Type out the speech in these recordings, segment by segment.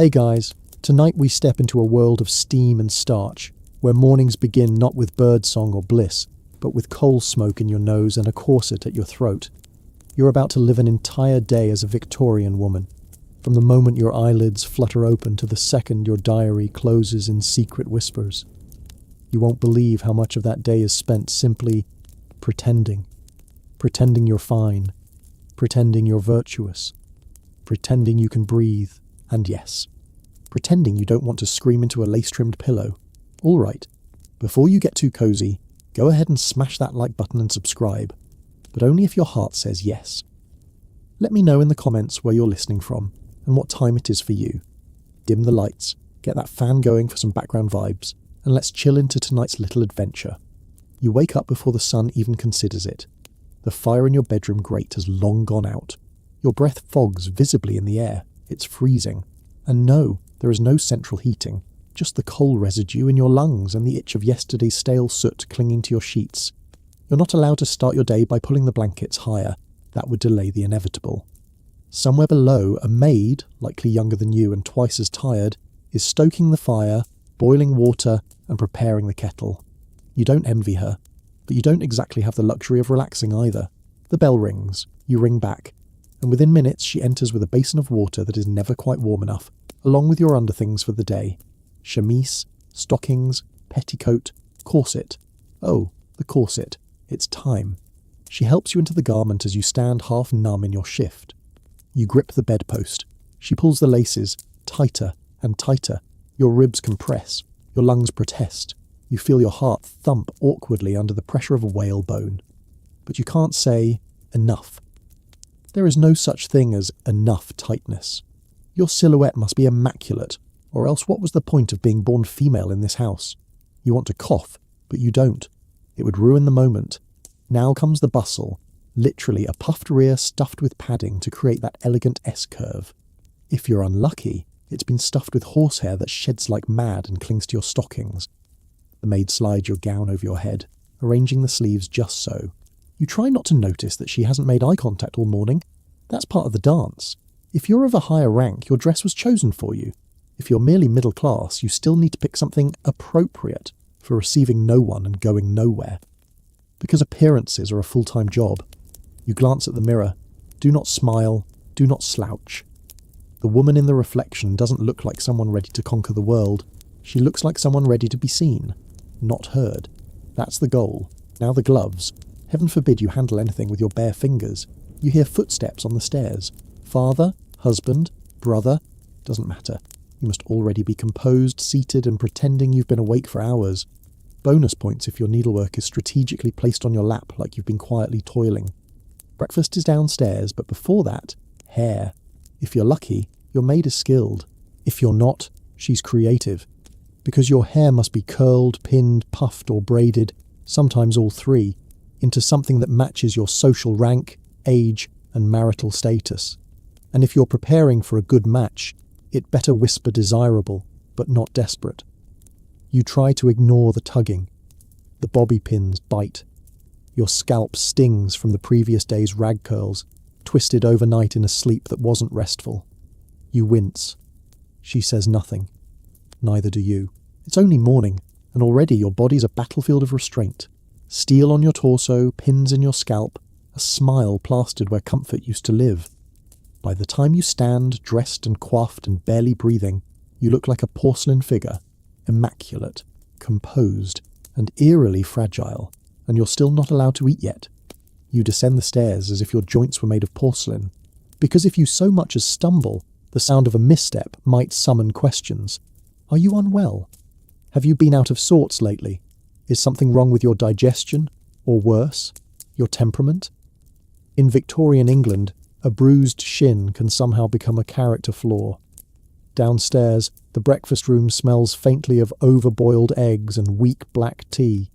Hey guys, tonight we step into a world of steam and starch, where mornings begin not with birdsong or bliss, but with coal smoke in your nose and a corset at your throat. You're about to live an entire day as a Victorian woman, from the moment your eyelids flutter open to the second your diary closes in secret whispers. You won't believe how much of that day is spent simply pretending. Pretending you're fine. Pretending you're virtuous. Pretending you can breathe. And yes, pretending you don't want to scream into a lace-trimmed pillow. All right, before you get too cozy, go ahead and smash that like button and subscribe, but only if your heart says yes. Let me know in the comments where you're listening from and what time it is for you. Dim the lights, get that fan going for some background vibes, and let's chill into tonight's little adventure. You wake up before the sun even considers it. The fire in your bedroom grate has long gone out. Your breath fogs visibly in the air. It's freezing. And no, there is no central heating, just the coal residue in your lungs and the itch of yesterday's stale soot clinging to your sheets. You're not allowed to start your day by pulling the blankets higher. That would delay the inevitable. Somewhere below, a maid, likely younger than you and twice as tired, is stoking the fire, boiling water, and preparing the kettle. You don't envy her, but you don't exactly have the luxury of relaxing either. The bell rings, you ring back, and within minutes she enters with a basin of water that is never quite warm enough, along with your underthings for the day. Chemise, stockings, petticoat, corset. Oh, the corset. It's time. She helps you into the garment as you stand half numb in your shift. You grip the bedpost. She pulls the laces, tighter and tighter. Your ribs compress. Your lungs protest. You feel your heart thump awkwardly under the pressure of a whalebone. But you can't say, enough. There is no such thing as enough tightness. Your silhouette must be immaculate, or else what was the point of being born female in this house? You want to cough, but you don't. It would ruin the moment. Now comes the bustle, literally a puffed rear stuffed with padding to create that elegant S-curve. If you're unlucky, it's been stuffed with horsehair that sheds like mad and clings to your stockings. The maid slides your gown over your head, arranging the sleeves just so. You try not to notice that she hasn't made eye contact all morning. That's part of the dance. If you're of a higher rank, your dress was chosen for you. If you're merely middle class, you still need to pick something appropriate for receiving no one and going nowhere. Because appearances are a full-time job. You glance at the mirror. Do not smile. Do not slouch. The woman in the reflection doesn't look like someone ready to conquer the world. She looks like someone ready to be seen, not heard. That's the goal. Now the gloves. Heaven forbid you handle anything with your bare fingers. You hear footsteps on the stairs. Father, husband, brother, doesn't matter. You must already be composed, seated, and pretending you've been awake for hours. Bonus points if your needlework is strategically placed on your lap like you've been quietly toiling. Breakfast is downstairs, but before that, hair. If you're lucky, your maid is skilled. If you're not, she's creative. Because your hair must be curled, pinned, puffed, or braided, sometimes all three, into something that matches your social rank, age, and marital status. And if you're preparing for a good match, it better whisper desirable, but not desperate. You try to ignore the tugging. The bobby pins bite. Your scalp stings from the previous day's rag curls, twisted overnight in a sleep that wasn't restful. You wince. She says nothing. Neither do you. It's only morning, and already your body's a battlefield of restraint. Steel on your torso, pins in your scalp, a smile plastered where comfort used to live. By the time you stand, dressed and coiffed and barely breathing, you look like a porcelain figure, immaculate, composed, and eerily fragile, and you're still not allowed to eat yet. You descend the stairs as if your joints were made of porcelain, because if you so much as stumble, the sound of a misstep might summon questions. Are you unwell? Have you been out of sorts lately? Is something wrong with your digestion? Or worse, your temperament? In Victorian England, a bruised shin can somehow become a character flaw. Downstairs, the breakfast room smells faintly of overboiled eggs and weak black tea.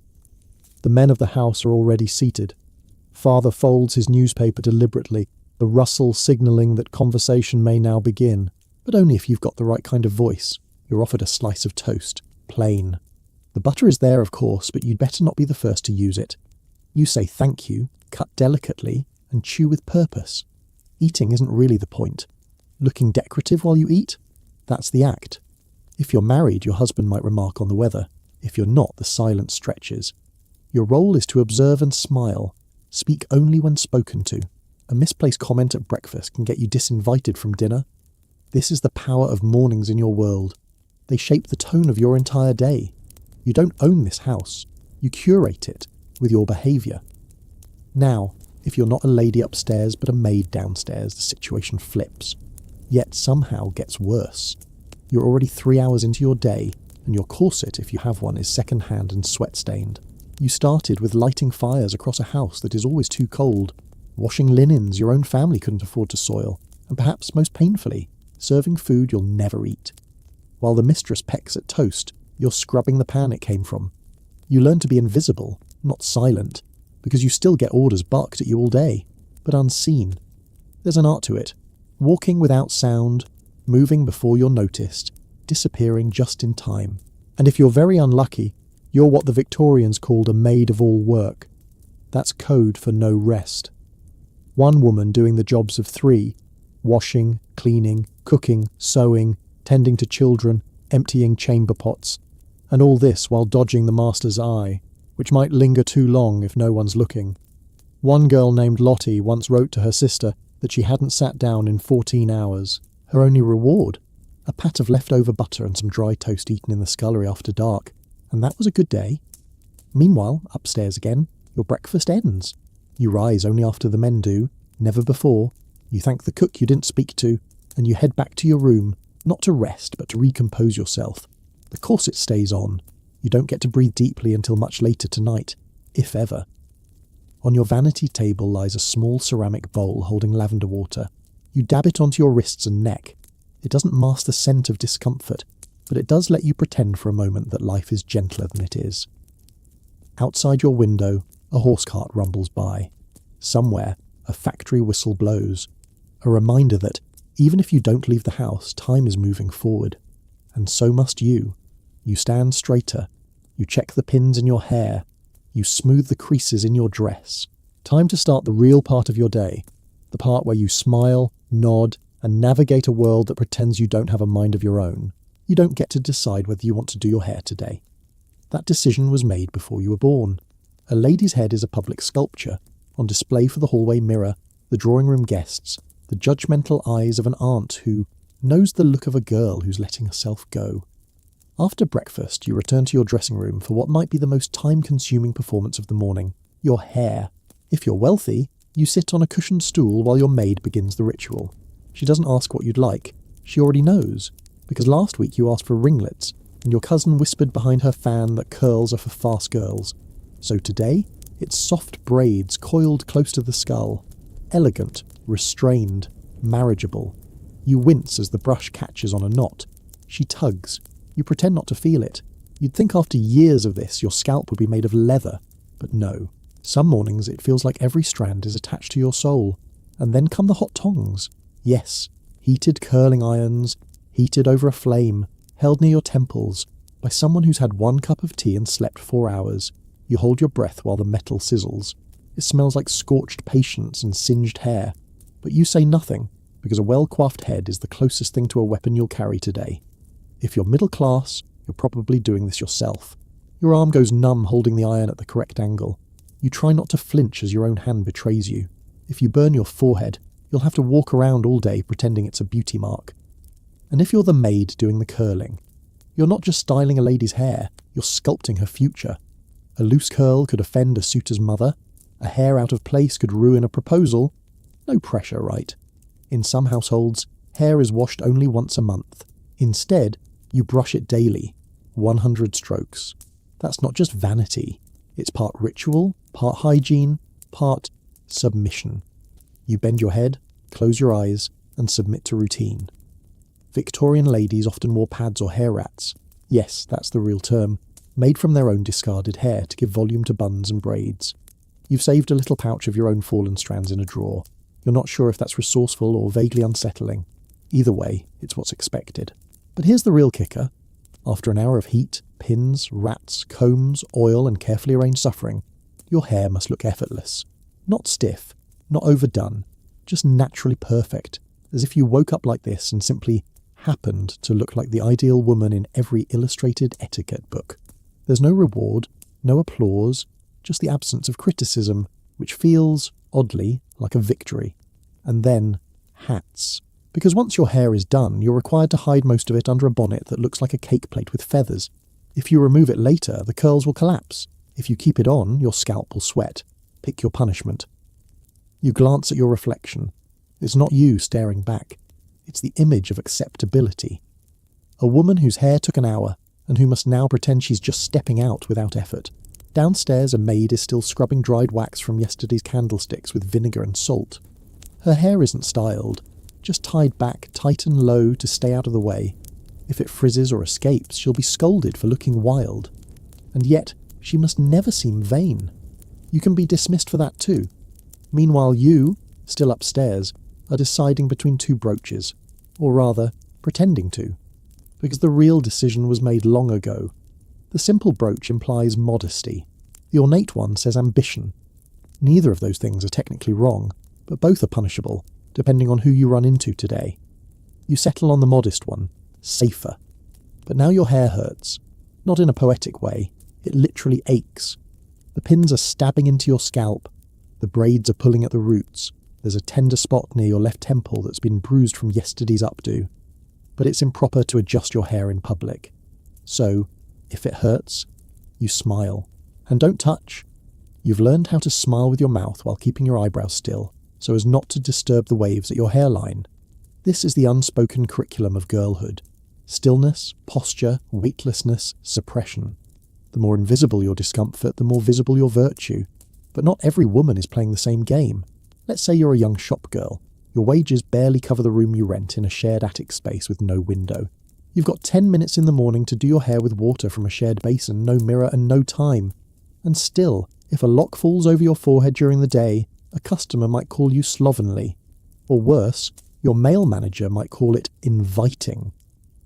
The men of the house are already seated. Father folds his newspaper deliberately, the rustle signalling that conversation may now begin, but only if you've got the right kind of voice. You're offered a slice of toast, plain. The butter is there, of course, but you'd better not be the first to use it. You say thank you, cut delicately, and chew with purpose. Eating isn't really the point. Looking decorative while you eat? That's the act. If you're married, your husband might remark on the weather. If you're not, the silence stretches. Your role is to observe and smile. Speak only when spoken to. A misplaced comment at breakfast can get you disinvited from dinner. This is the power of mornings in your world. They shape the tone of your entire day. You don't own this house. You curate it with your behaviour. Now, if you're not a lady upstairs but a maid downstairs, the situation flips. Yet somehow gets worse. You're already 3 hours into your day, and your corset, if you have one, is second-hand and sweat-stained. You started with lighting fires across a house that is always too cold, washing linens your own family couldn't afford to soil, and perhaps most painfully, serving food you'll never eat. While the mistress pecks at toast, you're scrubbing the pan it came from. You learn to be invisible, not silent, because you still get orders barked at you all day, but unseen. There's an art to it. Walking without sound, moving before you're noticed, disappearing just in time. And if you're very unlucky, you're what the Victorians called a maid of all work. That's code for no rest. One woman doing the jobs of 3, washing, cleaning, cooking, sewing, tending to children, emptying chamber pots, and all this while dodging the master's eye, which might linger too long if no one's looking. One girl named Lottie once wrote to her sister that she hadn't sat down in 14 hours. Her only reward? A pat of leftover butter and some dry toast eaten in the scullery after dark. And that was a good day. Meanwhile, upstairs again, your breakfast ends. You rise only after the men do, never before. You thank the cook you didn't speak to, and you head back to your room, not to rest, but to recompose yourself. The corset stays on. You don't get to breathe deeply until much later tonight, if ever. On your vanity table lies a small ceramic bowl holding lavender water. You dab it onto your wrists and neck. It doesn't mask the scent of discomfort, but it does let you pretend for a moment that life is gentler than it is. Outside your window, a horse cart rumbles by. Somewhere, a factory whistle blows. A reminder that, even if you don't leave the house, time is moving forward. And so must you. You stand straighter. You check the pins in your hair. You smooth the creases in your dress. Time to start the real part of your day. The part where you smile, nod, and navigate a world that pretends you don't have a mind of your own. You don't get to decide whether you want to do your hair today. That decision was made before you were born. A lady's head is a public sculpture, on display for the hallway mirror, the drawing room guests, the judgmental eyes of an aunt who knows the look of a girl who's letting herself go. After breakfast, you return to your dressing room for what might be the most time-consuming performance of the morning, your hair. If you're wealthy, you sit on a cushioned stool while your maid begins the ritual. She doesn't ask what you'd like. She already knows, because last week you asked for ringlets, and your cousin whispered behind her fan that curls are for fast girls. So today, it's soft braids coiled close to the skull. Elegant, restrained, marriageable. You wince as the brush catches on a knot. She tugs. You pretend not to feel it. You'd think after years of this your scalp would be made of leather. But no. Some mornings it feels like every strand is attached to your soul. And then come the hot tongs. Yes, heated curling irons, heated over a flame, held near your temples, by someone who's had 1 cup of tea and slept 4 hours. You hold your breath while the metal sizzles. It smells like scorched patience and singed hair. But you say nothing, because a well-coiffed head is the closest thing to a weapon you'll carry today. If you're middle class, you're probably doing this yourself. Your arm goes numb holding the iron at the correct angle. You try not to flinch as your own hand betrays you. If you burn your forehead, you'll have to walk around all day pretending it's a beauty mark. And if you're the maid doing the curling, you're not just styling a lady's hair, you're sculpting her future. A loose curl could offend a suitor's mother. A hair out of place could ruin a proposal. No pressure, right? In some households, hair is washed only once a month. Instead, you brush it daily, 100 strokes. That's not just vanity. It's part ritual, part hygiene, part submission. You bend your head, close your eyes, and submit to routine. Victorian ladies often wore pads or hair rats. Yes, that's the real term. Made from their own discarded hair to give volume to buns and braids. You've saved a little pouch of your own fallen strands in a drawer. You're not sure if that's resourceful or vaguely unsettling. Either way, it's what's expected. But here's the real kicker. After an hour of heat, pins, rats, combs, oil, and carefully arranged suffering, your hair must look effortless. Not stiff, not overdone, just naturally perfect, as if you woke up like this and simply happened to look like the ideal woman in every illustrated etiquette book. There's no reward, no applause, just the absence of criticism, which feels, oddly, like a victory. And then, hats. Because once your hair is done, you're required to hide most of it under a bonnet that looks like a cake plate with feathers. If you remove it later, the curls will collapse. If you keep it on, your scalp will sweat. Pick your punishment. You glance at your reflection. It's not you staring back. It's the image of acceptability. A woman whose hair took an hour, and who must now pretend she's just stepping out without effort. Downstairs, a maid is still scrubbing dried wax from yesterday's candlesticks with vinegar and salt. Her hair isn't styled, just tied back tight and low to stay out of the way. If it frizzes or escapes, she'll be scolded for looking wild. And yet, she must never seem vain. You can be dismissed for that too. Meanwhile, you, still upstairs, are deciding between two brooches, or rather, pretending to. Because the real decision was made long ago. The simple brooch implies modesty. The ornate one says ambition. Neither of those things are technically wrong, but both are punishable, depending on who you run into today. You settle on the modest one, safer. But now your hair hurts. Not in a poetic way, it literally aches. The pins are stabbing into your scalp. The braids are pulling at the roots. There's a tender spot near your left temple that's been bruised from yesterday's updo. But it's improper to adjust your hair in public. So, if it hurts, you smile. And don't touch. You've learned how to smile with your mouth while keeping your eyebrows still, so as not to disturb the waves at your hairline. This is the unspoken curriculum of girlhood. Stillness, posture, weightlessness, suppression. The more invisible your discomfort, the more visible your virtue. But not every woman is playing the same game. Let's say you're a young shop girl. Your wages barely cover the room you rent in a shared attic space with no window. You've got 10 minutes in the morning to do your hair with water from a shared basin, no mirror and no time. And still, if a lock falls over your forehead during the day, a customer might call you slovenly. Or worse, your male manager might call it inviting.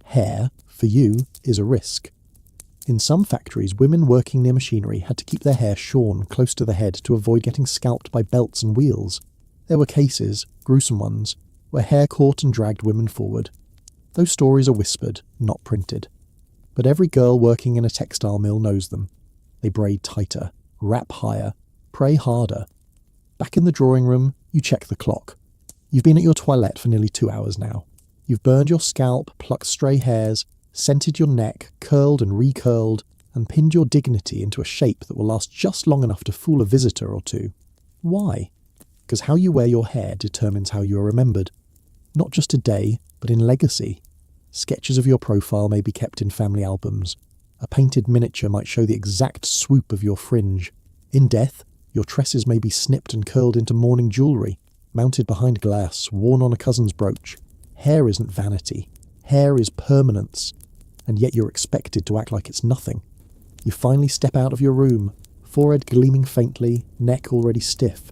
Hair, for you, is a risk. In some factories, women working near machinery had to keep their hair shorn close to the head to avoid getting scalped by belts and wheels. There were cases, gruesome ones, where hair caught and dragged women forward. Those stories are whispered, not printed. But every girl working in a textile mill knows them. They braid tighter, wrap higher, pray harder. Back in the drawing room, you check the clock. You've been at your toilette for nearly 2 hours now. You've burned your scalp, plucked stray hairs, scented your neck, curled and recurled, and pinned your dignity into a shape that will last just long enough to fool a visitor or two. Why? Because how you wear your hair determines how you are remembered. Not just today, but in legacy. Sketches of your profile may be kept in family albums. A painted miniature might show the exact swoop of your fringe. In death, your tresses may be snipped and curled into mourning jewellery, mounted behind glass, worn on a cousin's brooch. Hair isn't vanity. Hair is permanence. And yet you're expected to act like it's nothing. You finally step out of your room, forehead gleaming faintly, neck already stiff.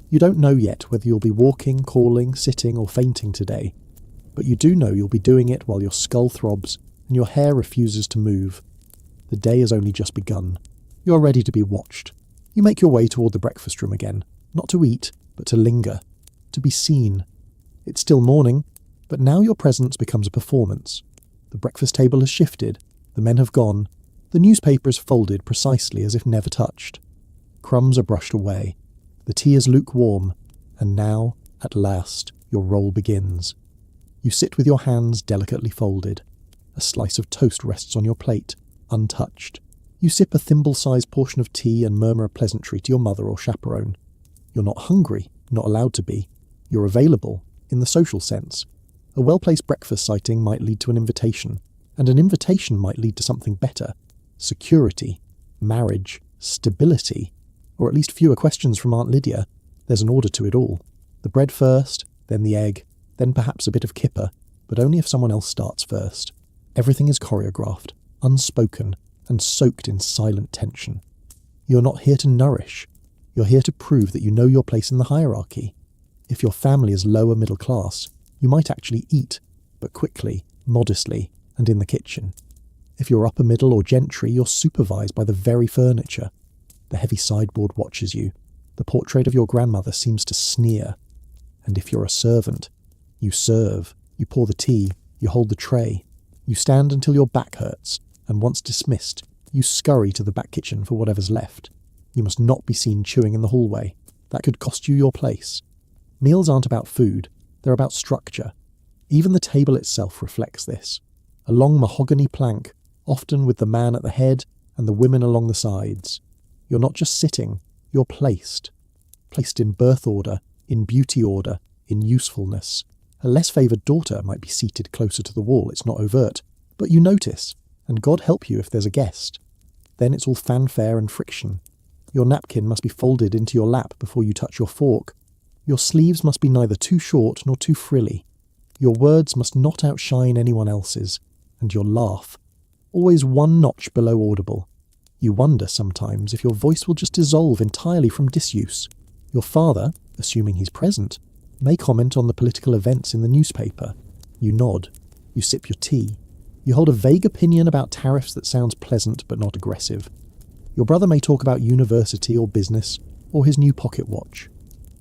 You don't know yet whether you'll be walking, calling, sitting or fainting today, but you do know you'll be doing it while your skull throbs and your hair refuses to move. The day has only just begun. You're ready to be watched. You make your way toward the breakfast room again, not to eat, but to linger, to be seen. It's still morning, but now your presence becomes a performance. The breakfast table has shifted, the men have gone, the newspaper is folded precisely as if never touched. Crumbs are brushed away. The tea is lukewarm, and now, at last, your role begins. You sit with your hands delicately folded. A slice of toast rests on your plate, untouched. You sip a thimble-sized portion of tea and murmur a pleasantry to your mother or chaperone. You're not hungry, not allowed to be. You're available, in the social sense. A well-placed breakfast sighting might lead to an invitation, and an invitation might lead to something better. Security, marriage, stability, or at least fewer questions from Aunt Lydia. There's an order to it all. The bread first, then the egg, then perhaps a bit of kipper, but only if someone else starts first. Everything is choreographed, unspoken, and soaked in silent tension. You're not here to nourish. You're here to prove that you know your place in the hierarchy. If your family is lower middle class, you might actually eat, but quickly, modestly, and in the kitchen. If you're upper middle or gentry, you're supervised by the very furniture. The heavy sideboard watches you. The portrait of your grandmother seems to sneer. And if you're a servant, you serve, you pour the tea, You hold the tray. You stand until your back hurts, and once dismissed, you scurry to the back kitchen for whatever's left. You must not be seen chewing in the hallway. That could cost you your place. Meals aren't about food, they're about structure. Even the table itself reflects this. A long mahogany plank, often with the man at the head and the women along the sides. You're not just sitting, you're placed. Placed in birth order, in beauty order, in usefulness. A less favoured daughter might be seated closer to the wall, it's not overt, but you notice, and God help you if there's a guest. Then it's all fanfare and friction. Your napkin must be folded into your lap before you touch your fork. Your sleeves must be neither too short nor too frilly. Your words must not outshine anyone else's, and your laugh, always one notch below audible. You wonder sometimes if your voice will just dissolve entirely from disuse. Your father, assuming he's present, may comment on the political events in the newspaper. You nod. You sip your tea. You hold a vague opinion about tariffs that sounds pleasant but not aggressive. Your brother may talk about university or business, or his new pocket watch.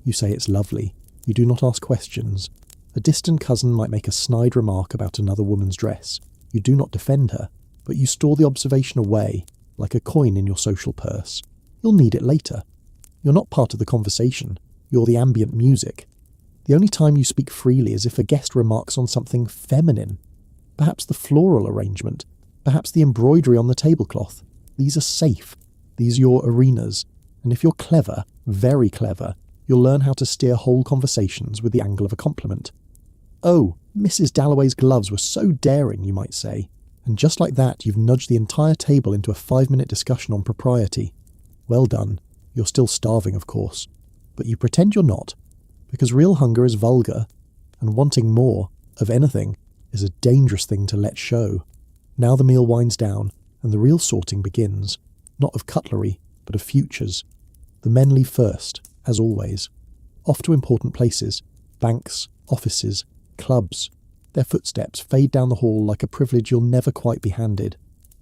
You say it's lovely. You do not ask questions. A distant cousin might make a snide remark about another woman's dress. You do not defend her, but you store the observation away, like a coin in your social purse. You'll need it later. You're not part of the conversation. You're the ambient music. The only time you speak freely is if a guest remarks on something feminine. Perhaps the floral arrangement. Perhaps the embroidery on the tablecloth. These are safe. These are your arenas. And if you're clever, very clever, you'll learn how to steer whole conversations with the angle of a compliment. Oh, Mrs. Dalloway's gloves were so daring, you might say. And just like that, you've nudged the entire table into a 5-minute discussion on propriety. Well done. You're still starving, of course. But you pretend you're not, because real hunger is vulgar, and wanting more, of anything, is a dangerous thing to let show. Now the meal winds down, and the real sorting begins, not of cutlery, but of futures. The men leave first, as always, off to important places, banks, offices, clubs. Their footsteps fade down the hall like a privilege you'll never quite be handed.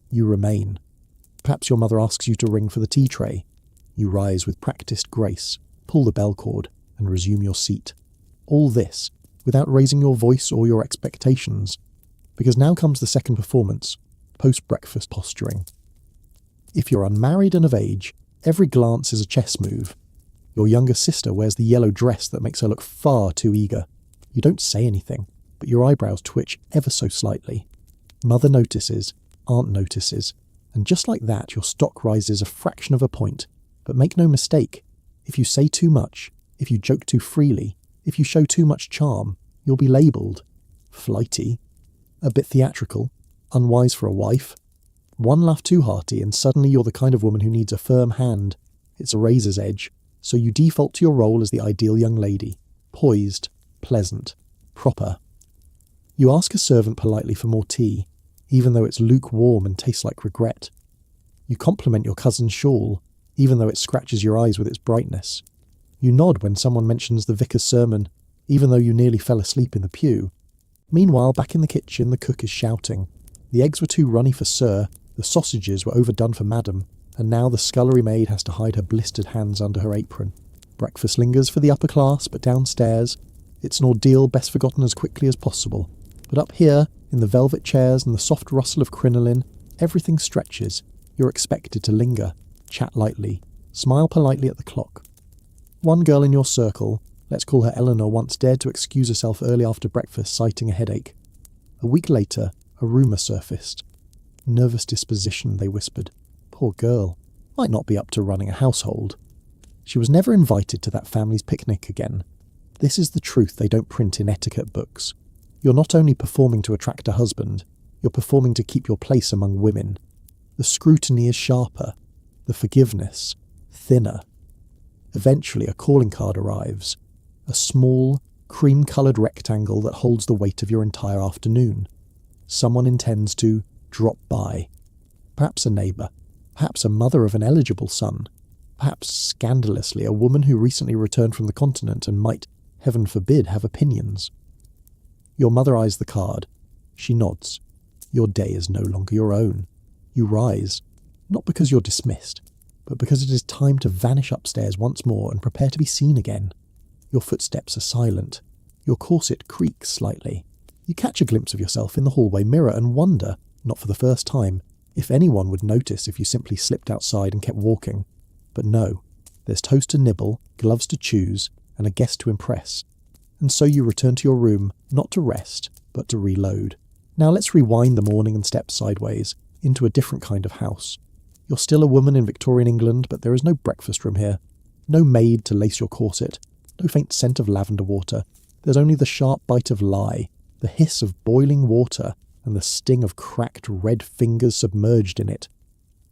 You remain. Perhaps your mother asks you to ring for the tea tray. You rise with practised grace, pull the bell cord, and resume your seat. All this, without raising your voice or your expectations, because now comes the second performance, post-breakfast posturing. If you're unmarried and of age, every glance is a chess move. Your younger sister wears the yellow dress that makes her look far too eager. You don't say anything, but your eyebrows twitch ever so slightly. Mother notices, aunt notices, and just like that your stock rises a fraction of a point. But make no mistake, if you say too much, if you joke too freely, if you show too much charm, you'll be labelled flighty, a bit theatrical, unwise for a wife. One laugh too hearty and suddenly you're the kind of woman who needs a firm hand. It's a razor's edge, so you default to your role as the ideal young lady, poised, pleasant, proper. You ask a servant politely for more tea, even though it's lukewarm and tastes like regret. You compliment your cousin's shawl, even though it scratches your eyes with its brightness. You nod when someone mentions the vicar's sermon, even though you nearly fell asleep in the pew. Meanwhile, back in the kitchen, the cook is shouting. The eggs were too runny for Sir, the sausages were overdone for Madam, and now the scullery maid has to hide her blistered hands under her apron. Breakfast lingers for the upper class, but downstairs, it's an ordeal best forgotten as quickly as possible. But up here, in the velvet chairs and the soft rustle of crinoline, everything stretches. You're expected to linger, chat lightly, smile politely at the clock. One girl in your circle, let's call her Eleanor, once dared to excuse herself early after breakfast citing a headache. A week later, a rumour surfaced. Nervous disposition, they whispered. Poor girl, might not be up to running a household. She was never invited to that family's picnic again. This is the truth they don't print in etiquette books. You're not only performing to attract a husband, you're performing to keep your place among women. The scrutiny is sharper, the forgiveness thinner. Eventually a calling card arrives, a small, cream-coloured rectangle that holds the weight of your entire afternoon. Someone intends to drop by. Perhaps a neighbour, perhaps a mother of an eligible son, perhaps, scandalously, a woman who recently returned from the continent and might, heaven forbid, have opinions. Your mother eyes the card. She nods. Your day is no longer your own. You rise, not because you're dismissed, but because it is time to vanish upstairs once more and prepare to be seen again. Your footsteps are silent. Your corset creaks slightly. You catch a glimpse of yourself in the hallway mirror and wonder, not for the first time, if anyone would notice if you simply slipped outside and kept walking. But no, there's toast to nibble, gloves to choose, and a guest to impress. And so you return to your room, not to rest, but to reload. Now let's rewind the morning and step sideways, into a different kind of house. You're still a woman in Victorian England, but there is no breakfast room here. No maid to lace your corset. No faint scent of lavender water. There's only the sharp bite of lye, the hiss of boiling water, and the sting of cracked red fingers submerged in it.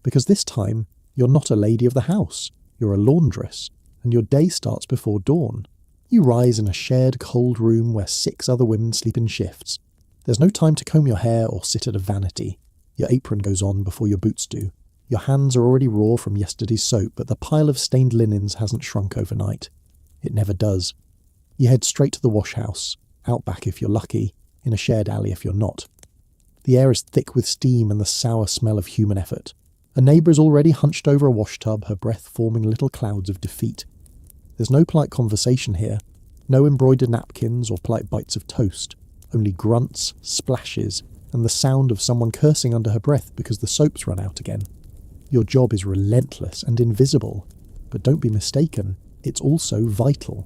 Because this time, you're not a lady of the house. You're a laundress, and your day starts before dawn. You rise in a shared cold room where 6 other women sleep in shifts. There's no time to comb your hair or sit at a vanity. Your apron goes on before your boots do. Your hands are already raw from yesterday's soap, but the pile of stained linens hasn't shrunk overnight. It never does. You head straight to the wash house, out back if you're lucky, in a shared alley if you're not. The air is thick with steam and the sour smell of human effort. A neighbour is already hunched over a wash tub, her breath forming little clouds of defeat. There's no polite conversation here, no embroidered napkins or polite bites of toast, only grunts, splashes, and the sound of someone cursing under her breath because the soap's run out again. Your job is relentless and invisible, but don't be mistaken, it's also vital.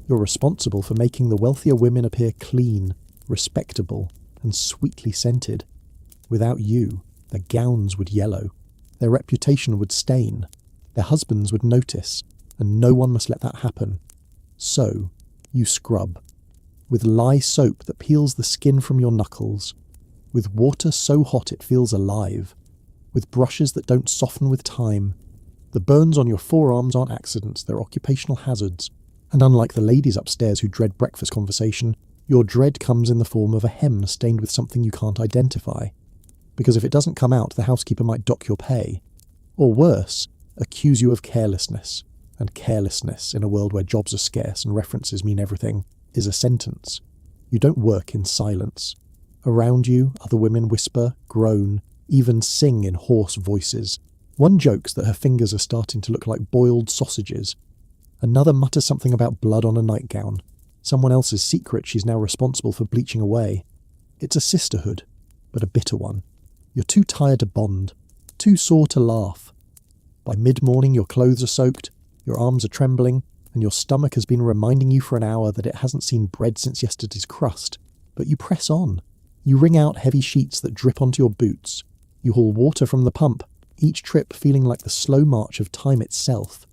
You're responsible for making the wealthier women appear clean, respectable, and sweetly scented. Without you, their gowns would yellow, their reputation would stain, their husbands would notice, and no one must let that happen. So, you scrub. With lye soap that peels the skin from your knuckles, with water so hot it feels alive, with brushes that don't soften with time. The burns on your forearms aren't accidents, they're occupational hazards. And unlike the ladies upstairs who dread breakfast conversation, your dread comes in the form of a hem stained with something you can't identify. Because if it doesn't come out, the housekeeper might dock your pay. Or worse, accuse you of carelessness. And carelessness, in a world where jobs are scarce and references mean everything, is a sentence. You don't work in silence. Around you, other women whisper, groan, even sing in hoarse voices. One jokes that her fingers are starting to look like boiled sausages. Another mutters something about blood on a nightgown. Someone else's secret she's now responsible for bleaching away. It's a sisterhood, but a bitter one. You're too tired to bond, too sore to laugh. By mid-morning your clothes are soaked, your arms are trembling, and your stomach has been reminding you for an hour that it hasn't seen bread since yesterday's crust. But you press on. You wring out heavy sheets that drip onto your boots. You haul water from the pump, each trip feeling like the slow march of time itself.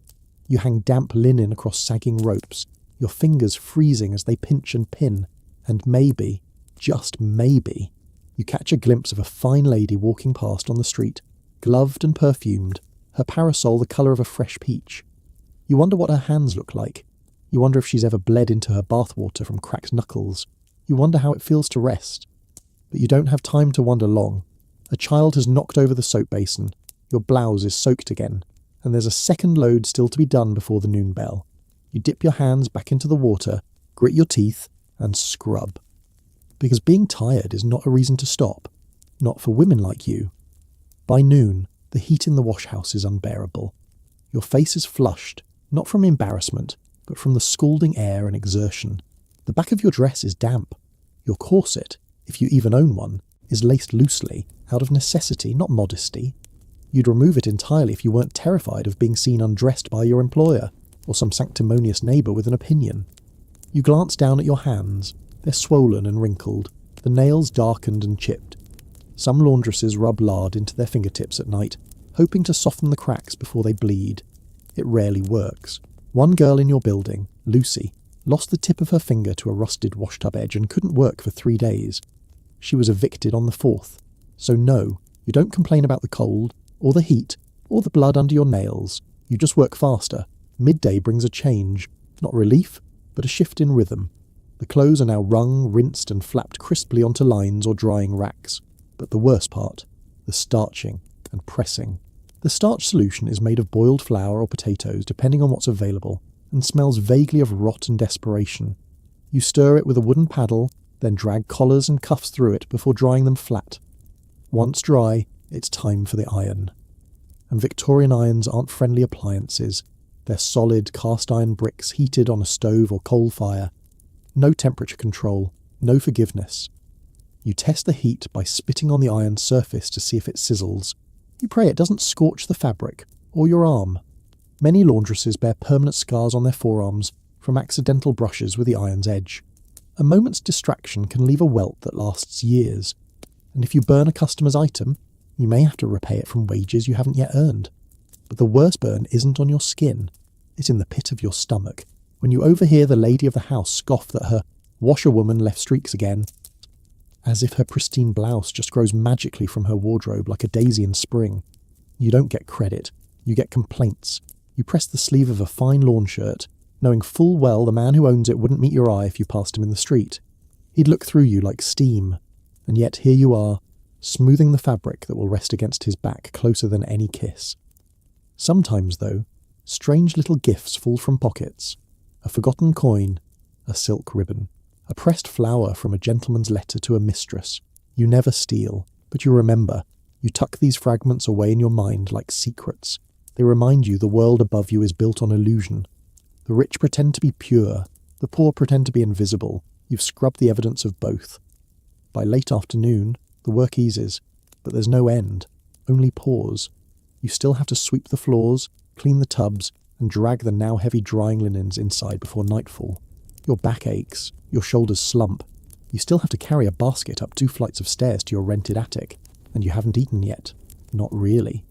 You hang damp linen across sagging ropes, your fingers freezing as they pinch and pin, and maybe, just maybe, you catch a glimpse of a fine lady walking past on the street, gloved and perfumed, her parasol the colour of a fresh peach. You wonder what her hands look like. You wonder if she's ever bled into her bathwater from cracked knuckles. You wonder how it feels to rest. But you don't have time to wonder long. A child has knocked over the soap basin, your blouse is soaked again, and there's a second load still to be done before the noon bell. You dip your hands back into the water, grit your teeth, and scrub. Because being tired is not a reason to stop, not for women like you. By noon, the heat in the wash house is unbearable. Your face is flushed, not from embarrassment, but from the scalding air and exertion. The back of your dress is damp. Your corset, if you even own one, is laced loosely, out of necessity, not modesty. You'd remove it entirely if you weren't terrified of being seen undressed by your employer, or some sanctimonious neighbour with an opinion. You glance down at your hands. They're swollen and wrinkled, the nails darkened and chipped. Some laundresses rub lard into their fingertips at night, hoping to soften the cracks before they bleed. It rarely works. One girl in your building, Lucy, lost the tip of her finger to a rusted washtub edge and couldn't work for 3 days. She was evicted on the 4th. So no, you don't complain about the cold, or the heat, or the blood under your nails. You just work faster. Midday brings a change. Not relief, but a shift in rhythm. The clothes are now wrung, rinsed and flapped crisply onto lines or drying racks. But the worst part, the starching and pressing. The starch solution is made of boiled flour or potatoes, depending on what's available, and smells vaguely of rot and desperation. You stir it with a wooden paddle, then drag collars and cuffs through it before drying them flat. Once dry, it's time for the iron. And Victorian irons aren't friendly appliances. They're solid cast iron bricks heated on a stove or coal fire. No temperature control, no forgiveness. You test the heat by spitting on the iron surface to see if it sizzles. You pray it doesn't scorch the fabric or your arm. Many laundresses bear permanent scars on their forearms from accidental brushes with the iron's edge. A moment's distraction can leave a welt that lasts years, and if you burn a customer's item, you may have to repay it from wages you haven't yet earned. But the worst burn isn't on your skin, it's in the pit of your stomach, when you overhear the lady of the house scoff that her washerwoman left streaks again, as if her pristine blouse just grows magically from her wardrobe like a daisy in spring. You don't get credit, you get complaints. You press the sleeve of a fine lawn shirt, knowing full well the man who owns it wouldn't meet your eye if you passed him in the street. He'd look through you like steam, and yet here you are, smoothing the fabric that will rest against his back closer than any kiss. Sometimes, though, strange little gifts fall from pockets. A forgotten coin, a silk ribbon, a pressed flower from a gentleman's letter to a mistress. You never steal, but you remember. You tuck these fragments away in your mind like secrets. They remind you the world above you is built on illusion. The rich pretend to be pure, the poor pretend to be invisible. You've scrubbed the evidence of both. By late afternoon, the work eases, but there's no end, only pause. You still have to sweep the floors, clean the tubs, and drag the now heavy drying linens inside before nightfall. Your back aches, your shoulders slump. You still have to carry a basket up 2 flights of stairs to your rented attic, and you haven't eaten yet. Not really.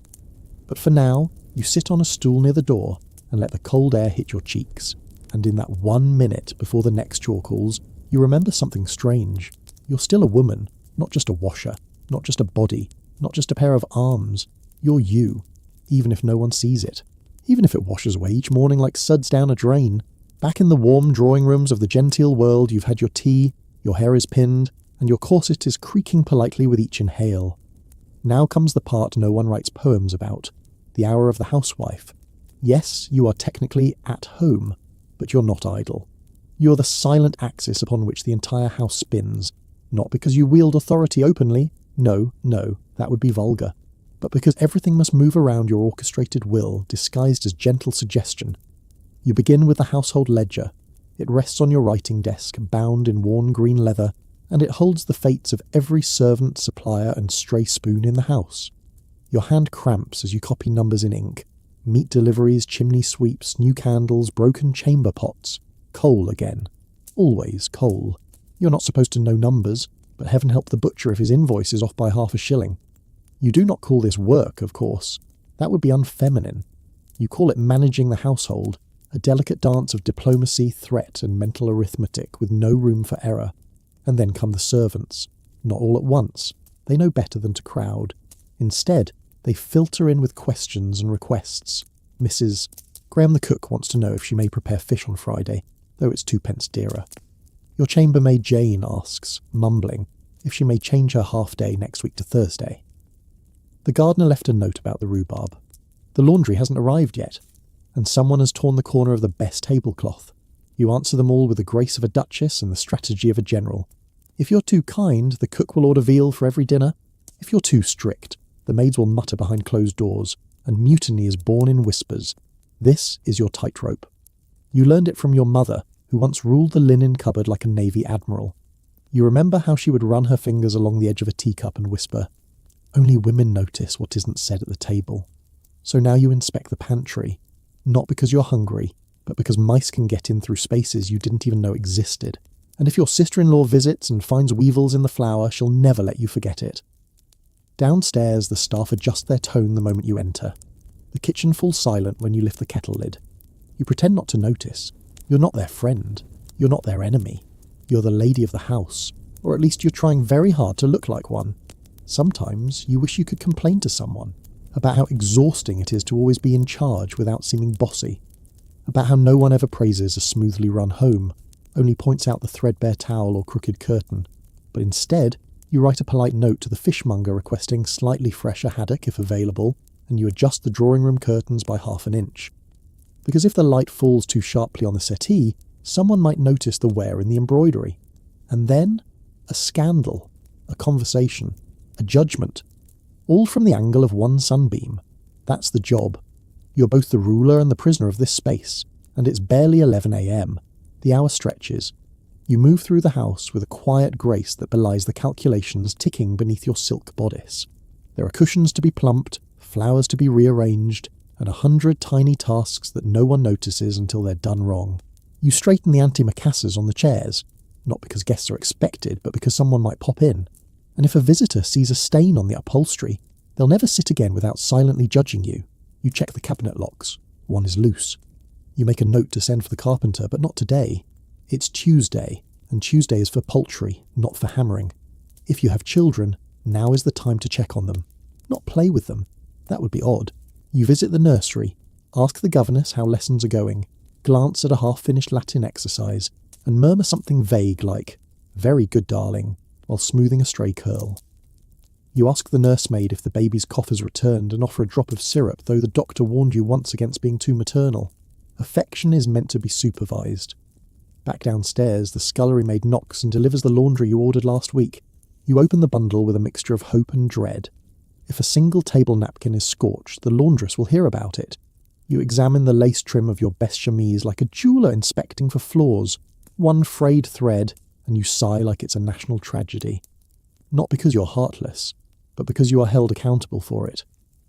But for now, you sit on a stool near the door and let the cold air hit your cheeks. And in that 1 minute before the next chore calls, you remember something strange. You're still a woman, not just a washer, not just a body, not just a pair of arms. You're you, even if no one sees it. Even if it washes away each morning like suds down a drain. Back in the warm drawing rooms of the genteel world, you've had your tea, your hair is pinned, and your corset is creaking politely with each inhale. Now comes the part no one writes poems about, the hour of the housewife. Yes, you are technically at home, but you're not idle. You're the silent axis upon which the entire house spins, not because you wield authority openly, no, that would be vulgar, but because everything must move around your orchestrated will, disguised as gentle suggestion. You begin with the household ledger. It rests on your writing desk, bound in worn green leather, and it holds the fates of every servant, supplier, and stray spoon in the house. Your hand cramps as you copy numbers in ink. Meat deliveries, chimney sweeps, new candles, broken chamber pots. Coal again. Always coal. You're not supposed to know numbers, but heaven help the butcher if his invoice is off by half a shilling. You do not call this work, of course. That would be unfeminine. You call it managing the household, a delicate dance of diplomacy, threat, and mental arithmetic with no room for error. And then come the servants. Not all at once. They know better than to crowd. Instead, they filter in with questions and requests. Mrs. Graham the cook wants to know if she may prepare fish on Friday, though it's 2p dearer. Your chambermaid Jane asks, mumbling, if she may change her half-day next week to Thursday. The gardener left a note about the rhubarb. The laundry hasn't arrived yet, and someone has torn the corner of the best tablecloth. You answer them all with the grace of a duchess and the strategy of a general. If you're too kind, the cook will order veal for every dinner. If you're too strict, the maids will mutter behind closed doors, and mutiny is born in whispers. This is your tightrope. You learned it from your mother, who once ruled the linen cupboard like a navy admiral. You remember how she would run her fingers along the edge of a teacup and whisper, "Only women notice what isn't said at the table." So now you inspect the pantry, not because you're hungry, but because mice can get in through spaces you didn't even know existed. And if your sister-in-law visits and finds weevils in the flour, she'll never let you forget it. Downstairs, the staff adjust their tone the moment you enter. The kitchen falls silent when you lift the kettle lid. You pretend not to notice. You're not their friend. You're not their enemy. You're the lady of the house, or at least you're trying very hard to look like one. Sometimes you wish you could complain to someone about how exhausting it is to always be in charge without seeming bossy, about how no one ever praises a smoothly run home, only points out the threadbare towel or crooked curtain, but instead you write a polite note to the fishmonger requesting slightly fresher haddock if available, and you adjust the drawing room curtains by half an inch. Because if the light falls too sharply on the settee, someone might notice the wear in the embroidery. And then, a scandal, a conversation, a judgment, all from the angle of one sunbeam. That's the job. You're both the ruler and the prisoner of this space, and it's barely 11 a.m. The hour stretches. You move through the house with a quiet grace that belies the calculations ticking beneath your silk bodice. There are cushions to be plumped, flowers to be rearranged, and 100 tiny tasks that no one notices until they're done wrong. You straighten the antimacassars on the chairs, not because guests are expected, but because someone might pop in. And if a visitor sees a stain on the upholstery, they'll never sit again without silently judging you. You check the cabinet locks. One is loose. You make a note to send for the carpenter, but not today. It's Tuesday, and Tuesday is for poultry, not for hammering. If you have children, now is the time to check on them, not play with them. That would be odd. You visit the nursery, ask the governess how lessons are going, glance at a half-finished Latin exercise, and murmur something vague like, "Very good, darling," while smoothing a stray curl. You ask the nursemaid if the baby's cough has returned and offer a drop of syrup, though the doctor warned you once against being too maternal. Affection is meant to be supervised. Back downstairs, the scullery maid knocks and delivers the laundry you ordered last week. You open the bundle with a mixture of hope and dread. If a single table napkin is scorched, the laundress will hear about it. You examine the lace trim of your best chemise like a jeweller inspecting for flaws. One frayed thread, and you sigh like it's a national tragedy. Not because you're heartless, but because you are held accountable for it.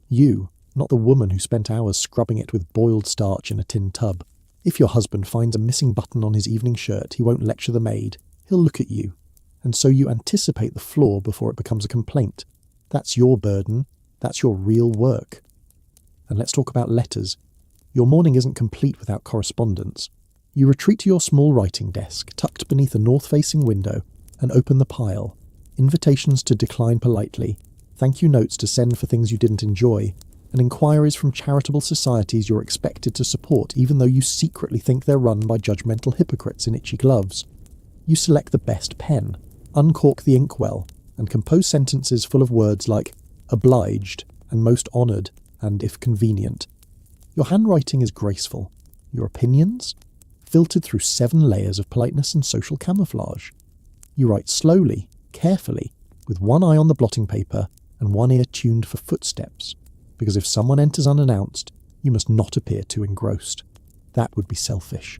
You, not the woman who spent hours scrubbing it with boiled starch in a tin tub. If your husband finds a missing button on his evening shirt, he won't lecture the maid. He'll look at you. And so you anticipate the flaw before it becomes a complaint. That's your burden. That's your real work. And let's talk about letters. Your morning isn't complete without correspondence. You retreat to your small writing desk, tucked beneath a north-facing window, and open the pile. Invitations to decline politely, thank you notes to send for things you didn't enjoy, and inquiries from charitable societies you're expected to support even though you secretly think they're run by judgmental hypocrites in itchy gloves. You select the best pen, uncork the inkwell, and compose sentences full of words like obliged and most honoured and if convenient. Your handwriting is graceful. Your opinions? Filtered through 7 layers of politeness and social camouflage. You write slowly, carefully, with one eye on the blotting paper and one ear tuned for footsteps, because if someone enters unannounced, you must not appear too engrossed. That would be selfish.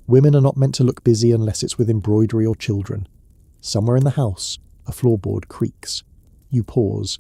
Women are not meant to look busy unless it's with embroidery or children. Somewhere in the house, a floorboard creaks. You pause.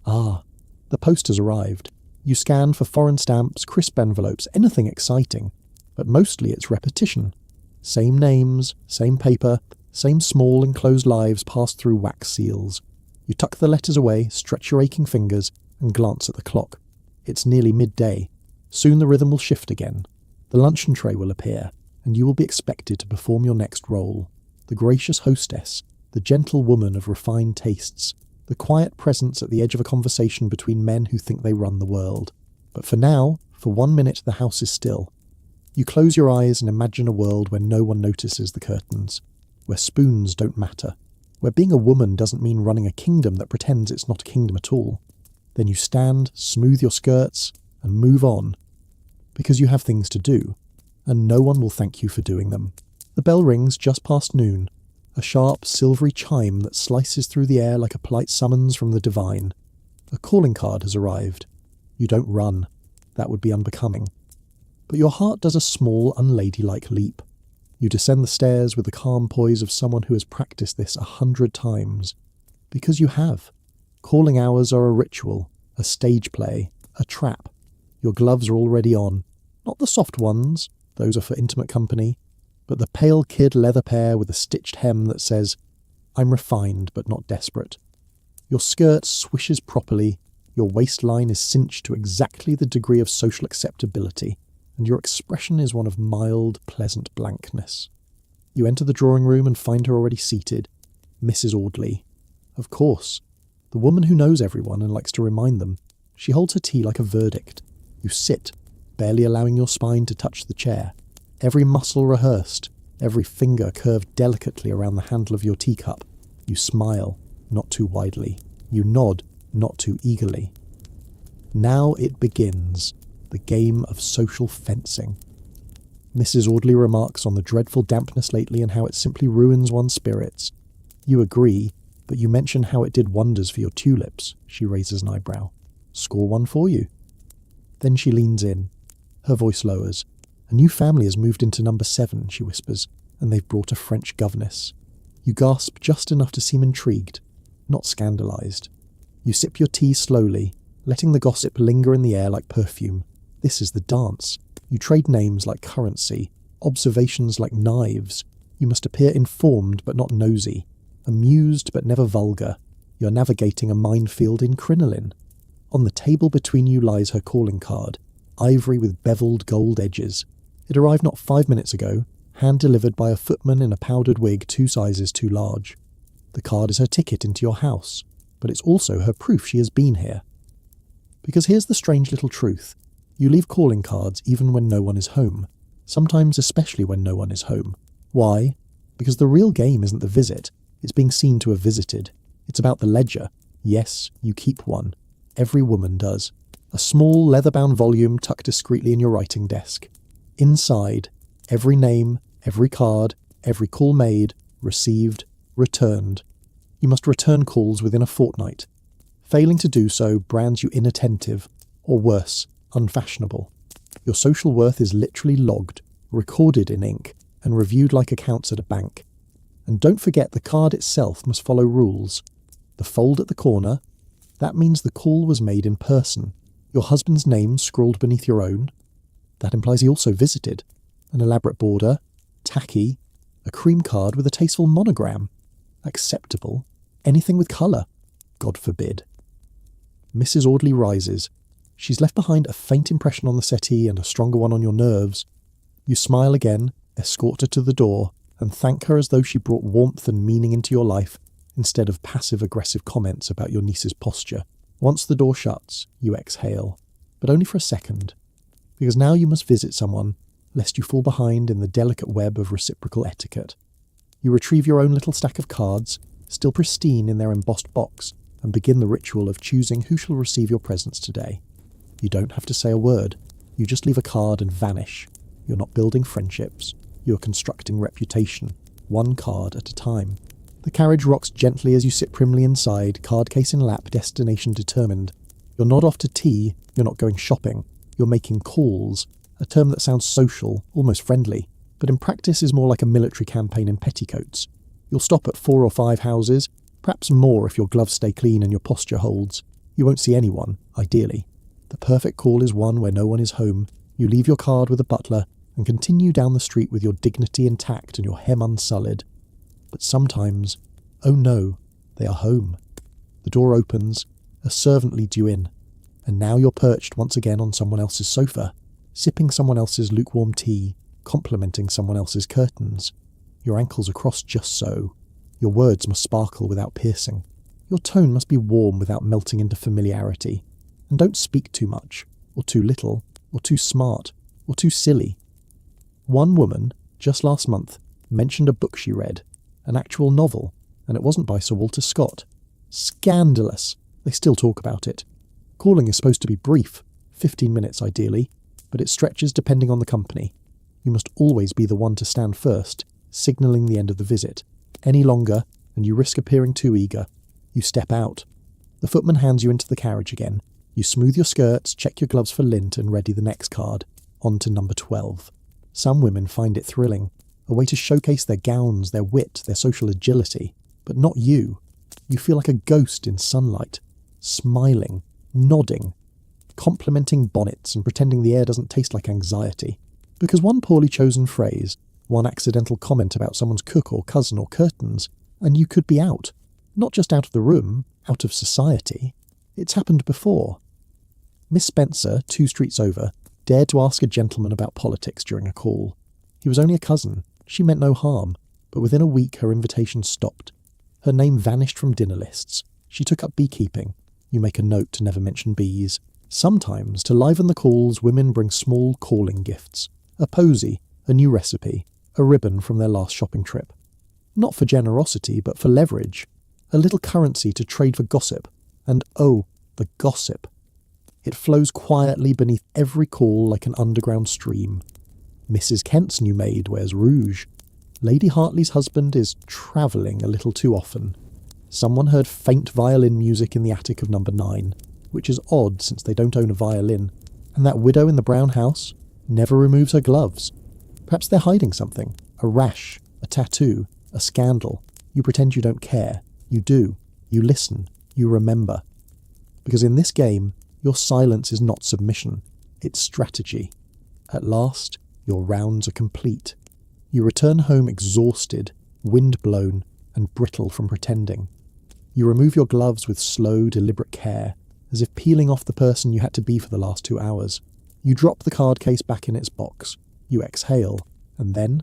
Ah, the post has arrived. You scan for foreign stamps, crisp envelopes, anything exciting, but mostly it's repetition. Same names, same paper, same small enclosed lives passed through wax seals. You tuck the letters away, stretch your aching fingers, and glance at the clock. It's nearly midday. Soon the rhythm will shift again. The luncheon tray will appear, and you will be expected to perform your next role. The gracious hostess, the gentle woman of refined tastes, the quiet presence at the edge of a conversation between men who think they run the world. But for now, for 1 minute, the house is still. You close your eyes and imagine a world where no one notices the curtains, where spoons don't matter, where being a woman doesn't mean running a kingdom that pretends it's not a kingdom at all. Then you stand, smooth your skirts, and move on, because you have things to do, and no one will thank you for doing them. The bell rings just past noon, a sharp, silvery chime that slices through the air like a polite summons from the divine. A calling card has arrived. You don't run. That would be unbecoming. But your heart does a small, unladylike leap. You descend the stairs with the calm poise of someone who has practiced this 100 times. Because you have. Calling hours are a ritual, a stage play, a trap. Your gloves are already on. Not the soft ones, those are for intimate company, but the pale kid leather pair with a stitched hem that says, "I'm refined but not desperate." Your skirt swishes properly, your waistline is cinched to exactly the degree of social acceptability, and your expression is one of mild, pleasant blankness. You enter the drawing room and find her already seated, Mrs. Audley. Of course, the woman who knows everyone and likes to remind them. She holds her tea like a verdict. You sit, barely allowing your spine to touch the chair, every muscle rehearsed, every finger curved delicately around the handle of your teacup. You smile, not too widely. You nod, not too eagerly. Now it begins. The game of social fencing. Mrs. Audley remarks on the dreadful dampness lately and how it simply ruins one's spirits. You agree, but you mention how it did wonders for your tulips. She raises an eyebrow. Score one for you. Then she leans in. Her voice lowers. A new family has moved into number 7, she whispers. and they've brought a French governess. You gasp just enough to seem intrigued, not scandalised. You sip your tea slowly, letting the gossip linger in the air like perfume. This is the dance. You trade names like currency, observations like knives. You must appear informed but not nosy, amused but never vulgar. You're navigating a minefield in crinoline. On the table between you lies her calling card, ivory with beveled gold edges. It arrived not 5 minutes ago, hand-delivered by a footman in a powdered wig 2 sizes too large. The card is her ticket into your house, but it's also her proof she has been here. Because here's the strange little truth. You leave calling cards even when no one is home, sometimes especially when no one is home. Why? Because the real game isn't the visit, it's being seen to have visited. It's about the ledger. Yes, you keep one. Every woman does. A small leather-bound volume tucked discreetly in your writing desk. Inside, every name, every card, every call made, received, returned. You must return calls within a fortnight. Failing to do so brands you inattentive, or worse, unfashionable. Your social worth is literally logged, recorded in ink, and reviewed like accounts at a bank. And don't forget the card itself must follow rules. The fold at the corner, that means the call was made in person. Your husband's name scrawled beneath your own, that implies he also visited. An elaborate border, tacky, a cream card with a tasteful monogram. Acceptable. Anything with colour. God forbid. Mrs. Audley rises. She's left behind a faint impression on the settee and a stronger one on your nerves. You smile again, escort her to the door, and thank her as though she brought warmth and meaning into your life, instead of passive-aggressive comments about your niece's posture. Once the door shuts, you exhale, but only for a second, because now you must visit someone, lest you fall behind in the delicate web of reciprocal etiquette. You retrieve your own little stack of cards, still pristine in their embossed box, and begin the ritual of choosing who shall receive your presents today. You don't have to say a word. You just leave a card and vanish. You're not building friendships. You're constructing reputation, one card at a time. The carriage rocks gently as you sit primly inside, card case in lap, destination determined. You're not off to tea, you're not going shopping. You're making calls, a term that sounds social, almost friendly, but in practice is more like a military campaign in petticoats. You'll stop at 4 or 5 houses, perhaps more if your gloves stay clean and your posture holds. You won't see anyone, ideally. The perfect call is one where no one is home. You leave your card with a butler and continue down the street with your dignity intact and your hem unsullied. But sometimes, oh no, they are home. The door opens, a servant leads you in, and now you're perched once again on someone else's sofa, sipping someone else's lukewarm tea, complimenting someone else's curtains. Your ankles are crossed just so. Your words must sparkle without piercing. Your tone must be warm without melting into familiarity. And don't speak too much, or too little, or too smart, or too silly. One woman, just last month, mentioned a book she read, an actual novel, and it wasn't by Sir Walter Scott. Scandalous! They still talk about it. Calling is supposed to be brief, 15 minutes ideally, but it stretches depending on the company. You must always be the one to stand first, signalling the end of the visit. Any longer, and you risk appearing too eager. You step out. The footman hands you into the carriage again. You smooth your skirts, check your gloves for lint, and ready the next card. On to number 12. Some women find it thrilling, a way to showcase their gowns, their wit, their social agility. But not you. You feel like a ghost in sunlight, smiling, nodding, complimenting bonnets and pretending the air doesn't taste like anxiety. Because one poorly chosen phrase, one accidental comment about someone's cook or cousin or curtains, and you could be out. Not just out of the room, out of society. It's happened before. Miss Spencer, 2 streets over, dared to ask a gentleman about politics during a call. He was only a cousin. She meant no harm, but within a week her invitation stopped. Her name vanished from dinner lists. She took up beekeeping. You make a note to never mention bees. Sometimes, to liven the calls, women bring small calling gifts. A posy, a new recipe, a ribbon from their last shopping trip. Not for generosity, but for leverage. A little currency to trade for gossip. And oh, the gossip. It flows quietly beneath every call like an underground stream. Mrs. Kent's new maid wears rouge. Lady Hartley's husband is travelling a little too often. Someone heard faint violin music in the attic of number 9, which is odd since they don't own a violin. And that widow in the brown house never removes her gloves. Perhaps they're hiding something, a rash, a tattoo, a scandal. You pretend you don't care. You do. You listen. You remember. Because in this game, your silence is not submission. It's strategy. At last, your rounds are complete. You return home exhausted, wind-blown, and brittle from pretending. You remove your gloves with slow, deliberate care, as if peeling off the person you had to be for the last 2 hours. You drop the card case back in its box. You exhale, and then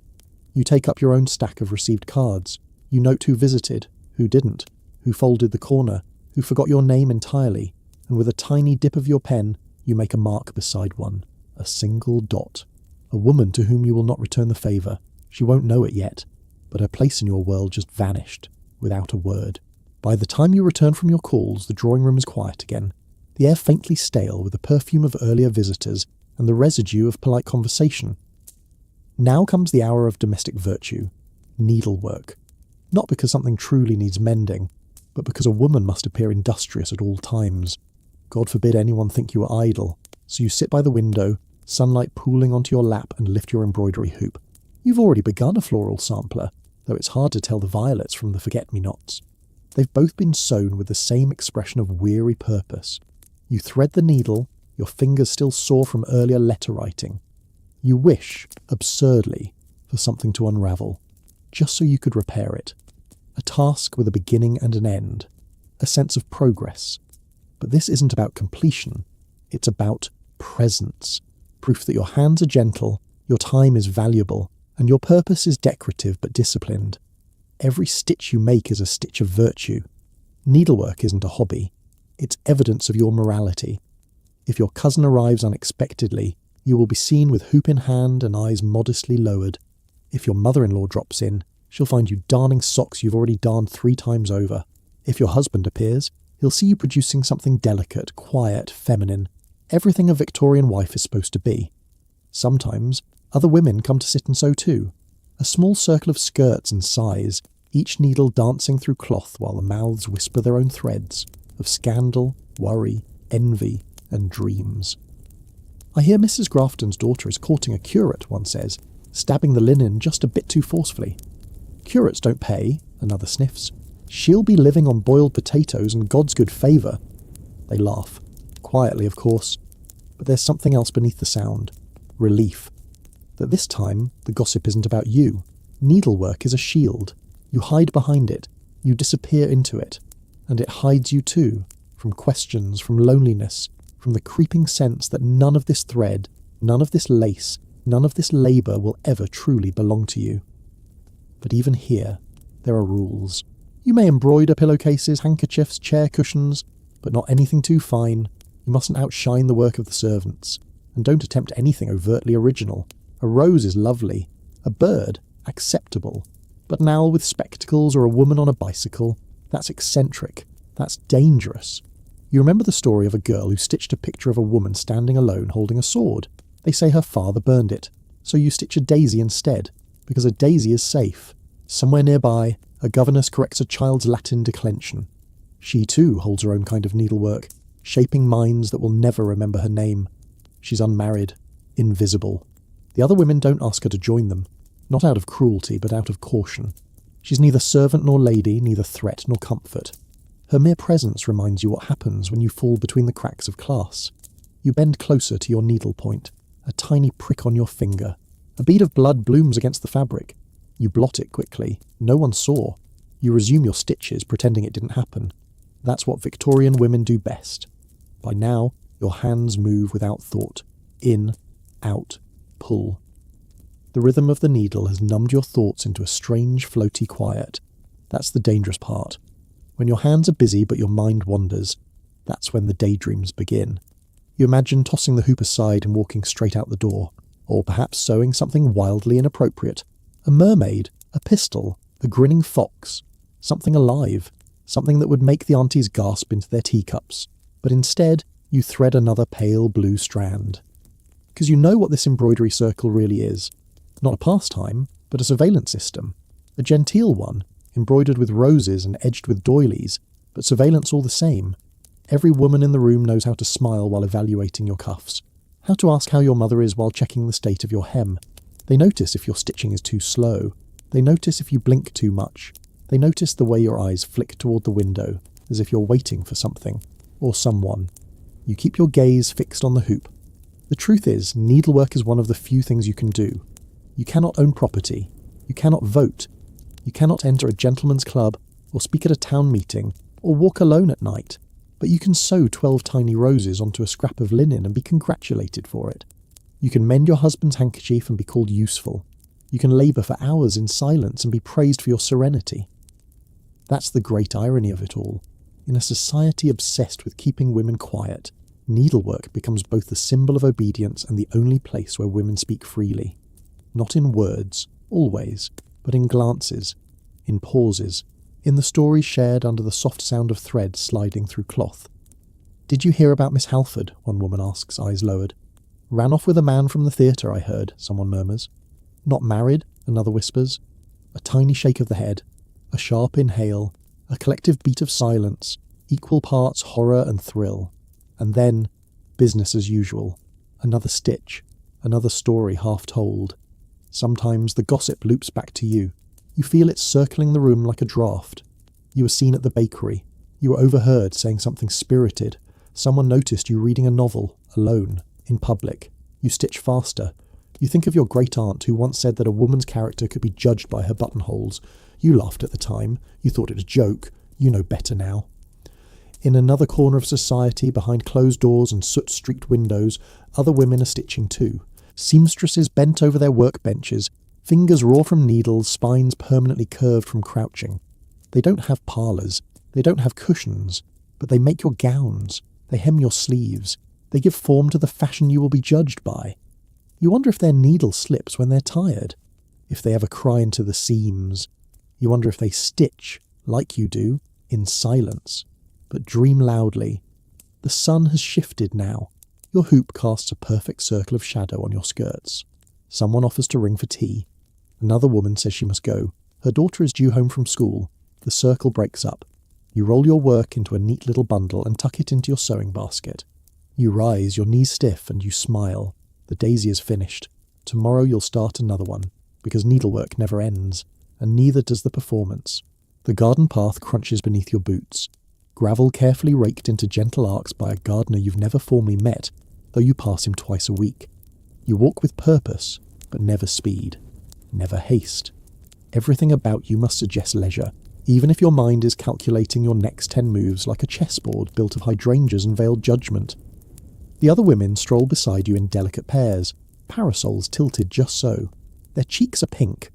you take up your own stack of received cards. You note who visited, who didn't, who folded the corner, who forgot your name entirely, and with a tiny dip of your pen, you make a mark beside one, a single dot. A woman to whom you will not return the favour. She won't know it yet, but her place in your world just vanished, without a word. By the time you return from your calls, the drawing room is quiet again, the air faintly stale with the perfume of earlier visitors and the residue of polite conversation. Now comes the hour of domestic virtue, needlework. Not because something truly needs mending, but because a woman must appear industrious at all times. God forbid anyone think you are idle, so you sit by the window, sunlight pooling onto your lap, and lift your embroidery hoop. You've already begun a floral sampler, though it's hard to tell the violets from the forget-me-nots. They've both been sewn with the same expression of weary purpose. You thread the needle, your fingers still sore from earlier letter writing. You wish, absurdly, for something to unravel, just so you could repair it. A task with a beginning and an end, a sense of progress. But this isn't about completion, it's about presence, proof that your hands are gentle, your time is valuable, and your purpose is decorative but disciplined. Every stitch you make is a stitch of virtue. Needlework isn't a hobby, it's evidence of your morality. If your cousin arrives unexpectedly, you will be seen with hoop in hand and eyes modestly lowered. If your mother-in-law drops in, she'll find you darning socks you've already darned 3 times over. If your husband appears, he'll see you producing something delicate, quiet, feminine, everything a Victorian wife is supposed to be. Sometimes, other women come to sit and sew too. A small circle of skirts and sighs, each needle dancing through cloth while the mouths whisper their own threads of scandal, worry, envy, and dreams. I hear Mrs. Grafton's daughter is courting a curate, one says, stabbing the linen just a bit too forcefully. Curates don't pay, another sniffs. She'll be living on boiled potatoes and God's good favour. They laugh. Quietly, of course. But there's something else beneath the sound. Relief. That this time, the gossip isn't about you. Needlework is a shield. You hide behind it. You disappear into it. And it hides you too, from questions, from loneliness, from the creeping sense that none of this thread, none of this lace, none of this labour will ever truly belong to you. But even here, there are rules. You may embroider pillowcases, handkerchiefs, chair cushions, but not anything too fine. You mustn't outshine the work of the servants. And don't attempt anything overtly original. A rose is lovely. A bird, acceptable. But an owl with spectacles or a woman on a bicycle, that's eccentric. That's dangerous. You remember the story of a girl who stitched a picture of a woman standing alone holding a sword. They say her father burned it. So you stitch a daisy instead, because a daisy is safe. Somewhere nearby, a governess corrects a child's Latin declension. She too holds her own kind of needlework, shaping minds that will never remember her name. She's unmarried, invisible. The other women don't ask her to join them, not out of cruelty, but out of caution. She's neither servant nor lady, neither threat nor comfort. Her mere presence reminds you what happens when you fall between the cracks of class. You bend closer to your needle point, a tiny prick on your finger. A bead of blood blooms against the fabric. You blot it quickly. No one saw. You resume your stitches, pretending it didn't happen. That's what Victorian women do best. By now, your hands move without thought. In, out, pull. The rhythm of the needle has numbed your thoughts into a strange, floaty quiet. That's the dangerous part. When your hands are busy but your mind wanders, that's when the daydreams begin. You imagine tossing the hoop aside and walking straight out the door, or perhaps sewing something wildly inappropriate. A mermaid, a pistol, a grinning fox, something alive, something that would make the aunties gasp into their teacups. But instead, you thread another pale blue strand. Because you know what this embroidery circle really is. Not a pastime, but a surveillance system. A genteel one, embroidered with roses and edged with doilies, but surveillance all the same. Every woman in the room knows how to smile while evaluating your cuffs, how to ask how your mother is while checking the state of your hem. They notice if your stitching is too slow. They notice if you blink too much. They notice the way your eyes flick toward the window, as if you're waiting for something, or someone. You keep your gaze fixed on the hoop. The truth is, needlework is one of the few things you can do. You cannot own property. You cannot vote. You cannot enter a gentleman's club, or speak at a town meeting, or walk alone at night. But you can sew 12 tiny roses onto a scrap of linen and be congratulated for it. You can mend your husband's handkerchief and be called useful. You can labour for hours in silence and be praised for your serenity. That's the great irony of it all. In a society obsessed with keeping women quiet, needlework becomes both the symbol of obedience and the only place where women speak freely. Not in words, always, but in glances, in pauses, in the stories shared under the soft sound of thread sliding through cloth. "Did you hear about Miss Halford?" one woman asks, eyes lowered. "Ran off with a man from the theatre, I heard," someone murmurs. "Not married?" another whispers. A tiny shake of the head, a sharp inhale, a collective beat of silence, equal parts horror and thrill. And then, business as usual. Another stitch, another story half told. Sometimes the gossip loops back to you. You feel it circling the room like a draft. You were seen at the bakery. You were overheard saying something spirited. Someone noticed you reading a novel, alone, in public. You stitch faster. You think of your great-aunt who once said that a woman's character could be judged by her buttonholes. You laughed at the time. You thought it a joke. You know better now. In another corner of society, behind closed doors and soot-streaked windows, other women are stitching too. Seamstresses bent over their workbenches, fingers raw from needles, spines permanently curved from crouching. They don't have parlours. They don't have cushions. But they make your gowns. They hem your sleeves. They give form to the fashion you will be judged by. You wonder if their needle slips when they're tired. If they ever cry into the seams. You wonder if they stitch, like you do, in silence. But dream loudly. The sun has shifted now. Your hoop casts a perfect circle of shadow on your skirts. Someone offers to ring for tea. Another woman says she must go. Her daughter is due home from school. The circle breaks up. You roll your work into a neat little bundle and tuck it into your sewing basket. You rise, your knees stiff, and you smile. The daisy is finished. Tomorrow you'll start another one, because needlework never ends, and neither does the performance. The garden path crunches beneath your boots. Gravel carefully raked into gentle arcs by a gardener you've never formally met, though you pass him twice a week. You walk with purpose, but never speed, never haste. Everything about you must suggest leisure, even if your mind is calculating your next 10 moves like a chessboard built of hydrangeas and veiled judgment. The other women stroll beside you in delicate pairs, parasols tilted just so. Their cheeks are pink,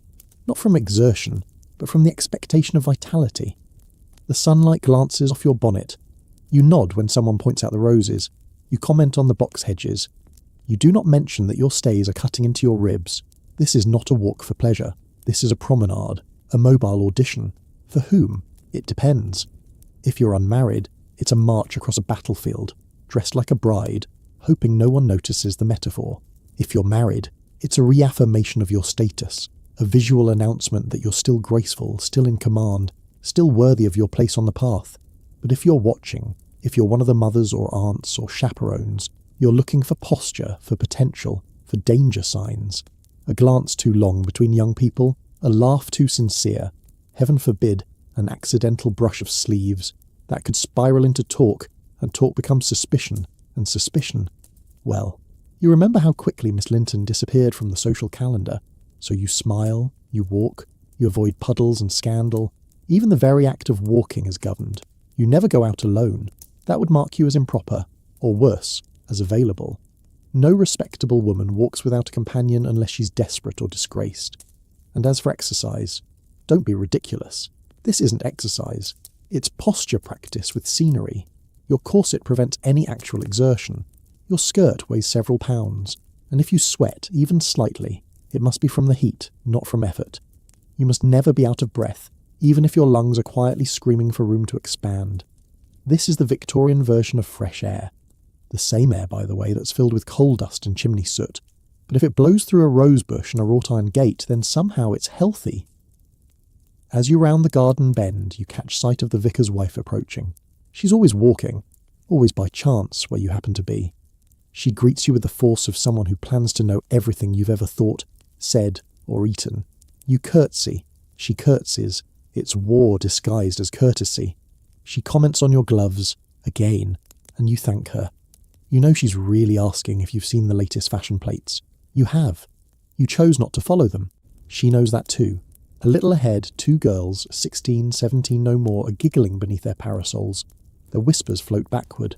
not from exertion, but from the expectation of vitality. The sunlight glances off your bonnet. You nod when someone points out the roses. You comment on the box hedges. You do not mention that your stays are cutting into your ribs. This is not a walk for pleasure. This is a promenade, a mobile audition. For whom? It depends. If you're unmarried, it's a march across a battlefield, dressed like a bride, hoping no one notices the metaphor. If you're married, it's a reaffirmation of your status, a visual announcement that you're still graceful, still in command, still worthy of your place on the path. But if you're watching, if you're one of the mothers or aunts or chaperones, you're looking for posture, for potential, for danger signs. A glance too long between young people, a laugh too sincere, heaven forbid, an accidental brush of sleeves, that could spiral into talk, and talk becomes suspicion, and suspicion, well, you remember how quickly Miss Linton disappeared from the social calendar, so you smile, you walk, you avoid puddles and scandal. Even the very act of walking is governed. You never go out alone. That would mark you as improper, or worse, as available. No respectable woman walks without a companion unless she's desperate or disgraced. And as for exercise, don't be ridiculous. This isn't exercise. It's posture practice with scenery. Your corset prevents any actual exertion. Your skirt weighs several pounds, and if you sweat, even slightly, it must be from the heat, not from effort. You must never be out of breath, even if your lungs are quietly screaming for room to expand. This is the Victorian version of fresh air. The same air, by the way, that's filled with coal dust and chimney soot. But if it blows through a rose bush and a wrought iron gate, then somehow it's healthy. As you round the garden bend, you catch sight of the vicar's wife approaching. She's always walking, always by chance where you happen to be. She greets you with the force of someone who plans to know everything you've ever thought, said, or eaten. You curtsy, She curtsies. It's war disguised as courtesy. She comments on your gloves, again, and you thank her. You know she's really asking if you've seen the latest fashion plates. You have. You chose not to follow them. She knows that too. A little ahead, two girls, 16, 17 no more, are giggling beneath their parasols. Their whispers float backward.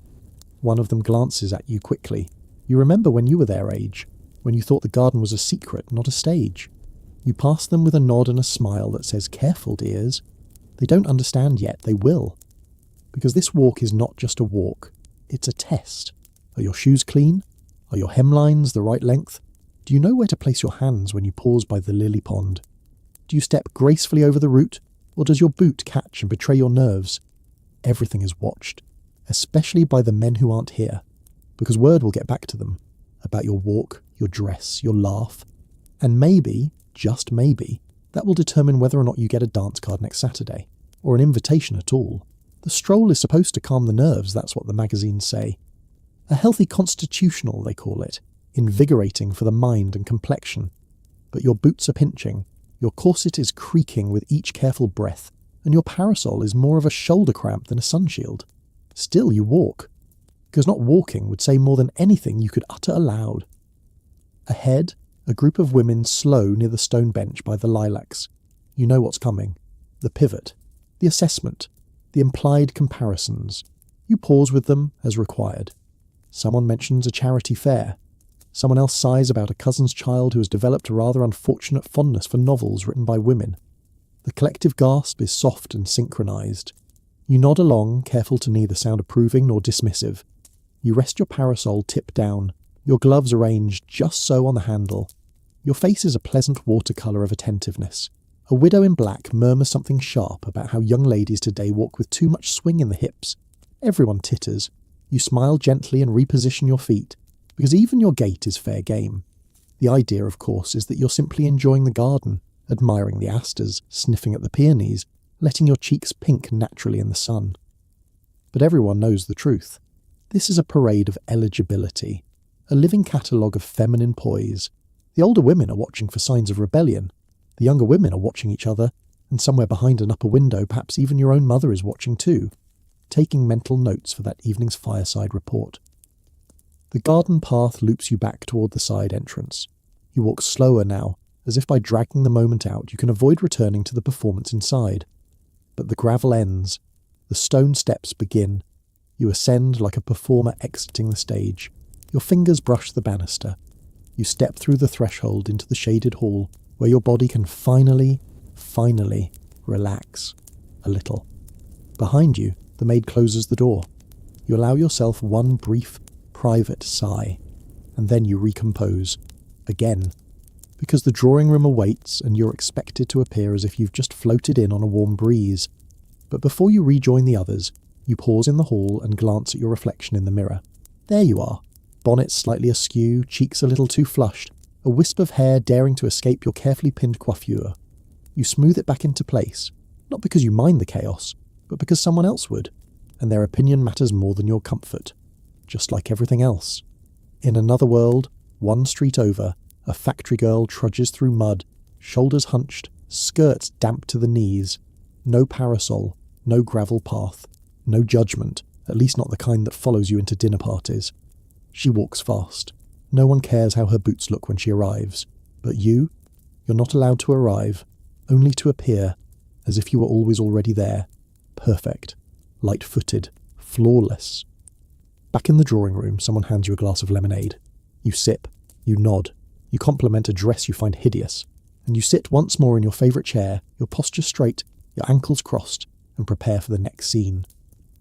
One of them glances at you quickly. You remember when you were their age, when you thought the garden was a secret, not a stage. You pass them with a nod and a smile that says, "Careful, dears." They don't understand yet, they will. Because this walk is not just a walk, it's a test. Are your shoes clean? Are your hemlines the right length? Do you know where to place your hands when you pause by the lily pond? Do you step gracefully over the root, or does your boot catch and betray your nerves? Everything is watched, especially by the men who aren't here, because word will get back to them about your walk, your dress, your laugh, and maybe, just maybe, that will determine whether or not you get a dance card next Saturday, or an invitation at all. The stroll is supposed to calm the nerves, that's what the magazines say. A healthy constitutional, they call it, invigorating for the mind and complexion. But your boots are pinching, your corset is creaking with each careful breath, and your parasol is more of a shoulder cramp than a sunshield. Still you walk, because not walking would say more than anything you could utter aloud. Ahead, a group of women slow near the stone bench by the lilacs. You know what's coming. The pivot, the assessment, the implied comparisons. You pause with them as required. Someone mentions a charity fair. Someone else sighs about a cousin's child who has developed a rather unfortunate fondness for novels written by women. The collective gasp is soft and synchronized. You nod along, careful to neither sound approving nor dismissive. You rest your parasol tip down, your gloves arranged just so on the handle. Your face is a pleasant watercolour of attentiveness. A widow in black murmurs something sharp about how young ladies today walk with too much swing in the hips. Everyone titters. You smile gently and reposition your feet, because even your gait is fair game. The idea, of course, is that you're simply enjoying the garden, admiring the asters, sniffing at the peonies, letting your cheeks pink naturally in the sun. But everyone knows the truth. This is a parade of eligibility, a living catalogue of feminine poise. The older women are watching for signs of rebellion. The younger women are watching each other, and somewhere behind an upper window, perhaps even your own mother is watching too, taking mental notes for that evening's fireside report. The garden path loops you back toward the side entrance. You walk slower now, as if by dragging the moment out you can avoid returning to the performance inside. But the gravel ends. The stone steps begin. You ascend like a performer exiting the stage. Your fingers brush the banister. You step through the threshold into the shaded hall, where your body can finally relax a little. Behind you, the maid closes the door. You allow yourself one brief, private sigh, and then you recompose. Again. Because the drawing room awaits and you're expected to appear as if you've just floated in on a warm breeze. But before you rejoin the others, you pause in the hall and glance at your reflection in the mirror. There you are. Bonnet slightly askew, cheeks a little too flushed, a wisp of hair daring to escape your carefully pinned coiffure. You smooth it back into place, not because you mind the chaos, but because someone else would, and their opinion matters more than your comfort, just like everything else. In another world, one street over, a factory girl trudges through mud, shoulders hunched, skirts damp to the knees. No parasol, no gravel path, no judgment, at least not the kind that follows you into dinner parties. She walks fast. No one cares how her boots look when she arrives. But you're not allowed to arrive, only to appear, as if you were always already there. Perfect. Light-footed. Flawless. Back in the drawing room, someone hands you a glass of lemonade. You sip. You nod. You compliment a dress you find hideous. And you sit once more in your favourite chair, your posture straight, your ankles crossed, and prepare for the next scene.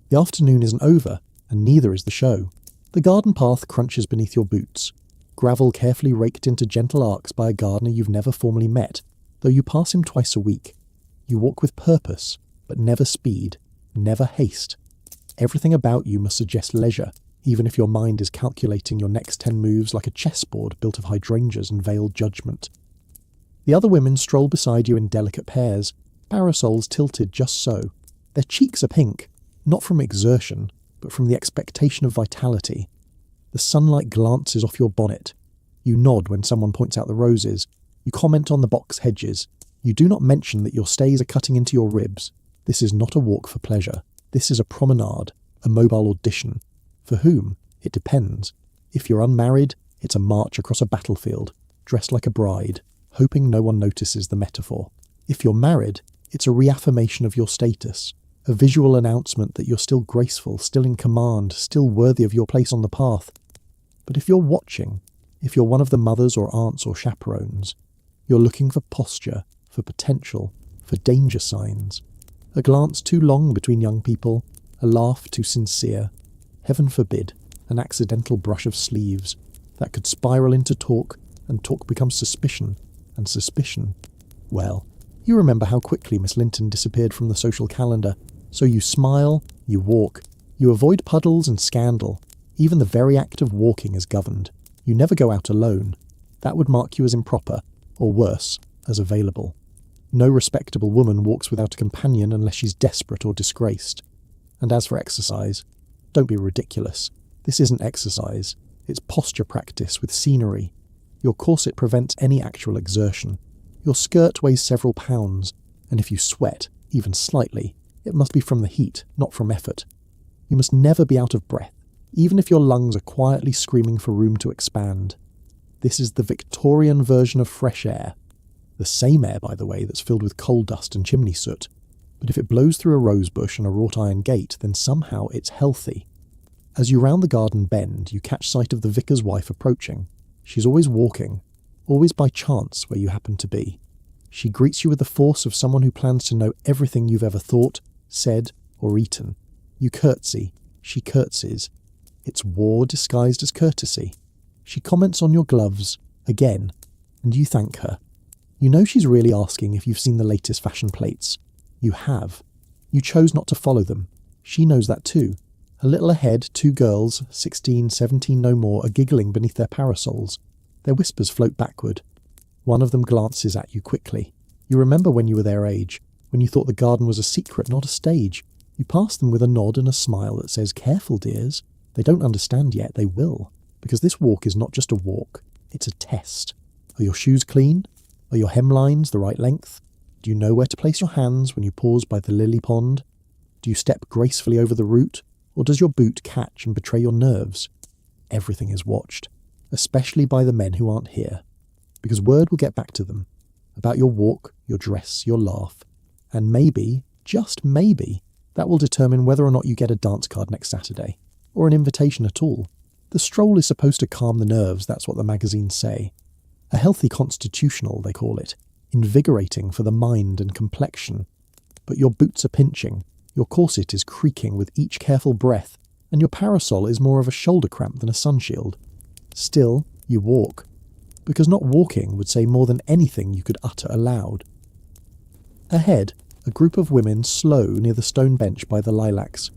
The afternoon isn't over, and neither is the show. The garden path crunches beneath your boots. Gravel carefully raked into gentle arcs by a gardener you've never formally met, though you pass him twice a week. You walk with purpose, but never speed, never haste. Everything about you must suggest leisure, even if your mind is calculating your next 10 moves like a chessboard built of hydrangeas and veiled judgment. The other women stroll beside you in delicate pairs, parasols tilted just so. Their cheeks are pink, not from exertion, but from the expectation of vitality. The sunlight glances off your bonnet. You nod when someone points out the roses. You comment on the box hedges. You do not mention that your stays are cutting into your ribs. This is not a walk for pleasure. This is a promenade, a mobile audition. For whom? It depends. If you're unmarried, it's a march across a battlefield, dressed like a bride, hoping no one notices the metaphor. If you're married, it's a reaffirmation of your status, a visual announcement that you're still graceful, still in command, still worthy of your place on the path. But if you're watching, if you're one of the mothers or aunts or chaperones, you're looking for posture, for potential, for danger signs. A glance too long between young people, a laugh too sincere, heaven forbid, an accidental brush of sleeves that could spiral into talk, and talk becomes suspicion, and suspicion, well, you remember how quickly Miss Linton disappeared from the social calendar, so you smile, you walk, you avoid puddles and scandal. Even the very act of walking is governed. You never go out alone. That would mark you as improper, or worse, as available. No respectable woman walks without a companion unless she's desperate or disgraced. And as for exercise, don't be ridiculous. This isn't exercise. It's posture practice with scenery. Your corset prevents any actual exertion. Your skirt weighs several pounds, and if you sweat, even slightly, it must be from the heat, not from effort. You must never be out of breath, even if your lungs are quietly screaming for room to expand. This is the Victorian version of fresh air. The same air, by the way, that's filled with coal dust and chimney soot. But if it blows through a rose bush and a wrought iron gate, then somehow it's healthy. As you round the garden bend, you catch sight of the vicar's wife approaching. She's always walking, always by chance where you happen to be. She greets you with the force of someone who plans to know everything you've ever thought, said, or eaten. You curtsy. She curtsies. It's war disguised as courtesy. She comments on your gloves, again, and you thank her. You know she's really asking if you've seen the latest fashion plates. You have. You chose not to follow them. She knows that too. A little ahead, two girls, 16, 17 no more, are giggling beneath their parasols. Their whispers float backward. One of them glances at you quickly. You remember when you were their age, when you thought the garden was a secret, not a stage. You pass them with a nod and a smile that says, "Careful, dears. They don't understand yet, they will. Because this walk is not just a walk, it's a test. Are your shoes clean? Are your hemlines the right length? Do you know where to place your hands when you pause by the lily pond? Do you step gracefully over the root? Or does your boot catch and betray your nerves? Everything is watched, especially by the men who aren't here. Because word will get back to them about your walk, your dress, your laugh. And maybe, just maybe, that will determine whether or not you get a dance card next Saturday, or an invitation at all. The stroll is supposed to calm the nerves, that's what the magazines say. A healthy constitutional, they call it, invigorating for the mind and complexion. But your boots are pinching, your corset is creaking with each careful breath, and your parasol is more of a shoulder cramp than a sunshield. Still, you walk, because not walking would say more than anything you could utter aloud. Ahead, a group of women slow near the stone bench by the lilacs.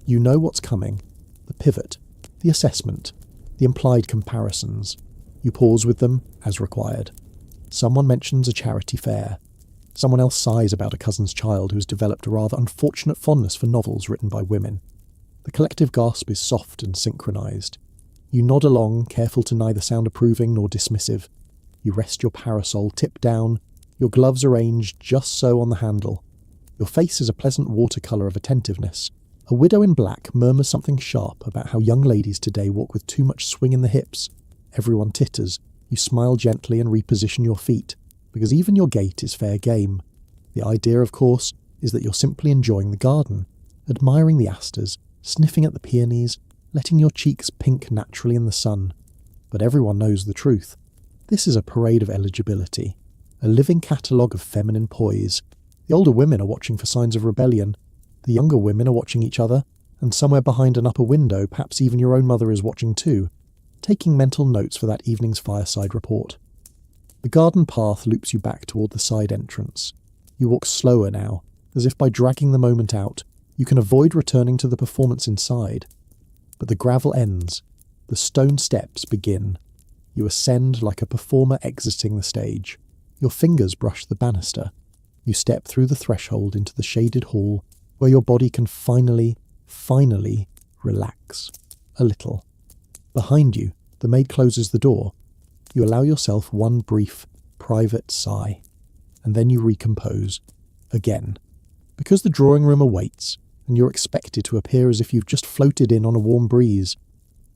You know what's coming. The pivot, the assessment, the implied comparisons. You pause with them, as required. Someone mentions a charity fair. Someone else sighs about a cousin's child who has developed a rather unfortunate fondness for novels written by women. The collective gasp is soft and synchronized. You nod along, careful to neither sound approving nor dismissive. You rest your parasol tip down, your gloves arranged just so on the handle. Your face is a pleasant watercolour of attentiveness. A widow in black murmurs something sharp about how young ladies today walk with too much swing in the hips. Everyone titters. You smile gently and reposition your feet, because even your gait is fair game. The idea, of course, is that you're simply enjoying the garden, admiring the asters, sniffing at the peonies, letting your cheeks pink naturally in the sun. But everyone knows the truth. This is a parade of eligibility, a living catalogue of feminine poise. The older women are watching for signs of rebellion. The younger women are watching each other, and somewhere behind an upper window, perhaps even your own mother is watching too, taking mental notes for that evening's fireside report. The garden path loops you back toward the side entrance. You walk slower now, as if by dragging the moment out, you can avoid returning to the performance inside. But the gravel ends. The stone steps begin. You ascend like a performer exiting the stage. Your fingers brush the banister. You step through the threshold into the shaded hall, where your body can finally relax. A little. Behind you, the maid closes the door. You allow yourself one brief, private sigh. and then you recompose. Again. Because the drawing room awaits, and you're expected to appear as if you've just floated in on a warm breeze.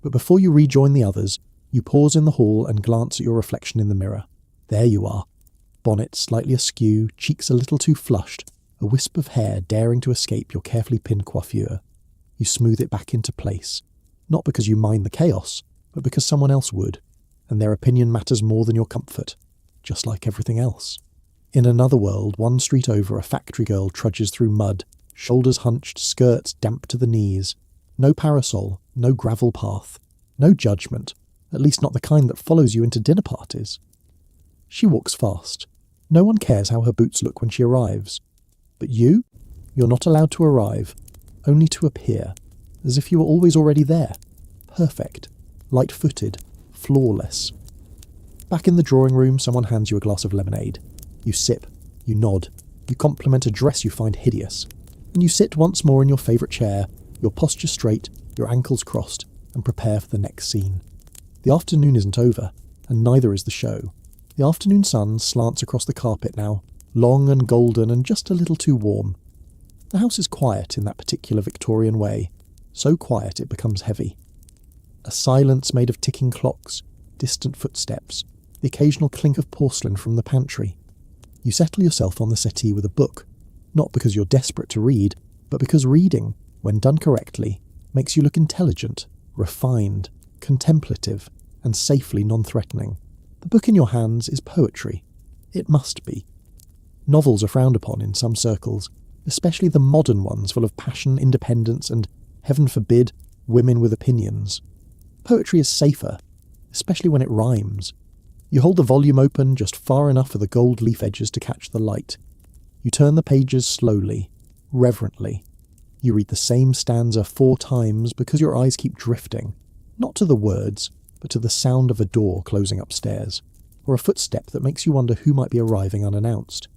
But before you rejoin the others, you pause in the hall and glance at your reflection in the mirror. There you are. Bonnet slightly askew, cheeks a little too flushed, a wisp of hair daring to escape your carefully pinned coiffure. You smooth it back into place, not because you mind the chaos, but because someone else would, and their opinion matters more than your comfort, just like everything else. In another world, one street over, a factory girl trudges through mud, shoulders hunched, skirts damp to the knees. No parasol, no gravel path, no judgment, at least not the kind that follows you into dinner parties. She walks fast. No one cares how her boots look when she arrives. But you're not allowed to arrive, only to appear, as if you were always already there. Perfect, light-footed, flawless. Back in the drawing room, someone hands you a glass of lemonade. You sip, you nod, you compliment a dress you find hideous, and you sit once more in your favourite chair, your posture straight, your ankles crossed, and prepare for the next scene. The afternoon isn't over, and neither is the show. The afternoon sun slants across the carpet now, long and golden and just a little too warm. The house is quiet in that particular Victorian way, so quiet it becomes heavy. A silence made of ticking clocks, distant footsteps, the occasional clink of porcelain from the pantry. You settle yourself on the settee with a book, not because you're desperate to read, but because reading, when done correctly, makes you look intelligent, refined, contemplative, and safely non-threatening. The book in your hands is poetry. It must be. Novels are frowned upon in some circles, especially the modern ones full of passion, independence, and, heaven forbid, women with opinions. Poetry is safer, especially when it rhymes. You hold the volume open just far enough for the gold leaf edges to catch the light. You turn the pages slowly, reverently. You read the same stanza 4 times because your eyes keep drifting, not to the words, but to the sound of a door closing upstairs, or a footstep that makes you wonder who might be arriving unannounced.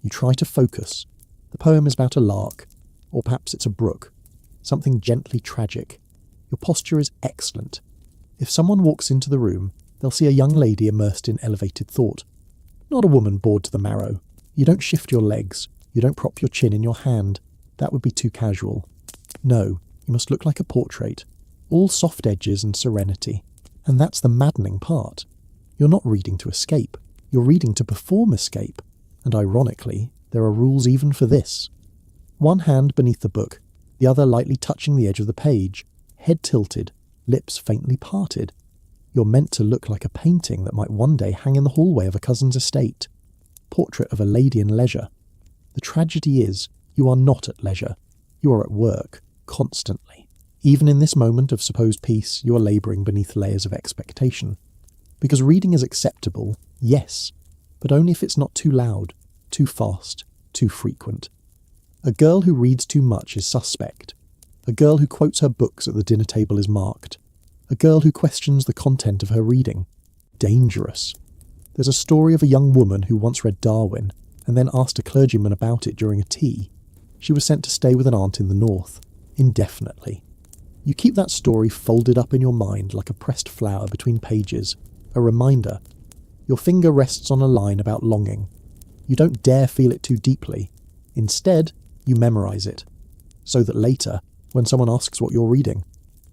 You try to focus. The poem is about a lark, or perhaps it's a brook, something gently tragic. Your posture is excellent. If someone walks into the room, they'll see a young lady immersed in elevated thought. Not a woman bored to the marrow. You don't shift your legs. You don't prop your chin in your hand. That would be too casual. No, you must look like a portrait, all soft edges and serenity. And that's the maddening part. You're not reading to escape. You're reading to perform escape. And ironically, there are rules even for this. One hand beneath the book, the other lightly touching the edge of the page, head tilted, lips faintly parted. You're meant to look like a painting that might one day hang in the hallway of a cousin's estate. Portrait of a lady in leisure. The tragedy is, you are not at leisure. You are at work, constantly. Even in this moment of supposed peace, you are labouring beneath layers of expectation. Because reading is acceptable, yes, but only if it's not too loud, too fast, too frequent. A girl who reads too much is suspect. A girl who quotes her books at the dinner table is marked. A girl who questions the content of her reading. Dangerous. There's a story of a young woman who once read Darwin and then asked a clergyman about it during a tea. She was sent to stay with an aunt in the north, indefinitely. You keep that story folded up in your mind like a pressed flower between pages, a reminder. Your finger rests on a line about longing. You don't dare feel it too deeply. Instead, you memorize it, so that later, when someone asks what you're reading,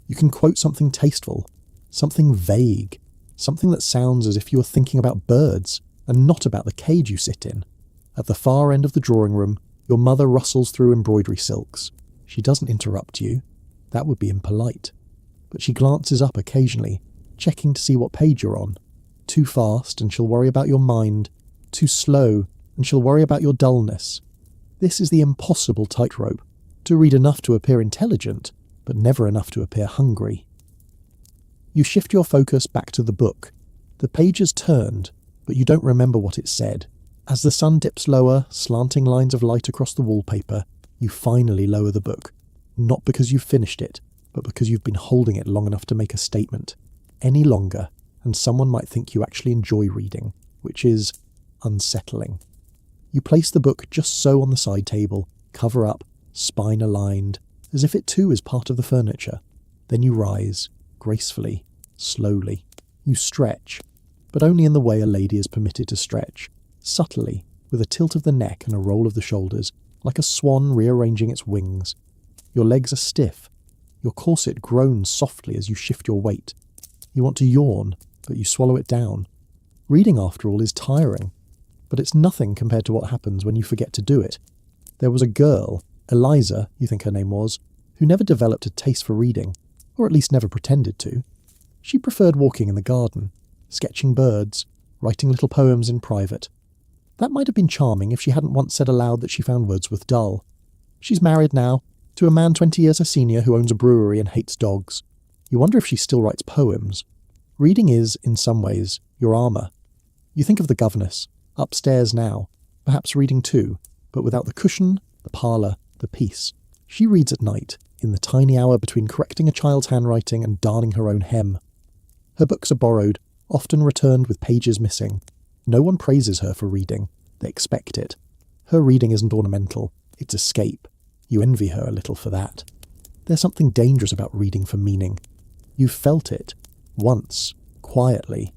you can quote something tasteful, something vague, something that sounds as if you were thinking about birds and not about the cage you sit in. At the far end of the drawing room, your mother rustles through embroidery silks. She doesn't interrupt you. That would be impolite. But she glances up occasionally, checking to see what page you're on. Too fast, and she'll worry about your mind. Too slow, and she'll worry about your dullness. This is the impossible tightrope. To read enough to appear intelligent, but never enough to appear hungry. You shift your focus back to the book. The page is turned, but you don't remember what it said. As the sun dips lower, slanting lines of light across the wallpaper, you finally lower the book. Not because you've finished it, but because you've been holding it long enough to make a statement. Any longer, and someone might think you actually enjoy reading, which is unsettling. You place the book just so on the side table, cover up, spine aligned, as if it too is part of the furniture. Then you rise, gracefully, slowly. You stretch, but only in the way a lady is permitted to stretch. Subtly, with a tilt of the neck and a roll of the shoulders, like a swan rearranging its wings. Your legs are stiff. Your corset groans softly as you shift your weight. You want to yawn, but you swallow it down. Reading, after all, is tiring, but it's nothing compared to what happens when you forget to do it. There was a girl, Eliza, you think her name was, who never developed a taste for reading, or at least never pretended to. She preferred walking in the garden, sketching birds, writing little poems in private. That might have been charming if she hadn't once said aloud that she found Wordsworth dull. She's married now, to a man 20 years her senior who owns a brewery and hates dogs. You wonder if she still writes poems. Reading is, in some ways, your armour. You think of the governess, upstairs now, perhaps reading too, but without the cushion, the parlour, the peace. She reads at night, in the tiny hour between correcting a child's handwriting and darning her own hem. Her books are borrowed, often returned with pages missing. No one praises her for reading. They expect it. Her reading isn't ornamental. It's escape. You envy her a little for that. There's something dangerous about reading for meaning. You've felt it, once, quietly,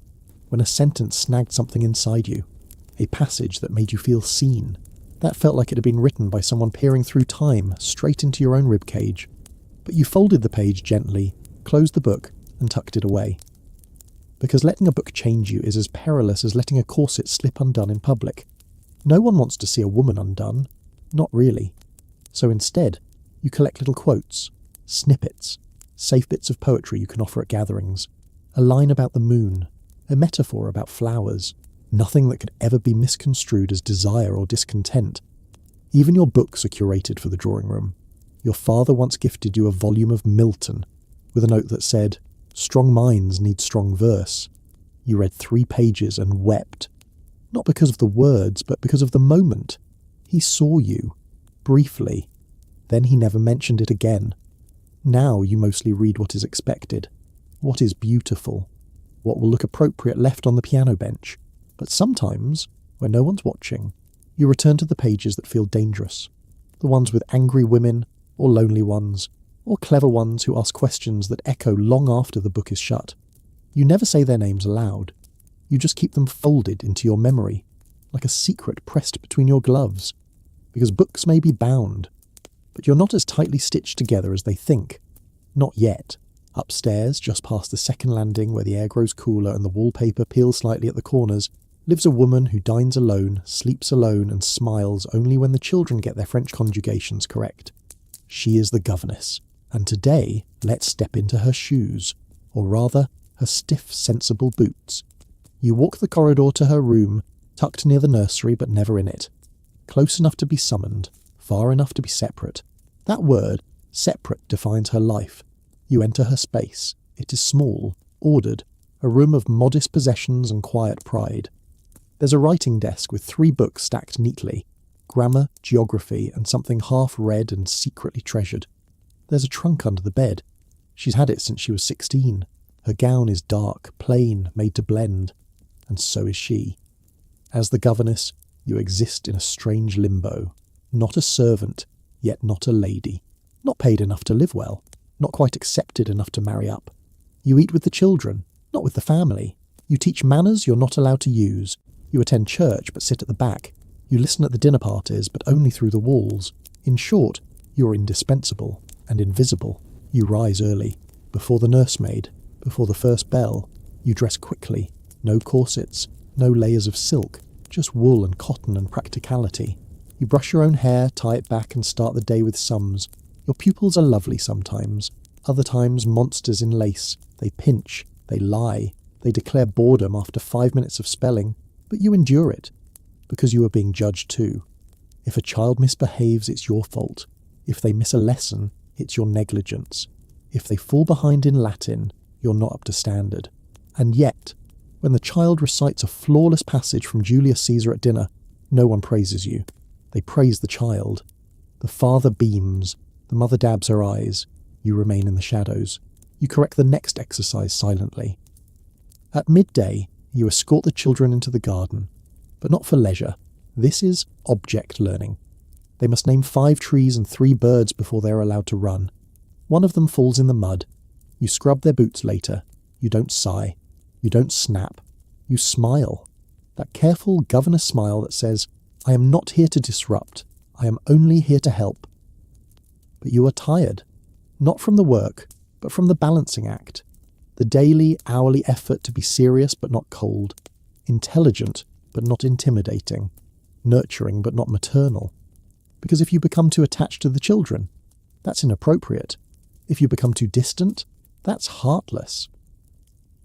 when a sentence snagged something inside you. A passage that made you feel seen. That felt like it had been written by someone peering through time, straight into your own ribcage. But you folded the page gently, closed the book, and tucked it away. Because letting a book change you is as perilous as letting a corset slip undone in public. No one wants to see a woman undone. Not really. So instead, you collect little quotes, snippets, safe bits of poetry you can offer at gatherings, a line about the moon, a metaphor about flowers, nothing that could ever be misconstrued as desire or discontent. Even your books are curated for the drawing room. Your father once gifted you a volume of Milton, with a note that said, "Strong minds need strong verse." You read 3 pages and wept. Not because of the words, but because of the moment. He saw you, briefly. Then he never mentioned it again. Now you mostly read what is expected, what is beautiful, what will look appropriate left on the piano bench. But sometimes, when no one's watching, you return to the pages that feel dangerous. The ones with angry women, or lonely ones, or clever ones who ask questions that echo long after the book is shut. You never say their names aloud. You just keep them folded into your memory, like a secret pressed between your gloves. Because books may be bound, but you're not as tightly stitched together as they think. Not yet. Upstairs, just past the second landing where the air grows cooler and the wallpaper peels slightly at the corners, lives a woman who dines alone, sleeps alone, and smiles only when the children get their French conjugations correct. She is the governess, and today let's step into her shoes, or rather, her stiff, sensible boots. You walk the corridor to her room, tucked near the nursery but never in it. Close enough to be summoned, far enough to be separate. That word, separate, defines her life. You enter her space. It is small, ordered, a room of modest possessions and quiet pride. There's a writing desk with 3 books stacked neatly, grammar, geography, and something half read and secretly treasured. There's a trunk under the bed. She's had it since she was 16. Her gown is dark, plain, made to blend. And so is she. As the governess, you exist in a strange limbo. Not a servant, yet not a lady. Not paid enough to live well. Not quite accepted enough to marry up. You eat with the children, not with the family. You teach manners you're not allowed to use. You attend church but sit at the back. You listen at the dinner parties but only through the walls. In short, you're indispensable and invisible. You rise early, before the nursemaid, before the first bell. You dress quickly. No corsets, no layers of silk, just wool and cotton and practicality. You brush your own hair, tie it back and start the day with sums. Your pupils are lovely sometimes, other times monsters in lace. They pinch, they lie, they declare boredom after 5 minutes of spelling, but you endure it, because you are being judged too. If a child misbehaves, it's your fault. If they miss a lesson, it's your negligence. If they fall behind in Latin, you're not up to standard. And yet, when the child recites a flawless passage from Julius Caesar at dinner, no one praises you. They praise the child. The father beams, the mother dabs her eyes. You remain in the shadows. You correct the next exercise silently. At midday, you escort the children into the garden, but not for leisure. This is object learning. They must name 5 trees and 3 birds before they are allowed to run. One of them falls in the mud. You scrub their boots later. You don't sigh. You don't snap. You smile. That careful governess smile that says, I am not here to disrupt. I am only here to help. But you are tired, not from the work, but from the balancing act. The daily, hourly effort to be serious but not cold, intelligent but not intimidating, nurturing but not maternal. Because if you become too attached to the children, that's inappropriate. If you become too distant, that's heartless.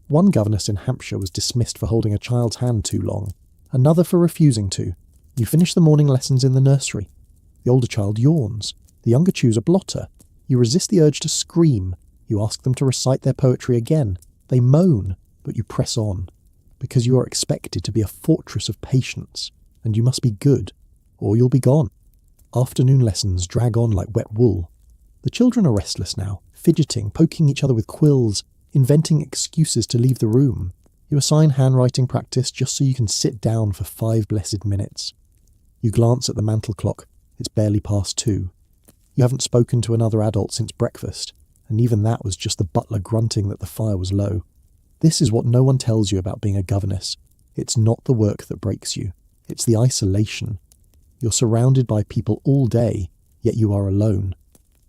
One governess in Hampshire was dismissed for holding a child's hand too long, another for refusing to. You finish the morning lessons in the nursery. The older child yawns. The younger chews a blotter. You resist the urge to scream. You ask them to recite their poetry again. They moan, but you press on, because you are expected to be a fortress of patience, and you must be good, or you'll be gone. Afternoon lessons drag on like wet wool. The children are restless now, fidgeting, poking each other with quills, inventing excuses to leave the room. You assign handwriting practice just so you can sit down for 5 blessed minutes. You glance at the mantel clock. It's barely past 2. You haven't spoken to another adult since breakfast, and even that was just the butler grunting that the fire was low. This is what no one tells you about being a governess. It's not the work that breaks you. It's the isolation. You're surrounded by people all day, yet you are alone.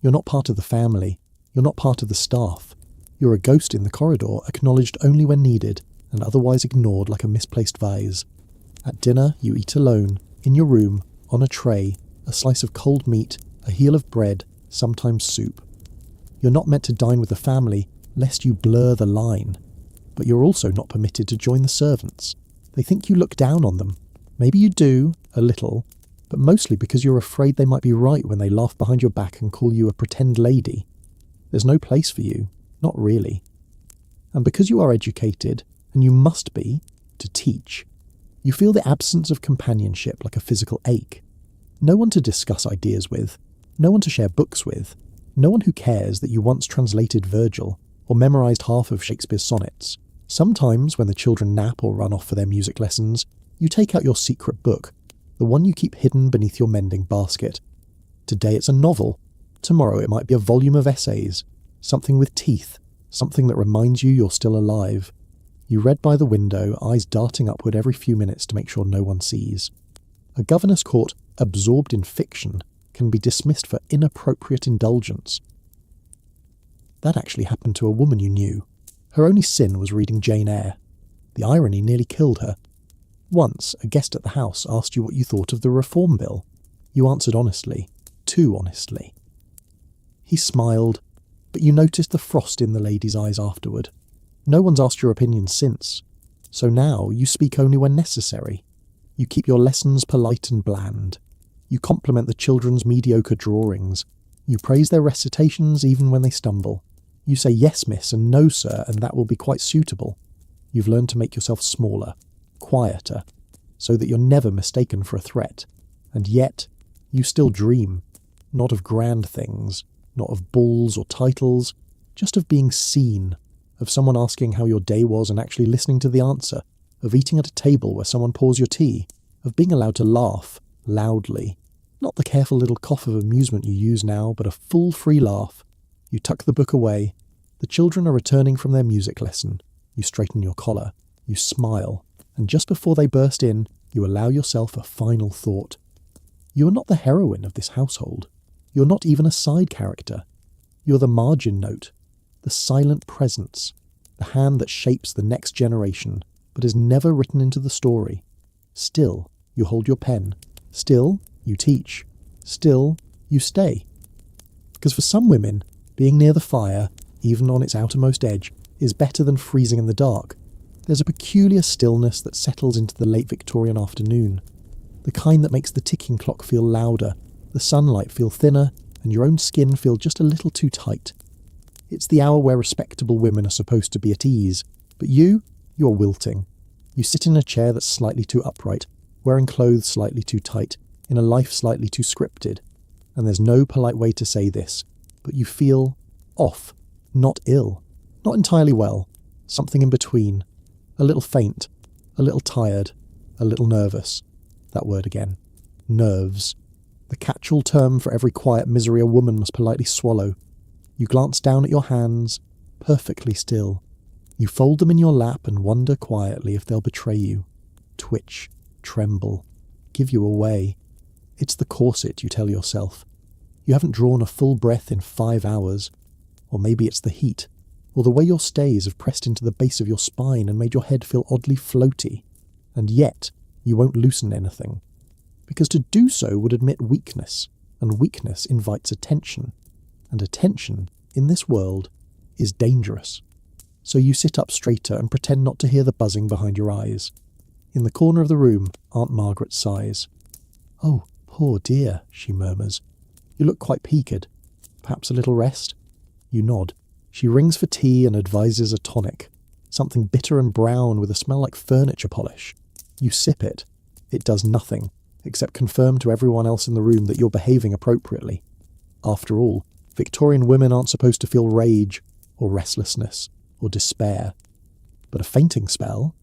You're not part of the family. You're not part of the staff. You're a ghost in the corridor, acknowledged only when needed, and otherwise ignored like a misplaced vase. At dinner, you eat alone, in your room, on a tray, a slice of cold meat, a heel of bread, sometimes soup. You're not meant to dine with the family, lest you blur the line. But you're also not permitted to join the servants. They think you look down on them. Maybe you do, a little, but mostly because you're afraid they might be right when they laugh behind your back and call you a pretend lady. There's no place for you, not really. And because you are educated, and you must be, to teach, you feel the absence of companionship like a physical ache. No one to discuss ideas with, no one to share books with, no one who cares that you once translated Virgil or memorised half of Shakespeare's sonnets. Sometimes, when the children nap or run off for their music lessons, you take out your secret book, the one you keep hidden beneath your mending basket. Today it's a novel. Tomorrow it might be a volume of essays, something with teeth, something that reminds you you're still alive. You read by the window, eyes darting upward every few minutes to make sure no one sees. A governess caught absorbed in fiction can be dismissed for inappropriate indulgence. That actually happened to a woman you knew. Her only sin was reading Jane Eyre. The irony nearly killed her. Once, a guest at the house asked you what you thought of the Reform Bill. You answered honestly, too honestly. He smiled, but you noticed the frost in the lady's eyes afterward. No one's asked your opinion since, so now you speak only when necessary. You keep your lessons polite and bland. You compliment the children's mediocre drawings. You praise their recitations even when they stumble. You say yes, miss, and no, sir, and that will be quite suitable. You've learned to make yourself smaller, quieter, so that you're never mistaken for a threat. And yet, you still dream, not of grand things, not of balls or titles, just of being seen, of someone asking how your day was and actually listening to the answer, of eating at a table where someone pours your tea, of being allowed to laugh, loudly. Not the careful little cough of amusement you use now, but a full free laugh. You tuck the book away. The children are returning from their music lesson. You straighten your collar. You smile. And just before they burst in, you allow yourself a final thought. You are not the heroine of this household. You're not even a side character. You're the margin note, the silent presence, the hand that shapes the next generation, but is never written into the story. Still, you hold your pen. Still, you teach. Still, you stay. Because for some women, being near the fire, even on its outermost edge, is better than freezing in the dark. There's a peculiar stillness that settles into the late Victorian afternoon, the kind that makes the ticking clock feel louder, the sunlight feel thinner, and your own skin feel just a little too tight. It's the hour where respectable women are supposed to be at ease, but you're wilting. You sit in a chair that's slightly too upright, wearing clothes slightly too tight, in a life slightly too scripted. And there's no polite way to say this, but you feel off, not ill, not entirely well, something in between, a little faint, a little tired, a little nervous. That word again. Nerves. The catch-all term for every quiet misery a woman must politely swallow. You glance down at your hands, perfectly still. You fold them in your lap and wonder quietly if they'll betray you. Twitch, tremble, give you away. It's the corset, you tell yourself. You haven't drawn a full breath in 5 hours. Or maybe it's the heat, or the way your stays have pressed into the base of your spine and made your head feel oddly floaty. And yet, you won't loosen anything. Because to do so would admit weakness, and weakness invites attention. And attention, in this world, is dangerous. So you sit up straighter and pretend not to hear the buzzing behind your eyes. In the corner of the room, Aunt Margaret sighs. "Oh, poor dear," she murmurs. "You look quite peaked. Perhaps a little rest?" You nod. She rings for tea and advises a tonic, something bitter and brown with a smell like furniture polish. You sip it. It does nothing, except confirm to everyone else in the room that you're behaving appropriately. After all, Victorian women aren't supposed to feel rage, or restlessness, or despair. But a fainting spell?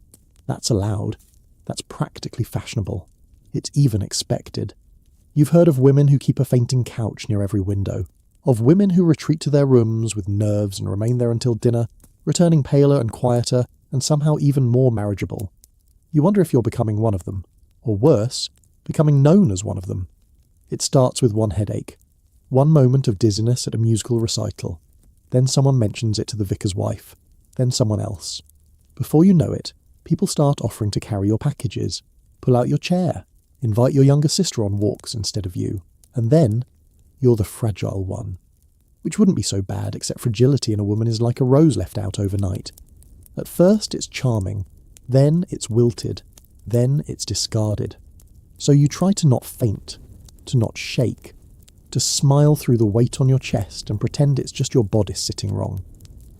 That's allowed. That's practically fashionable. It's even expected. You've heard of women who keep a fainting couch near every window, of women who retreat to their rooms with nerves and remain there until dinner, returning paler and quieter, and somehow even more marriageable. You wonder if you're becoming one of them, or worse, becoming known as one of them. It starts with one headache, one moment of dizziness at a musical recital. Then someone mentions it to the vicar's wife, then someone else. Before you know it, people start offering to carry your packages, pull out your chair, invite your younger sister on walks instead of you, and then you're the fragile one. Which wouldn't be so bad, except fragility in a woman is like a rose left out overnight. At first it's charming, then it's wilted, then it's discarded. So you try to not faint, to not shake, to smile through the weight on your chest and pretend it's just your bodice sitting wrong.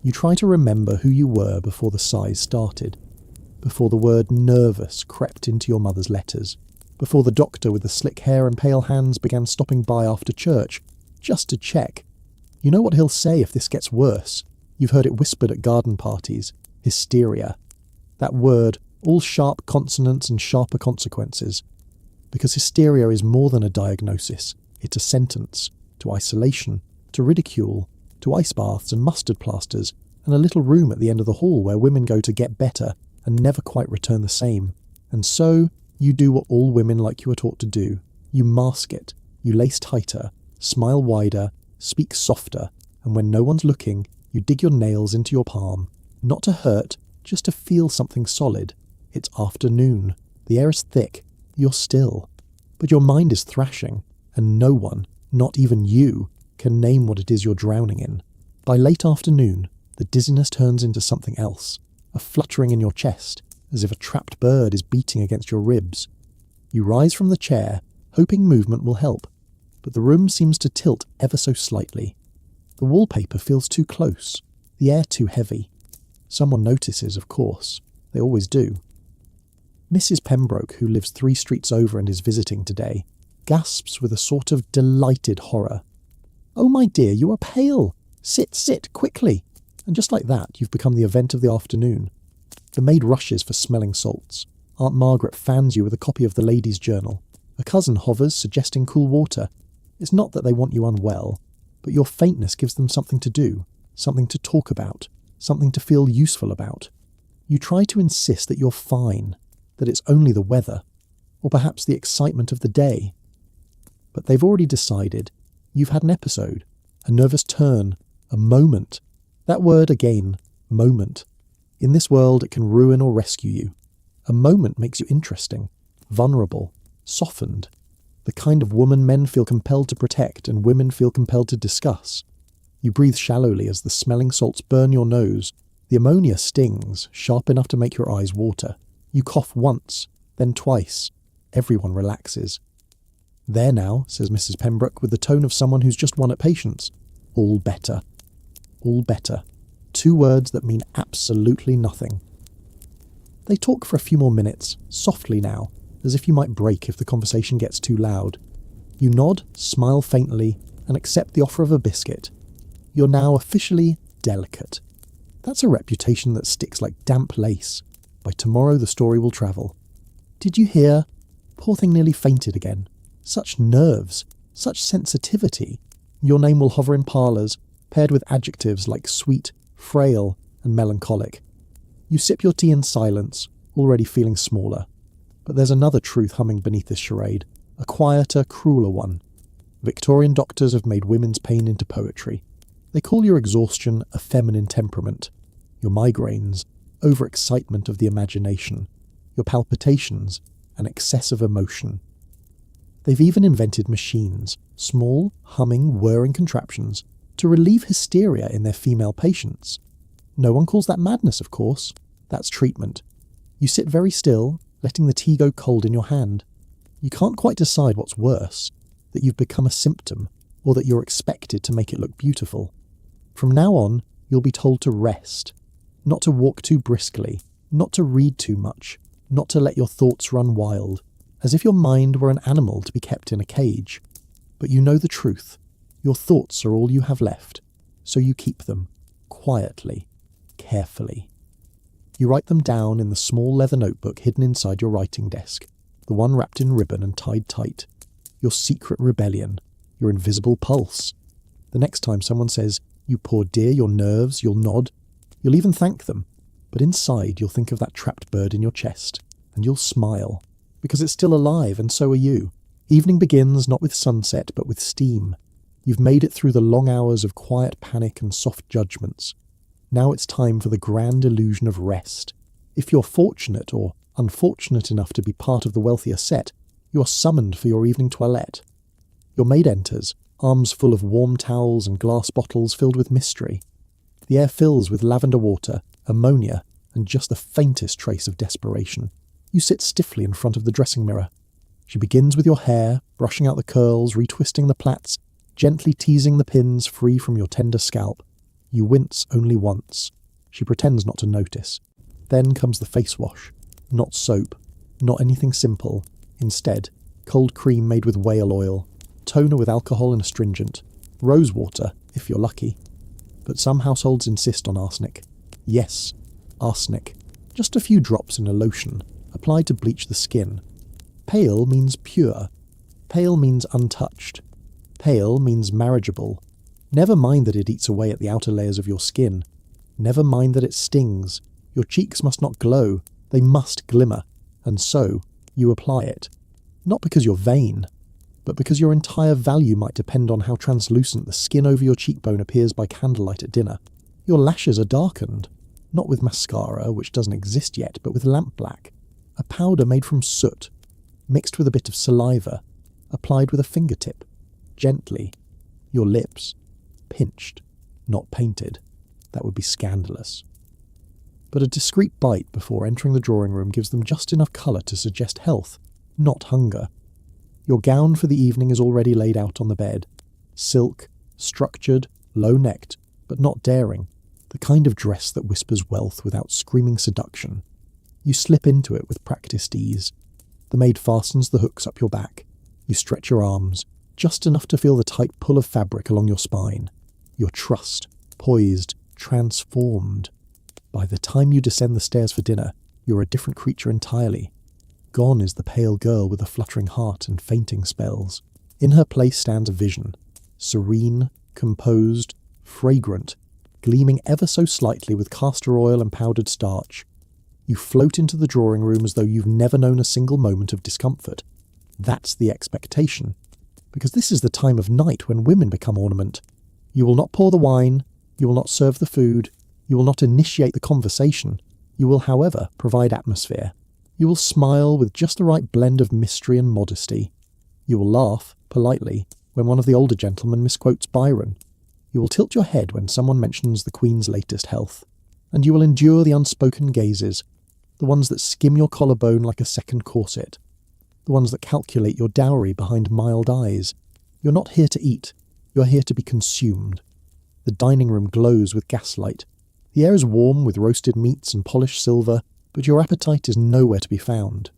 You try to remember who you were before the sighs started, before the word nervous crept into your mother's letters, before the doctor with the slick hair and pale hands began stopping by after church, just to check. You know what he'll say if this gets worse. You've heard it whispered at garden parties. Hysteria. That word, all sharp consonants and sharper consequences. Because hysteria is more than a diagnosis. It's a sentence. To isolation, to ridicule, to ice baths and mustard plasters, and a little room at the end of the hall where women go to get better and never quite return the same. And so, you do what all women like you are taught to do. You mask it. You lace tighter, smile wider, speak softer, and when no one's looking, you dig your nails into your palm. Not to hurt, just to feel something solid. It's afternoon. The air is thick. You're still. But your mind is thrashing, and no one, not even you, can name what it is you're drowning in. By late afternoon, the dizziness turns into something else, a fluttering in your chest, as if a trapped bird is beating against your ribs. You rise from the chair, hoping movement will help, but the room seems to tilt ever so slightly. The wallpaper feels too close, the air too heavy. Someone notices, of course. They always do. Mrs. Pembroke, who lives 3 streets over and is visiting today, gasps with a sort of delighted horror. "Oh, my dear, you are pale! Sit, quickly!" And just like that, you've become the event of the afternoon. The maid rushes for smelling salts. Aunt Margaret fans you with a copy of the Ladies' Journal. A cousin hovers, suggesting cool water. It's not that they want you unwell, but your faintness gives them something to do, something to talk about, something to feel useful about. You try to insist that you're fine, that it's only the weather, or perhaps the excitement of the day. But they've already decided. You've had an episode, a nervous turn, a moment. That word again, moment. In this world, it can ruin or rescue you. A moment makes you interesting, vulnerable, softened, the kind of woman men feel compelled to protect and women feel compelled to discuss. You breathe shallowly as the smelling salts burn your nose. The ammonia stings, sharp enough to make your eyes water. You cough once, then twice. Everyone relaxes. "There now," says Mrs. Pembroke with the tone of someone who's just won at patience. "All better. All better." 2 words that mean absolutely nothing. They talk for a few more minutes, softly now, as if you might break if the conversation gets too loud. You nod, smile faintly, and accept the offer of a biscuit. You're now officially delicate. That's a reputation that sticks like damp lace. By tomorrow the story will travel. "Did you hear? Poor thing nearly fainted again. Such nerves, such sensitivity." Your name will hover in parlours, paired with adjectives like sweet, frail, and melancholic. You sip your tea in silence, already feeling smaller. But there's another truth humming beneath this charade, a quieter, crueler one. Victorian doctors have made women's pain into poetry. They call your exhaustion a feminine temperament, your migraines, overexcitement of the imagination, your palpitations, an excess of emotion. They've even invented machines, small, humming, whirring contraptions, to relieve hysteria in their female patients. No one calls that madness, of course. That's treatment. You sit very still, letting the tea go cold in your hand. You can't quite decide what's worse, that you've become a symptom, or that you're expected to make it look beautiful. From now on, you'll be told to rest, not to walk too briskly, not to read too much, not to let your thoughts run wild, as if your mind were an animal to be kept in a cage. But you know the truth. Your thoughts are all you have left, so you keep them, quietly, carefully. You write them down in the small leather notebook hidden inside your writing desk, the one wrapped in ribbon and tied tight. Your secret rebellion, your invisible pulse. The next time someone says, "You poor dear, your nerves," you'll nod. You'll even thank them. But inside you'll think of that trapped bird in your chest, and you'll smile, because it's still alive, and so are you. Evening begins not with sunset, but with steam. You've made it through the long hours of quiet panic and soft judgments. Now it's time for the grand illusion of rest. If you're fortunate or unfortunate enough to be part of the wealthier set, you are summoned for your evening toilette. Your maid enters, arms full of warm towels and glass bottles filled with mystery. The air fills with lavender water, ammonia, and just the faintest trace of desperation. You sit stiffly in front of the dressing mirror. She begins with your hair, brushing out the curls, retwisting the plaits, gently teasing the pins free from your tender scalp. You wince only once. She pretends not to notice. Then comes the face wash. Not soap, not anything simple. Instead, cold cream made with whale oil, toner with alcohol and astringent, rose water, if you're lucky. But some households insist on arsenic. Yes, arsenic. Just a few drops in a lotion, applied to bleach the skin. Pale means pure. Pale means untouched. Pale means marriageable. Never mind that it eats away at the outer layers of your skin. Never mind that it stings. Your cheeks must not glow. They must glimmer. And so, you apply it. Not because you're vain, but because your entire value might depend on how translucent the skin over your cheekbone appears by candlelight at dinner. Your lashes are darkened, not with mascara, which doesn't exist yet, but with lampblack, a powder made from soot, mixed with a bit of saliva, applied with a fingertip, gently. Your lips, pinched, not painted. That would be scandalous. But a discreet bite before entering the drawing room gives them just enough colour to suggest health, not hunger. Your gown for the evening is already laid out on the bed. Silk, structured, low-necked, but not daring. The kind of dress that whispers wealth without screaming seduction. You slip into it with practiced ease. The maid fastens the hooks up your back. You stretch your arms, just enough to feel the tight pull of fabric along your spine. You're trussed, poised, transformed. By the time you descend the stairs for dinner, you're a different creature entirely. Gone is the pale girl with a fluttering heart and fainting spells. In her place stands a vision, serene, composed, fragrant, gleaming ever so slightly with castor oil and powdered starch. You float into the drawing room as though you've never known a single moment of discomfort. That's the expectation, because this is the time of night when women become ornament. You will not pour the wine, you will not serve the food, you will not initiate the conversation. You will, however, provide atmosphere. You will smile with just the right blend of mystery and modesty. You will laugh, politely, when one of the older gentlemen misquotes Byron. You will tilt your head when someone mentions the Queen's latest health. And you will endure the unspoken gazes, the ones that skim your collarbone like a second corset, the ones that calculate your dowry behind mild eyes. You're not here to eat, you're here to be consumed. The dining room glows with gaslight. The air is warm with roasted meats and polished silver, but your appetite is nowhere to be found.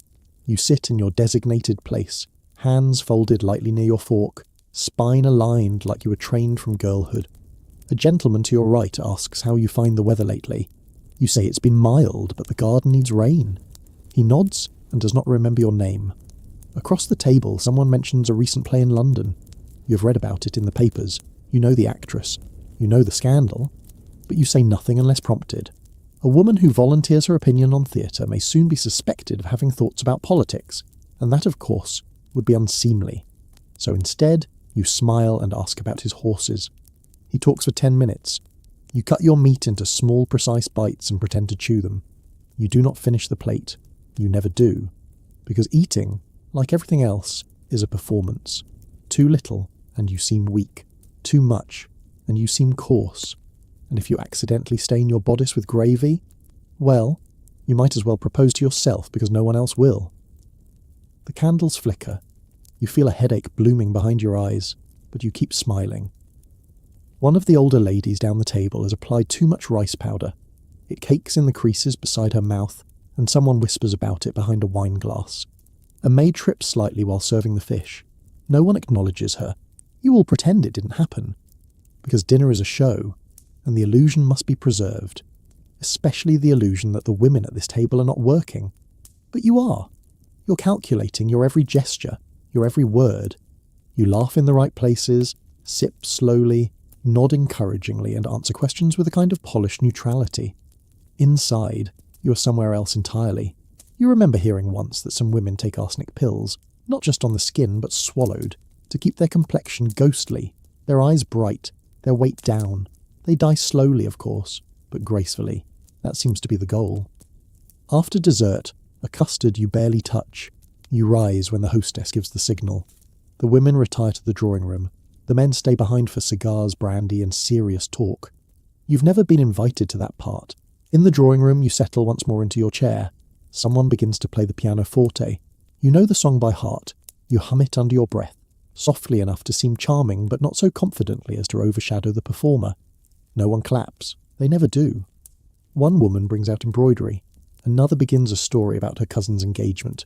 You sit in your designated place, hands folded lightly near your fork, spine aligned like you were trained from girlhood. A gentleman to your right asks how you find the weather lately. You say it's been mild, but the garden needs rain. He nods and does not remember your name. Across the table, someone mentions a recent play in London. You've read about it in the papers. You know the actress. You know the scandal. But you say nothing unless prompted. A woman who volunteers her opinion on theatre may soon be suspected of having thoughts about politics, and that, of course, would be unseemly. So instead, you smile and ask about his horses. He talks for 10 minutes. You cut your meat into small, precise bites and pretend to chew them. You do not finish the plate. You never do. Because eating, like everything else, is a performance. Too little, and you seem weak. Too much, and you seem coarse. And if you accidentally stain your bodice with gravy, well, you might as well propose to yourself because no one else will. The candles flicker. You feel a headache blooming behind your eyes, but you keep smiling. One of the older ladies down the table has applied too much rice powder. It cakes in the creases beside her mouth, and someone whispers about it behind a wine glass. A maid trips slightly while serving the fish. No one acknowledges her. You all pretend it didn't happen. Because dinner is a show, and the illusion must be preserved. Especially the illusion that the women at this table are not working. But you are. You're calculating your every gesture, your every word. You laugh in the right places, sip slowly, nod encouragingly, and answer questions with a kind of polished neutrality. Inside, you are somewhere else entirely. You remember hearing once that some women take arsenic pills, not just on the skin, but swallowed, to keep their complexion ghostly, their eyes bright, their weight down. They die slowly, of course, but gracefully. That seems to be the goal. After dessert, a custard you barely touch. You rise when the hostess gives the signal. The women retire to the drawing room. The men stay behind for cigars, brandy, and serious talk. You've never been invited to that part. In the drawing room, you settle once more into your chair. Someone begins to play the pianoforte. You know the song by heart. You hum it under your breath, softly enough to seem charming, but not so confidently as to overshadow the performer. No one claps. They never do. One woman brings out embroidery. Another begins a story about her cousin's engagement.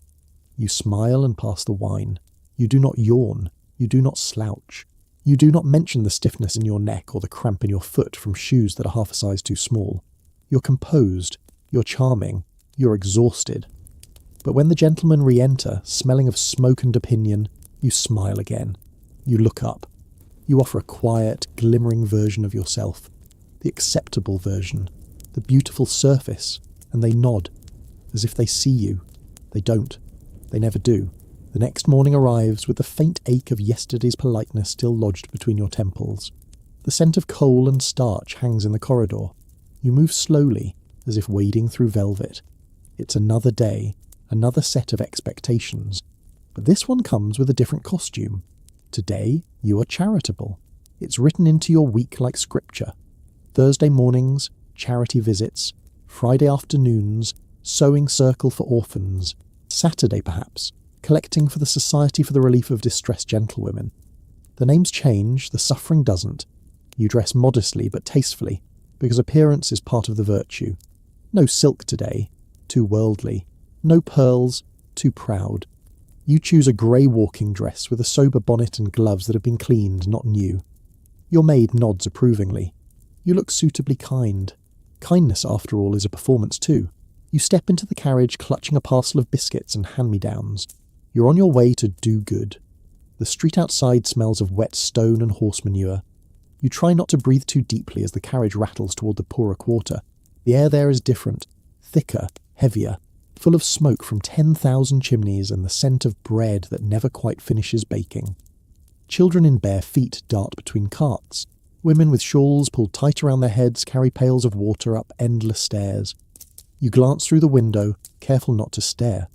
You smile and pass the wine. You do not yawn. You do not slouch. You do not mention the stiffness in your neck or the cramp in your foot from shoes that are half a size too small. You're composed. You're charming. You're exhausted. But when the gentlemen re-enter, smelling of smoke and opinion, you smile again. You look up. You offer a quiet, glimmering version of yourself. The acceptable version. The beautiful surface. And they nod, as if they see you. They don't. They never do. The next morning arrives with the faint ache of yesterday's politeness still lodged between your temples. The scent of coal and starch hangs in the corridor. You move slowly, as if wading through velvet. It's another day, another set of expectations. But this one comes with a different costume. Today, you are charitable. It's written into your week like scripture. Thursday mornings, charity visits. Friday afternoons, sewing circle for orphans. Saturday, perhaps, collecting for the Society for the Relief of Distressed Gentlewomen. The names change, the suffering doesn't. You dress modestly but tastefully, because appearance is part of the virtue. No silk today, too worldly. No pearls, too proud. You choose a grey walking dress with a sober bonnet and gloves that have been cleaned, not new. Your maid nods approvingly. You look suitably kind. Kindness, after all, is a performance too. You step into the carriage clutching a parcel of biscuits and hand-me-downs. You're on your way to do good. The street outside smells of wet stone and horse manure. You try not to breathe too deeply as the carriage rattles toward the poorer quarter. The air there is different, thicker, heavier, full of smoke from 10,000 chimneys and the scent of bread that never quite finishes baking. Children in bare feet dart between carts. Women with shawls pulled tight around their heads carry pails of water up endless stairs. You glance through the window, careful not to stare.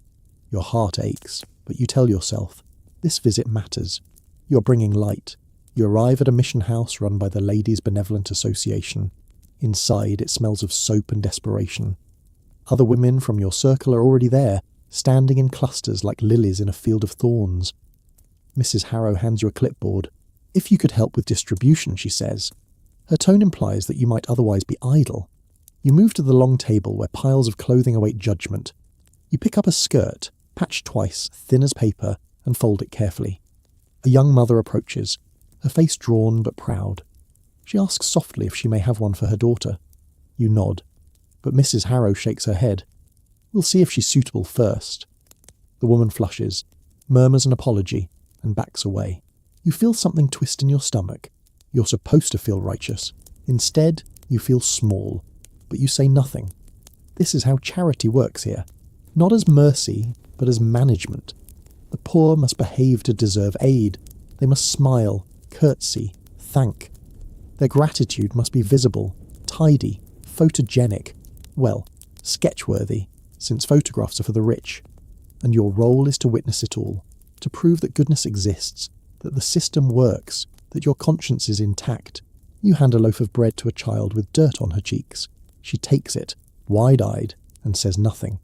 Your heart aches, but you tell yourself, this visit matters. You're bringing light. You arrive at a mission house run by the Ladies' Benevolent Association. Inside, it smells of soap and desperation. Other women from your circle are already there, standing in clusters like lilies in a field of thorns. Mrs. Harrow hands you a clipboard. If you could help with distribution, she says. Her tone implies that you might otherwise be idle. You move to the long table where piles of clothing await judgment. You pick up a skirt, patched twice, thin as paper, and fold it carefully. A young mother approaches, her face drawn but proud. She asks softly if she may have one for her daughter. You nod, but Mrs. Harrow shakes her head. We'll see if she's suitable first. The woman flushes, murmurs an apology, and backs away. You feel something twist in your stomach. You're supposed to feel righteous. Instead, you feel small, but you say nothing. This is how charity works here. Not as mercy, but as management. The poor must behave to deserve aid. They must smile, curtsy, thank. Their gratitude must be visible, tidy, photogenic, well, sketch-worthy, since photographs are for the rich. And your role is to witness it all, to prove that goodness exists, that the system works, that your conscience is intact. You hand a loaf of bread to a child with dirt on her cheeks. She takes it, wide-eyed, and says nothing.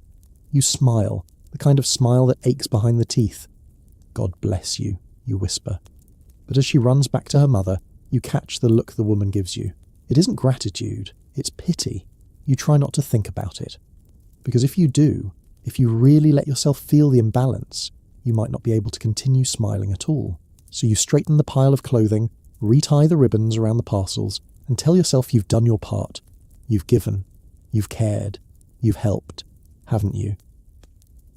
You smile, the kind of smile that aches behind the teeth. God bless you, you whisper. But as she runs back to her mother, you catch the look the woman gives you. It isn't gratitude, it's pity. You try not to think about it. Because if you do, if you really let yourself feel the imbalance, you might not be able to continue smiling at all. So you straighten the pile of clothing, retie the ribbons around the parcels, and tell yourself you've done your part. You've given. You've cared. You've helped. Haven't you?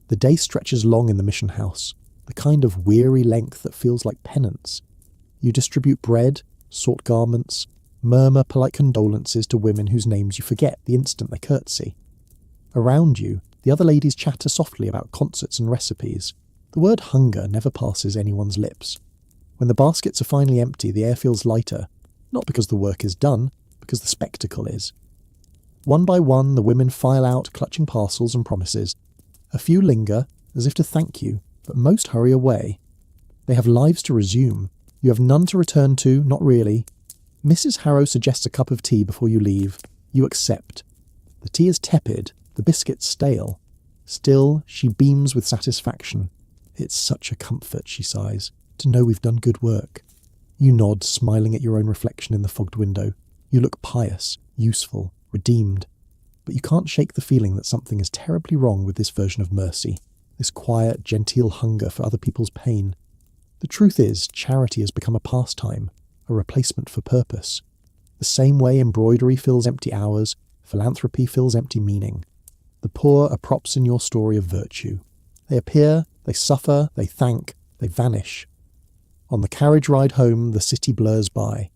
The day stretches long in the mission house, the kind of weary length that feels like penance. You distribute bread, sort garments, murmur polite condolences to women whose names you forget the instant they curtsy. Around you, the other ladies chatter softly about concerts and recipes. The word hunger never passes anyone's lips. When the baskets are finally empty, the air feels lighter, not because the work is done, because the spectacle is. One by one, the women file out, clutching parcels and promises. A few linger, as if to thank you, but most hurry away. They have lives to resume. You have none to return to, not really. Mrs. Harrow suggests a cup of tea before you leave. You accept. The tea is tepid, the biscuits stale. Still, she beams with satisfaction. It's such a comfort, she sighs, to know we've done good work. You nod, smiling at your own reflection in the fogged window. You look pious, useful, redeemed. But you can't shake the feeling that something is terribly wrong with this version of mercy, this quiet, genteel hunger for other people's pain. The truth is, charity has become a pastime, a replacement for purpose. The same way embroidery fills empty hours, philanthropy fills empty meaning. The poor are props in your story of virtue. They appear, they suffer, they thank, they vanish. On the carriage ride home, the city blurs by.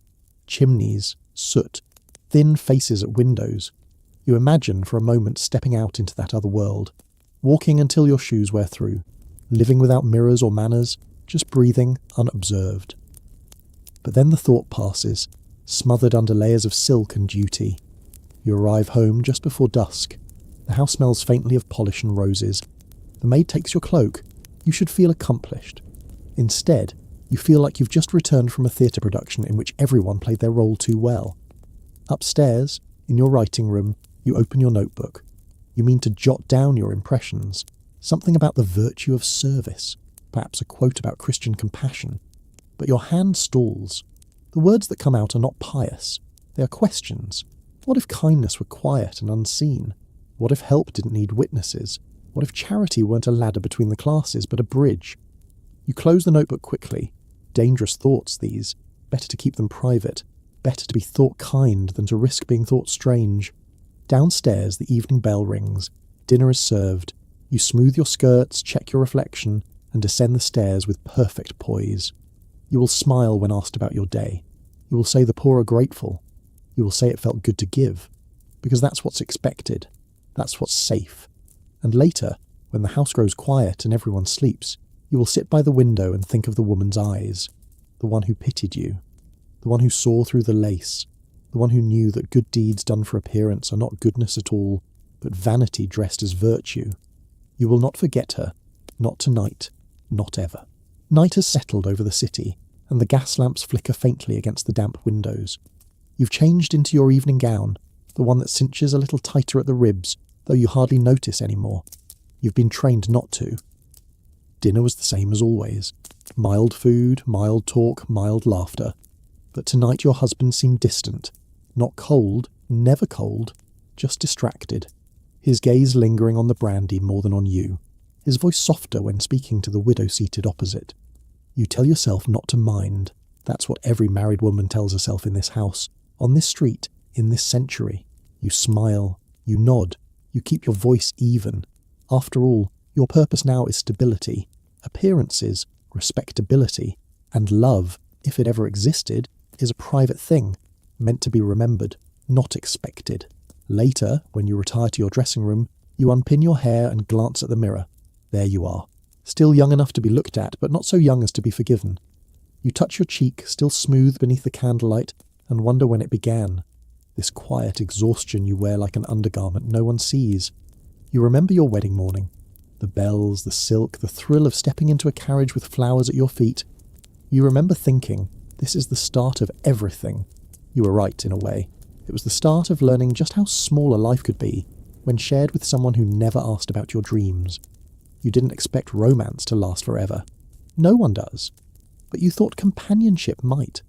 Chimneys, soot, thin faces at windows. You imagine for a moment stepping out into that other world, walking until your shoes wear through, living without mirrors or manners, just breathing unobserved. But then the thought passes, smothered under layers of silk and duty. You arrive home just before dusk. The house smells faintly of polish and roses. The maid takes your cloak. You should feel accomplished. Instead, you feel like you've just returned from a theatre production in which everyone played their role too well. Upstairs, in your writing room, you open your notebook. You mean to jot down your impressions, something about the virtue of service, perhaps a quote about Christian compassion. But your hand stalls. The words that come out are not pious. They are questions. What if kindness were quiet and unseen? What if help didn't need witnesses? What if charity weren't a ladder between the classes, but a bridge? You close the notebook quickly. Dangerous thoughts, these. Better to keep them private. Better to be thought kind than to risk being thought strange. Downstairs, the evening bell rings. Dinner is served. You smooth your skirts, check your reflection, and descend the stairs with perfect poise. You will smile when asked about your day. You will say the poor are grateful. You will say it felt good to give. Because that's what's expected. That's what's safe. And later, when the house grows quiet and everyone sleeps, you will sit by the window and think of the woman's eyes. The one who pitied you. The one who saw through the lace. The one who knew that good deeds done for appearance are not goodness at all, but vanity dressed as virtue. You will not forget her. Not tonight. Not ever. Night has settled over the city, and the gas lamps flicker faintly against the damp windows. You've changed into your evening gown, the one that cinches a little tighter at the ribs, though you hardly notice anymore. You've been trained not to. Dinner was the same as always. Mild food, mild talk, mild laughter. But tonight your husband seemed distant. Not cold, never cold, just distracted. His gaze lingering on the brandy more than on you. His voice softer when speaking to the widow seated opposite. You tell yourself not to mind. That's what every married woman tells herself in this house, on this street, in this century. You smile, you nod, you keep your voice even. After all, your purpose now is stability, appearances, respectability, and love, if it ever existed, is a private thing, meant to be remembered, not expected. Later, when you retire to your dressing room, you unpin your hair and glance at the mirror. There you are. Still young enough to be looked at, but not so young as to be forgiven. You touch your cheek, still smooth beneath the candlelight, and wonder when it began. This quiet exhaustion you wear like an undergarment no one sees. You remember your wedding morning. The bells, the silk, the thrill of stepping into a carriage with flowers at your feet. You remember thinking, this is the start of everything. You were right, in a way. It was the start of learning just how small a life could be when shared with someone who never asked about your dreams. You didn't expect romance to last forever. No one does. But you thought companionship might.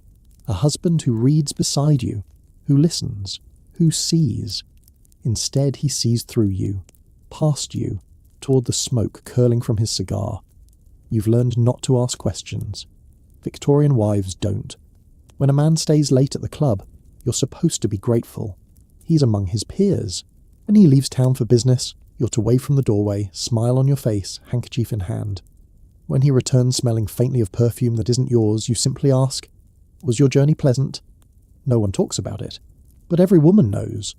A husband who reads beside you, who listens, who sees. Instead, he sees through you, past you, toward the smoke curling from his cigar. You've learned not to ask questions. Victorian wives don't. When a man stays late at the club, you're supposed to be grateful. He's among his peers. When he leaves town for business, you're to wave from the doorway, smile on your face, handkerchief in hand. When he returns smelling faintly of perfume that isn't yours, you simply ask, "Was your journey pleasant?" No one talks about it, but every woman knows.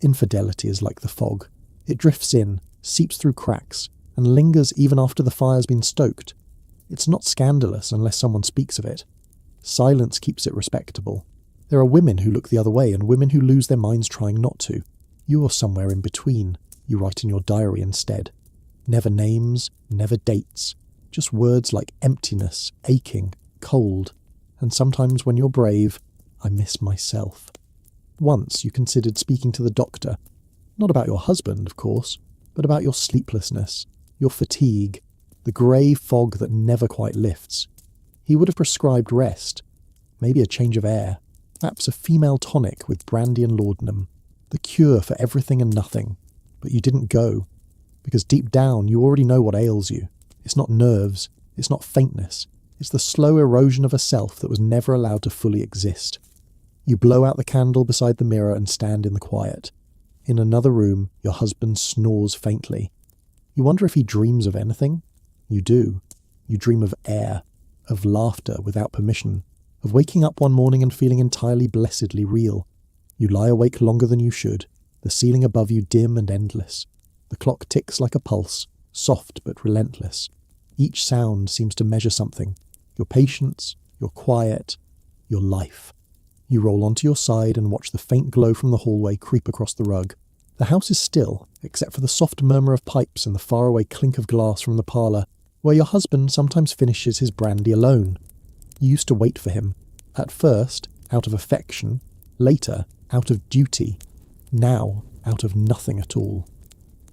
Infidelity is like the fog. It drifts in, seeps through cracks, and lingers even after the fire's been stoked. It's not scandalous unless someone speaks of it. Silence keeps it respectable. There are women who look the other way and women who lose their minds trying not to. You're somewhere in between. You write in your diary instead. Never names, never dates. Just words like emptiness, aching, cold. And sometimes when you're brave, I miss myself. Once you considered speaking to the doctor. Not about your husband, of course, but about your sleeplessness, your fatigue, the grey fog that never quite lifts. He would have prescribed rest, maybe a change of air, perhaps a female tonic with brandy and laudanum, the cure for everything and nothing. But you didn't go, because deep down you already know what ails you. It's not nerves, it's not faintness, it's the slow erosion of a self that was never allowed to fully exist. You blow out the candle beside the mirror and stand in the quiet. In another room, your husband snores faintly. You wonder if he dreams of anything? You do. You dream of air, of laughter without permission, of waking up one morning and feeling entirely blessedly real. You lie awake longer than you should, the ceiling above you dim and endless. The clock ticks like a pulse, soft but relentless. Each sound seems to measure something. Your patience, your quiet, your life. You roll onto your side and watch the faint glow from the hallway creep across the rug. The house is still, except for the soft murmur of pipes and the faraway clink of glass from the parlour, where your husband sometimes finishes his brandy alone. You used to wait for him. At first, out of affection. Later, out of duty. Now, out of nothing at all.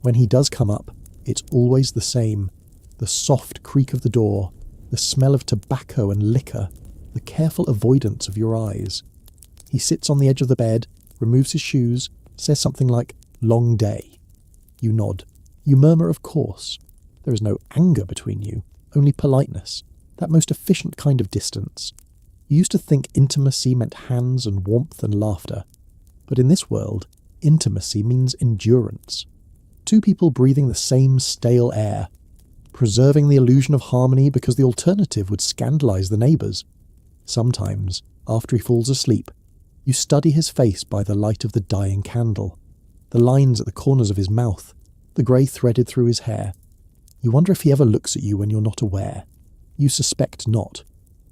When he does come up, it's always the same. The soft creak of the door, the smell of tobacco and liquor, the careful avoidance of your eyes. He sits on the edge of the bed, removes his shoes, says something like, "Long day." You nod. You murmur, "Of course." There is no anger between you, only politeness, that most efficient kind of distance. You used to think intimacy meant hands and warmth and laughter. But in this world, intimacy means endurance. Two people breathing the same stale air, preserving the illusion of harmony because the alternative would scandalize the neighbours. Sometimes, after he falls asleep, you study his face by the light of the dying candle, the lines at the corners of his mouth, the grey threaded through his hair. You wonder if he ever looks at you when you're not aware. You suspect not.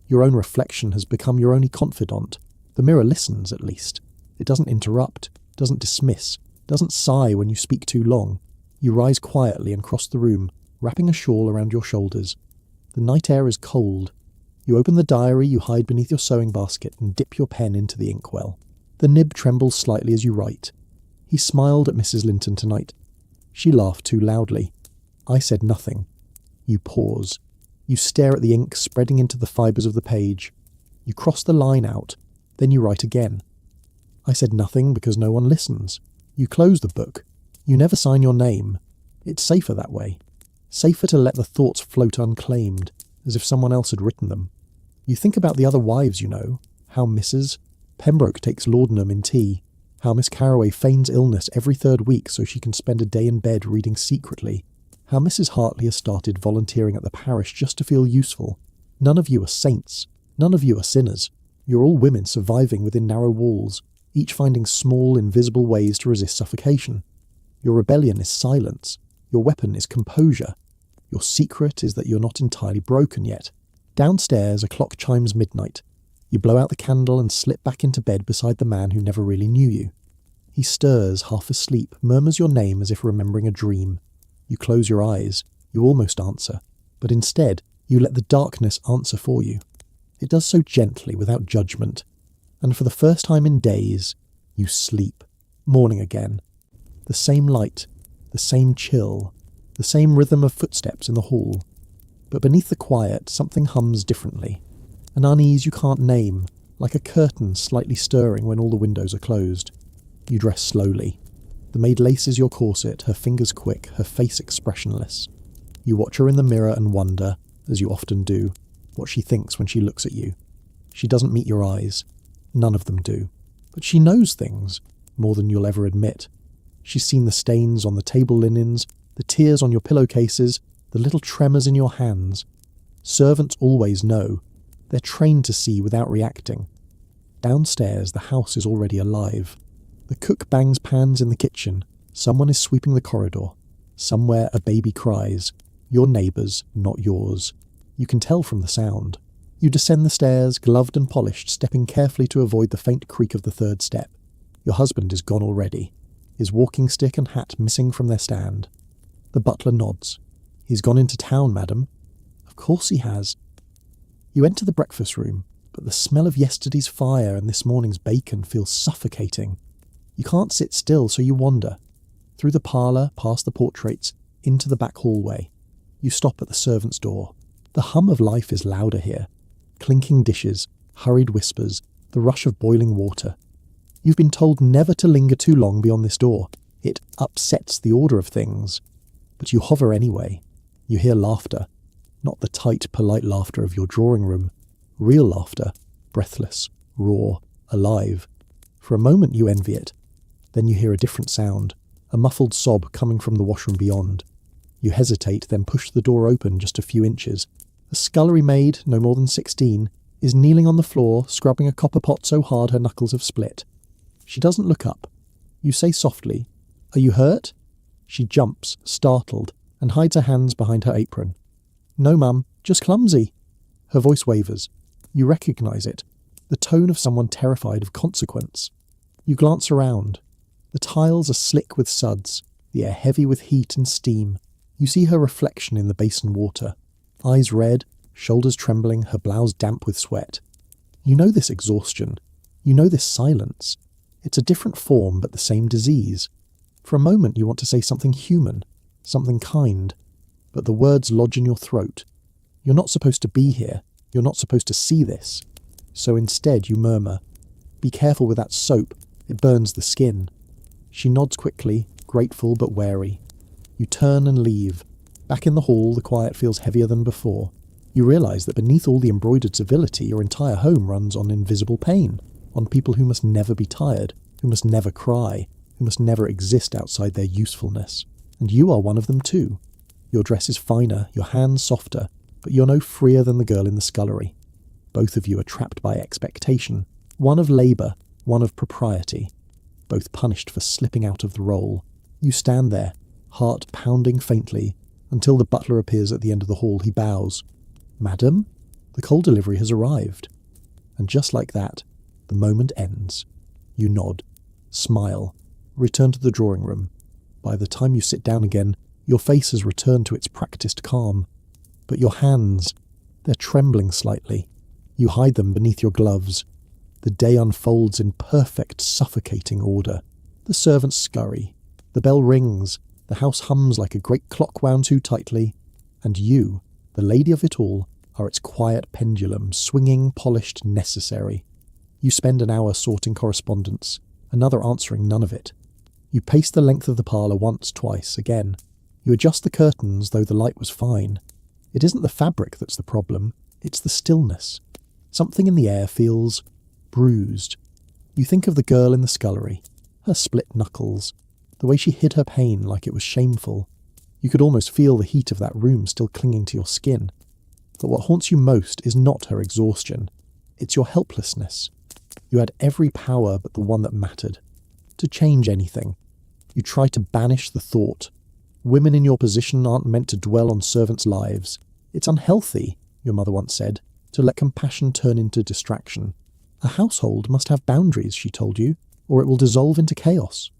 Your own reflection has become your only confidant. The mirror listens, at least. It doesn't interrupt, doesn't dismiss, doesn't sigh when you speak too long. You rise quietly and cross the room, wrapping a shawl around your shoulders. The night air is cold. You open the diary you hide beneath your sewing basket and dip your pen into the inkwell. The nib trembles slightly as you write. He smiled at Mrs. Linton tonight. She laughed too loudly. I said nothing. You pause. You stare at the ink spreading into the fibres of the page. You cross the line out. Then you write again. I said nothing because no one listens. You close the book. You never sign your name. It's safer that way. Safer to let the thoughts float unclaimed, as if someone else had written them. You think about the other wives you know, how Mrs. Pembroke takes laudanum in tea, how Miss Carraway feigns illness every third week so she can spend a day in bed reading secretly, how Mrs. Hartley has started volunteering at the parish just to feel useful. None of you are saints. None of you are sinners. You're all women surviving within narrow walls. each finding small, invisible ways to resist suffocation. Your rebellion is silence. Your weapon is composure. Your secret is that you're not entirely broken yet. Downstairs, a clock chimes midnight. You blow out the candle and slip back into bed beside the man who never really knew you. He stirs, half asleep, murmurs your name as if remembering a dream. You close your eyes. You almost answer. But instead, you let the darkness answer for you. It does so gently, without judgment. And for the first time in days, you sleep. Morning again. The same light, the same chill, the same rhythm of footsteps in the hall. But beneath the quiet, something hums differently. An unease you can't name, like a curtain slightly stirring when all the windows are closed. You dress slowly. The maid laces your corset, her fingers quick, her face expressionless. You watch her in the mirror and wonder, as you often do, what she thinks when she looks at you. She doesn't meet your eyes. None of them do. But she knows things, more than you'll ever admit. She's seen the stains on the table linens, the tears on your pillowcases, the little tremors in your hands. Servants always know. They're trained to see without reacting. Downstairs, the house is already alive. The cook bangs pans in the kitchen. Someone is sweeping the corridor. Somewhere a baby cries. Your neighbour's, not yours. You can tell from the sound. You descend the stairs, gloved and polished, stepping carefully to avoid the faint creak of the third step. Your husband is gone already, his walking stick and hat missing from their stand. The butler nods. He's gone into town, madam. Of course he has. You enter the breakfast room, but the smell of yesterday's fire and this morning's bacon feels suffocating. You can't sit still, so you wander. Through the parlour, past the portraits, into the back hallway. You stop at the servant's door. The hum of life is louder here. Clinking dishes, hurried whispers, the rush of boiling water. You've been told never to linger too long beyond this door. It upsets the order of things. But you hover anyway. You hear laughter. Not the tight, polite laughter of your drawing room. Real laughter. Breathless, raw, alive. For a moment you envy it. Then you hear a different sound. A muffled sob coming from the washroom beyond. You hesitate, then push the door open just a few inches. A scullery maid, no more than 16, is kneeling on the floor, scrubbing a copper pot so hard her knuckles have split. She doesn't look up. You say softly, "Are you hurt?" She jumps, startled, and hides her hands behind her apron. "No, mum, just clumsy." Her voice wavers. You recognise it. The tone of someone terrified of consequence. You glance around. The tiles are slick with suds, the air heavy with heat and steam. You see her reflection in the basin water. Eyes red, shoulders trembling, her blouse damp with sweat. You know this exhaustion. You know this silence. It's a different form, but the same disease. For a moment you want to say something human, something kind, but the words lodge in your throat. You're not supposed to be here. You're not supposed to see this. So instead you murmur, "Be careful with that soap. It burns the skin." She nods quickly, grateful but wary. You turn and leave. Back in the hall, the quiet feels heavier than before. You realise that beneath all the embroidered civility, your entire home runs on invisible pain, on people who must never be tired, who must never cry, who must never exist outside their usefulness. And you are one of them too. Your dress is finer, your hands softer, but you're no freer than the girl in the scullery. Both of you are trapped by expectation, one of labour, one of propriety, both punished for slipping out of the role. You stand there, heart pounding faintly, until the butler appears at the end of the hall. He bows. "Madam, the coal delivery has arrived." And just like that, the moment ends. You nod, smile, return to the drawing room. By the time you sit down again, your face has returned to its practiced calm. But your hands, they're trembling slightly. You hide them beneath your gloves. The day unfolds in perfect, suffocating order. The servants scurry. The bell rings. The house hums like a great clock wound too tightly. And you, the lady of it all, are its quiet pendulum, swinging, polished, necessary. You spend an hour sorting correspondence, another answering none of it. You pace the length of the parlour once, twice, again. You adjust the curtains, though the light was fine. It isn't the fabric that's the problem, it's the stillness. Something in the air feels bruised. You think of the girl in the scullery, her split knuckles, the way she hid her pain like it was shameful. You could almost feel the heat of that room still clinging to your skin. But what haunts you most is not her exhaustion. It's your helplessness. You had every power but the one that mattered. To change anything. You tried to banish the thought. Women in your position aren't meant to dwell on servants' lives. It's unhealthy, your mother once said, to let compassion turn into distraction. A household must have boundaries, she told you, or it will dissolve into chaos.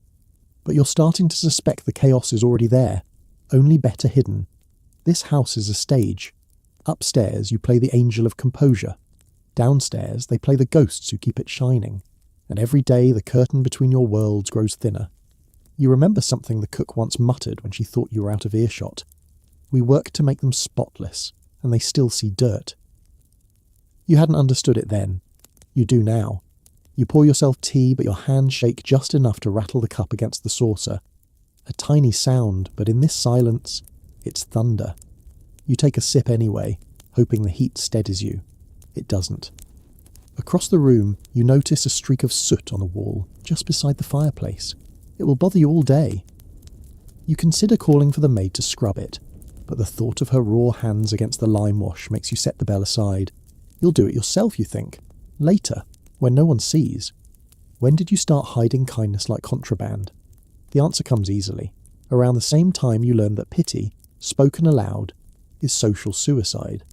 But you're starting to suspect the chaos is already there, only better hidden. This house is a stage. Upstairs you play the angel of composure. Downstairs they play the ghosts who keep it shining. And every day the curtain between your worlds grows thinner. You remember something the cook once muttered when she thought you were out of earshot. We work to make them spotless, and they still see dirt. You hadn't understood it then. You do now. You pour yourself tea, but your hands shake just enough to rattle the cup against the saucer. A tiny sound, but in this silence, it's thunder. You take a sip anyway, hoping the heat steadies you. It doesn't. Across the room, you notice a streak of soot on the wall, just beside the fireplace. It will bother you all day. You consider calling for the maid to scrub it, but the thought of her raw hands against the lime wash makes you set the bell aside. You'll do it yourself, you think. Later, when no one sees. When did you start hiding kindness like contraband? The answer comes easily. Around the same time you learn that pity, spoken aloud, is social suicide.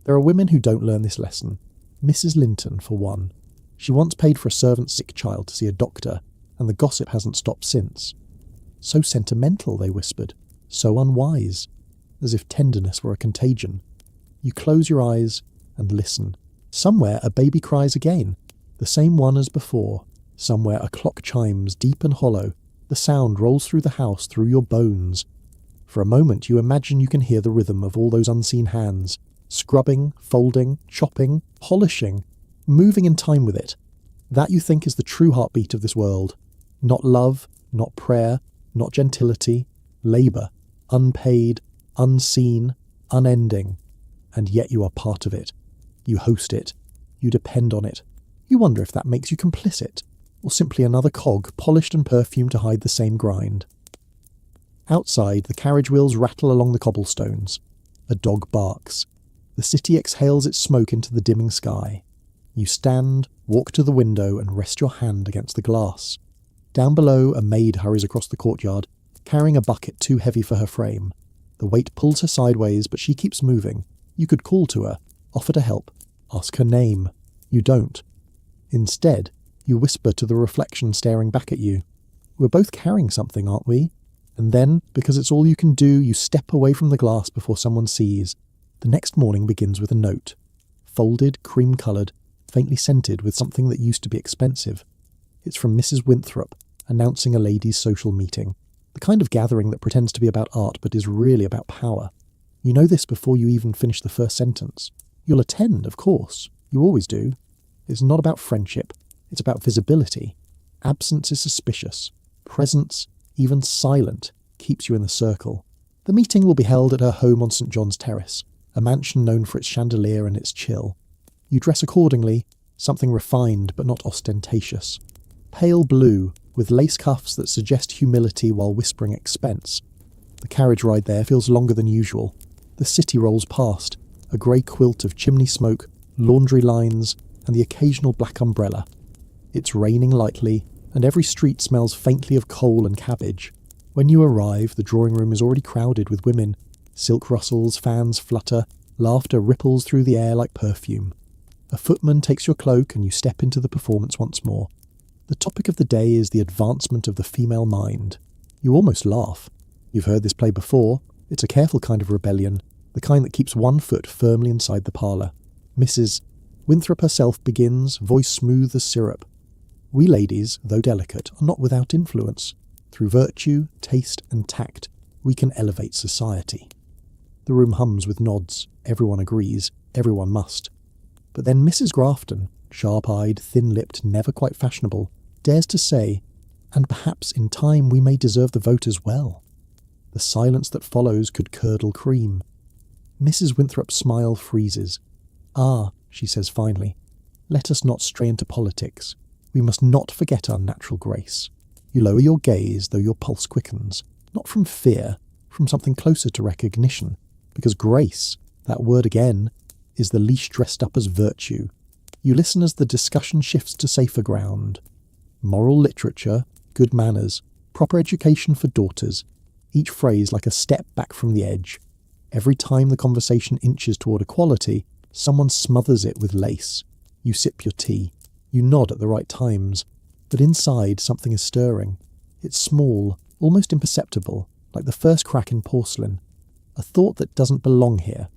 There are women who don't learn this lesson. Mrs. Linton, for one. She once paid for a servant's sick child to see a doctor, and the gossip hasn't stopped since. So sentimental, they whispered. So unwise. As if tenderness were a contagion. You close your eyes and listen. Somewhere a baby cries again. The same one as before. Somewhere a clock chimes deep and hollow. The sound rolls through the house, through your bones. For a moment you imagine you can hear the rhythm of all those unseen hands. Scrubbing, folding, chopping, polishing, moving in time with it. That you think is the true heartbeat of this world. Not love, not prayer, not gentility, labour, unpaid, unseen, unending. And yet you are part of it. You host it. You depend on it. You wonder if that makes you complicit, or simply another cog polished and perfumed to hide the same grind. Outside, the carriage wheels rattle along the cobblestones. A dog barks. The city exhales its smoke into the dimming sky. You stand, walk to the window and rest your hand against the glass. Down below, a maid hurries across the courtyard, carrying a bucket too heavy for her frame. The weight pulls her sideways, but she keeps moving. You could call to her, offer to help, ask her name. You don't. Instead, you whisper to the reflection staring back at you. We're both carrying something, aren't we? And then, because it's all you can do, you step away from the glass before someone sees. The next morning begins with a note. Folded, cream-coloured, faintly scented with something that used to be expensive. It's from Mrs. Winthrop, announcing a ladies' social meeting. The kind of gathering that pretends to be about art but is really about power. You know this before you even finish the first sentence. You'll attend, of course. You always do. It's not about friendship. It's about visibility. Absence is suspicious. Presence, even silent, keeps you in the circle. The meeting will be held at her home on St. John's Terrace, a mansion known for its chandelier and its chill. You dress accordingly, something refined but not ostentatious. Pale blue, with lace cuffs that suggest humility while whispering expense. The carriage ride there feels longer than usual. The city rolls past, a grey quilt of chimney smoke, laundry lines, and the occasional black umbrella. It's raining lightly, and every street smells faintly of coal and cabbage. When you arrive, the drawing room is already crowded with women. Silk rustles, fans flutter, laughter ripples through the air like perfume. A footman takes your cloak and you step into the performance once more. The topic of the day is the advancement of the female mind. You almost laugh. You've heard this play before. It's a careful kind of rebellion, the kind that keeps one foot firmly inside the parlour. Mrs. Winthrop herself begins, voice smooth as syrup. We ladies, though delicate, are not without influence. Through virtue, taste and tact, we can elevate society. The room hums with nods. Everyone agrees. Everyone must. But then Mrs. Grafton, sharp-eyed, thin-lipped, never quite fashionable, dares to say, and perhaps in time we may deserve the vote as well. The silence that follows could curdle cream. Mrs. Winthrop's smile freezes. Ah, she says finally, let us not stray into politics. We must not forget our natural grace. You lower your gaze, though your pulse quickens, not from fear, from something closer to recognition, because grace, that word again, is the leash dressed up as virtue. You listen as the discussion shifts to safer ground. Moral literature, good manners, proper education for daughters, each phrase like a step back from the edge. Every time the conversation inches toward equality, someone smothers it with lace. You sip your tea. You nod at the right times. But inside, something is stirring. It's small, almost imperceptible, like the first crack in porcelain. A thought that doesn't belong here.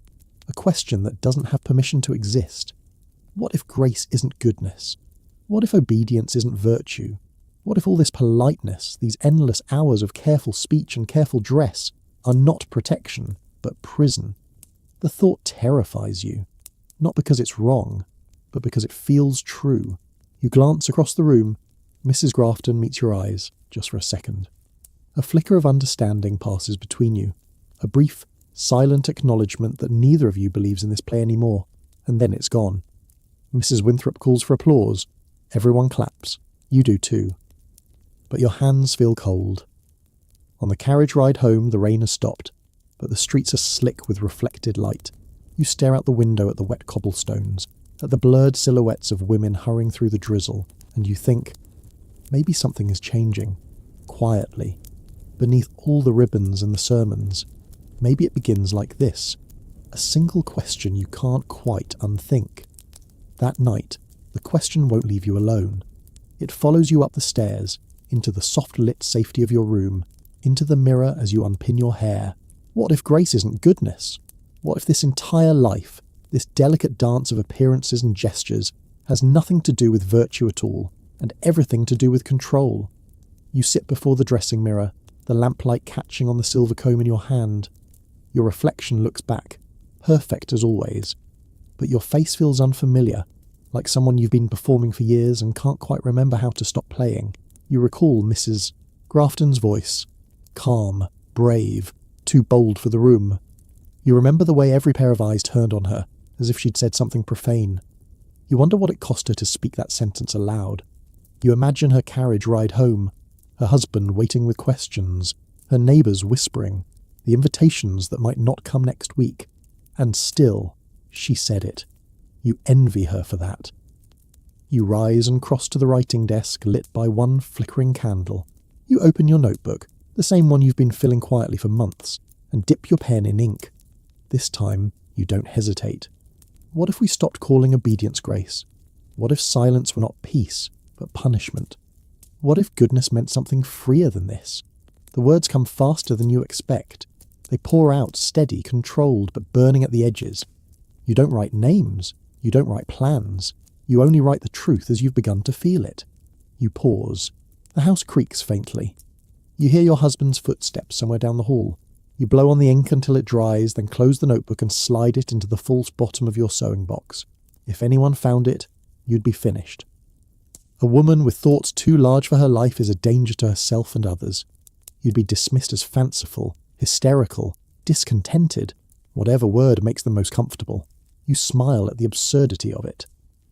A question that doesn't have permission to exist. What if grace isn't goodness? What if obedience isn't virtue? What if all this politeness, these endless hours of careful speech and careful dress, are not protection, but prison? The thought terrifies you, not because it's wrong, but because it feels true. You glance across the room. Mrs. Grafton meets your eyes, just for a second. A flicker of understanding passes between you, a brief, silent acknowledgement that neither of you believes in this play anymore, and then it's gone. Mrs. Winthrop calls for applause. Everyone claps. You do too. But your hands feel cold. On the carriage ride home, the rain has stopped, but the streets are slick with reflected light. You stare out the window at the wet cobblestones, at the blurred silhouettes of women hurrying through the drizzle, and you think, maybe something is changing, quietly, beneath all the ribbons and the sermons. Maybe it begins like this, a single question you can't quite unthink. That night, the question won't leave you alone. It follows you up the stairs, into the soft-lit safety of your room, into the mirror as you unpin your hair. What if grace isn't goodness? What if this entire life, this delicate dance of appearances and gestures, has nothing to do with virtue at all, and everything to do with control? You sit before the dressing mirror, the lamplight catching on the silver comb in your hand. Your reflection looks back, perfect as always, but your face feels unfamiliar, like someone you've been performing for years and can't quite remember how to stop playing. You recall Mrs. Grafton's voice, calm, brave, too bold for the room. You remember the way every pair of eyes turned on her, as if she'd said something profane. You wonder what it cost her to speak that sentence aloud. You imagine her carriage ride home, her husband waiting with questions, her neighbours whispering, the invitations that might not come next week. And still, she said it. You envy her for that. You rise and cross to the writing desk lit by one flickering candle. You open your notebook, the same one you've been filling quietly for months, and dip your pen in ink. This time, you don't hesitate. What if we stopped calling obedience grace? What if silence were not peace, but punishment? What if goodness meant something freer than this? The words come faster than you expect. They pour out, steady, controlled, but burning at the edges. You don't write names. You don't write plans. You only write the truth as you've begun to feel it. You pause. The house creaks faintly. You hear your husband's footsteps somewhere down the hall. You blow on the ink until it dries, then close the notebook and slide it into the false bottom of your sewing box. If anyone found it, you'd be finished. A woman with thoughts too large for her life is a danger to herself and others. You'd be dismissed as fanciful, hysterical, discontented, whatever word makes them most comfortable. You smile at the absurdity of it.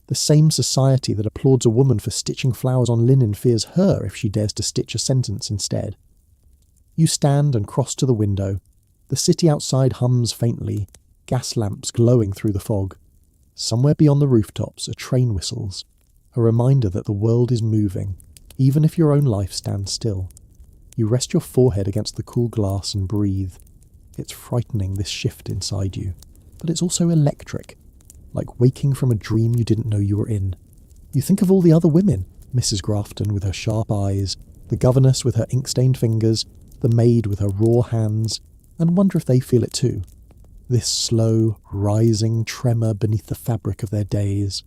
The same society that applauds a woman for stitching flowers on linen fears her if she dares to stitch a sentence instead. You stand and cross to the window. The city outside hums faintly, gas lamps glowing through the fog. Somewhere beyond the rooftops, a train whistles, a reminder that the world is moving, even if your own life stands still. You rest your forehead against the cool glass and breathe. It's frightening, this shift inside you, but it's also electric, like waking from a dream you didn't know you were in. You think of all the other women, Mrs. Grafton with her sharp eyes, the governess with her ink-stained fingers, the maid with her raw hands, and wonder if they feel it too. This slow, rising tremor beneath the fabric of their days.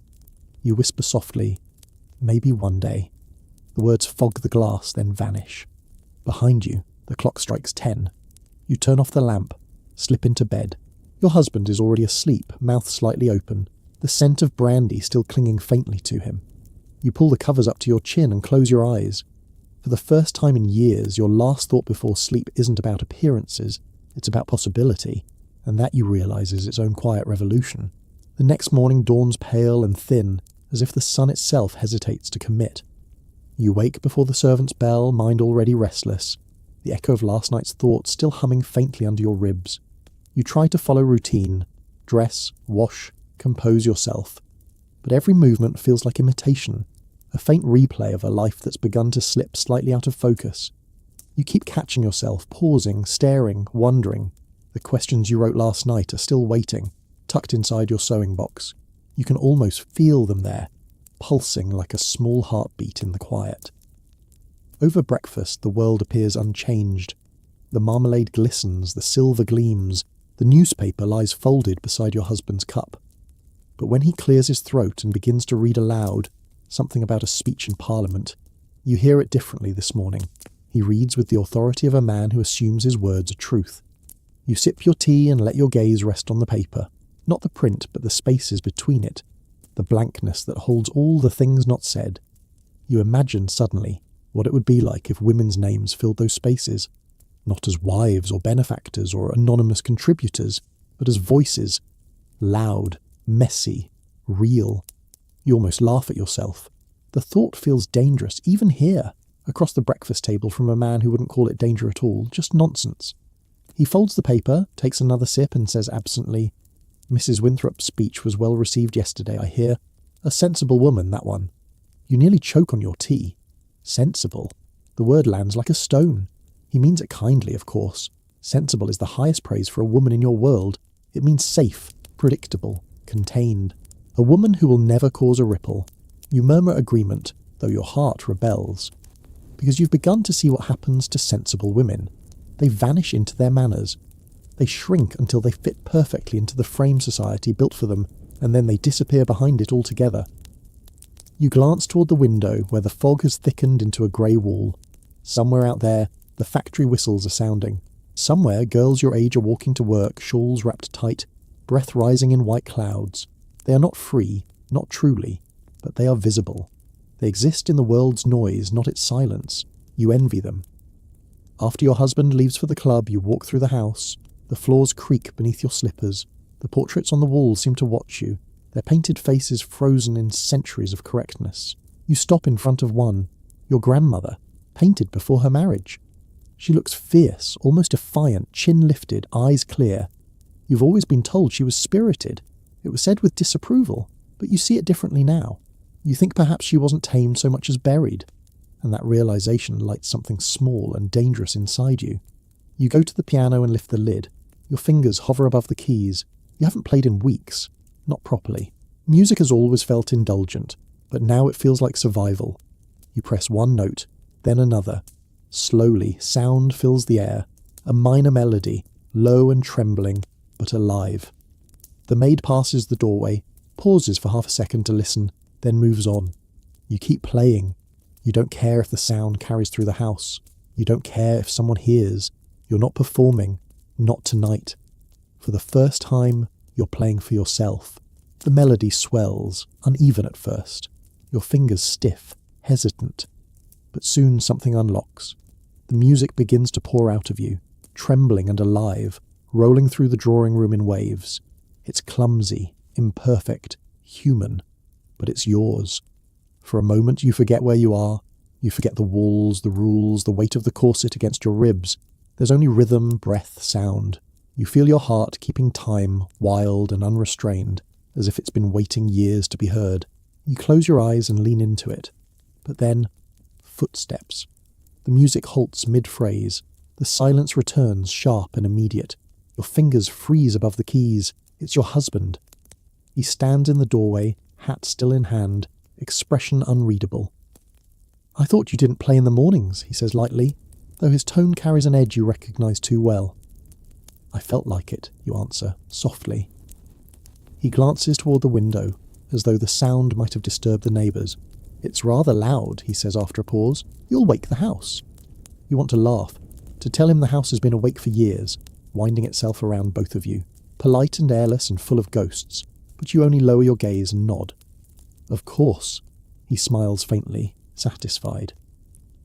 You whisper softly, maybe one day. The words fog the glass, then vanish. Behind you, the clock strikes 10. You turn off the lamp, slip into bed. Your husband is already asleep, mouth slightly open, the scent of brandy still clinging faintly to him. You pull the covers up to your chin and close your eyes. For the first time in years, your last thought before sleep isn't about appearances, it's about possibility, and that you realise is its own quiet revolution. The next morning dawns pale and thin, as if the sun itself hesitates to commit. You wake before the servant's bell, mind already restless, the echo of last night's thoughts still humming faintly under your ribs. You try to follow routine, dress, wash, compose yourself. but every movement feels like imitation, a faint replay of a life that's begun to slip slightly out of focus. You keep catching yourself, pausing, staring, wondering. The questions you wrote last night are still waiting, tucked inside your sewing box. You can almost feel them there, pulsing like a small heartbeat in the quiet. Over breakfast, the world appears unchanged. The marmalade glistens, the silver gleams, the newspaper lies folded beside your husband's cup. But when he clears his throat and begins to read aloud, something about a speech in Parliament, you hear it differently this morning. He reads with the authority of a man who assumes his words are truth. You sip your tea and let your gaze rest on the paper, not the print but the spaces between it, the blankness that holds all the things not said. You imagine suddenly what it would be like if women's names filled those spaces, not as wives or benefactors or anonymous contributors, but as voices, loud, messy, real. You almost laugh at yourself. The thought feels dangerous, even here, across the breakfast table from a man who wouldn't call it danger at all, just nonsense. He folds the paper, takes another sip and says absently, "Mrs. Winthrop's speech was well received yesterday, I hear. A sensible woman, that one." You nearly choke on your tea. Sensible. The word lands like a stone. He means it kindly, of course. Sensible is the highest praise for a woman in your world. It means safe, predictable, contained. A woman who will never cause a ripple. You murmur agreement, though your heart rebels. Because you've begun to see what happens to sensible women. They vanish into their manners. They shrink until they fit perfectly into the frame society built for them, and then they disappear behind it altogether. You glance toward the window where the fog has thickened into a grey wall. Somewhere out there, the factory whistles are sounding. Somewhere, girls your age are walking to work, shawls wrapped tight, breath rising in white clouds. They are not free, not truly, but they are visible. They exist in the world's noise, not its silence. You envy them. After your husband leaves for the club, you walk through the house. The floors creak beneath your slippers. The portraits on the walls seem to watch you, their painted faces frozen in centuries of correctness. You stop in front of one, your grandmother, painted before her marriage. She looks fierce, almost defiant, chin lifted, eyes clear. You've always been told she was spirited. It was said with disapproval, but you see it differently now. You think perhaps she wasn't tamed so much as buried, and that realization lights something small and dangerous inside you. You go to the piano and lift the lid. Your fingers hover above the keys. You haven't played in weeks. Not properly. Music has always felt indulgent, but now it feels like survival. You press one note, then another. Slowly, sound fills the air. A minor melody, low and trembling, but alive. The maid passes the doorway, pauses for half a second to listen, then moves on. You keep playing. You don't care if the sound carries through the house. You don't care if someone hears. You're not performing. Not tonight. For the first time, you're playing for yourself. The melody swells, uneven at first. Your fingers stiff, hesitant. But soon something unlocks. The music begins to pour out of you, trembling and alive, rolling through the drawing room in waves. It's clumsy, imperfect, human, but it's yours. For a moment you forget where you are. You forget the walls, the rules, the weight of the corset against your ribs. There's only rhythm, breath, sound. You feel your heart keeping time, wild and unrestrained, as if it's been waiting years to be heard. You close your eyes and lean into it. But then, footsteps. The music halts mid-phrase. The silence returns, sharp and immediate. Your fingers freeze above the keys. It's your husband. He stands in the doorway, hat still in hand, expression unreadable. "I thought you didn't play in the mornings," he says lightly, though his tone carries an edge you recognise too well. "I felt like it," you answer, softly. He glances toward the window, as though the sound might have disturbed the neighbours. "It's rather loud," he says after a pause. "You'll wake the house." You want to laugh, to tell him the house has been awake for years, winding itself around both of you, polite and airless and full of ghosts, but you only lower your gaze and nod. "Of course," he smiles faintly, satisfied.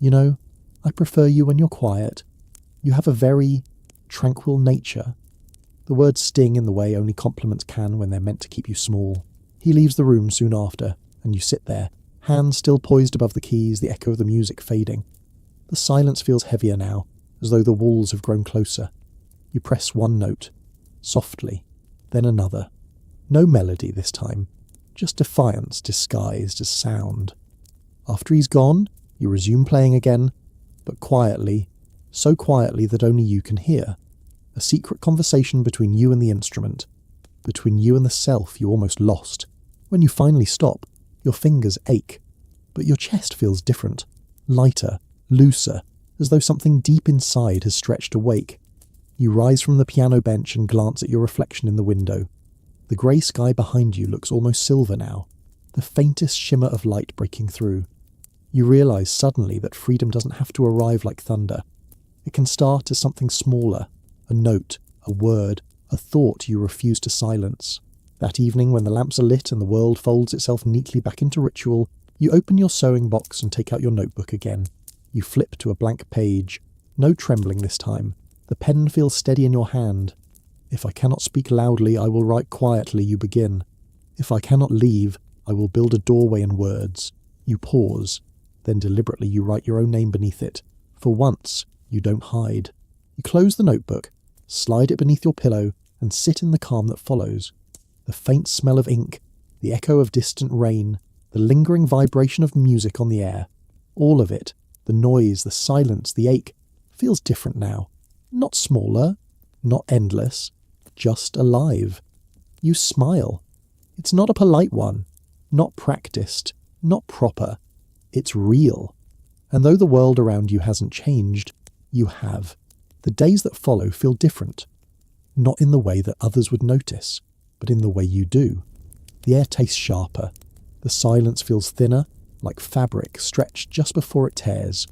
"You know, I prefer you when you're quiet. You have a very tranquil nature." The words sting in the way only compliments can when they're meant to keep you small. He leaves the room soon after, and you sit there, hands still poised above the keys, the echo of the music fading. The silence feels heavier now, as though the walls have grown closer. You press one note, softly, then another. No melody this time, just defiance disguised as sound. After he's gone, you resume playing again, but quietly, so quietly that only you can hear. A secret conversation between you and the instrument, between you and the self you almost lost. When you finally stop, your fingers ache, but your chest feels different, lighter, looser, as though something deep inside has stretched awake. You rise from the piano bench and glance at your reflection in the window. The grey sky behind you looks almost silver now, the faintest shimmer of light breaking through. You realise suddenly that freedom doesn't have to arrive like thunder. It can start as something smaller, a note, a word, a thought you refuse to silence. That evening, when the lamps are lit and the world folds itself neatly back into ritual, you open your sewing box and take out your notebook again. You flip to a blank page. No trembling this time. The pen feels steady in your hand. If I cannot speak loudly, I will write quietly, you begin. If I cannot leave, I will build a doorway in words. You pause. Then deliberately you write your own name beneath it. For once, you don't hide. You close the notebook, slide it beneath your pillow, and sit in the calm that follows. The faint smell of ink, the echo of distant rain, the lingering vibration of music on the air, all of it, the noise, the silence, the ache, feels different now. Not smaller, not endless, just alive. You smile. It's not a polite one, not practiced, not proper. It's real. And though the world around you hasn't changed, you have. The days that follow feel different. Not in the way that others would notice, but in the way you do. The air tastes sharper. The silence feels thinner, like fabric stretched just before it tears.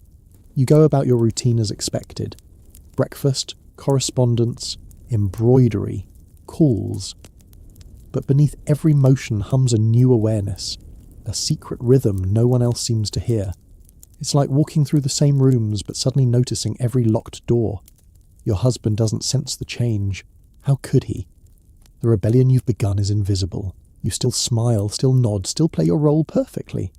You go about your routine as expected. Breakfast, correspondence, embroidery, calls. But beneath every motion hums a new awareness, a secret rhythm no one else seems to hear. It's like walking through the same rooms but suddenly noticing every locked door. Your husband doesn't sense the change. How could he? The rebellion you've begun is invisible. You still smile, still nod, still play your role perfectly.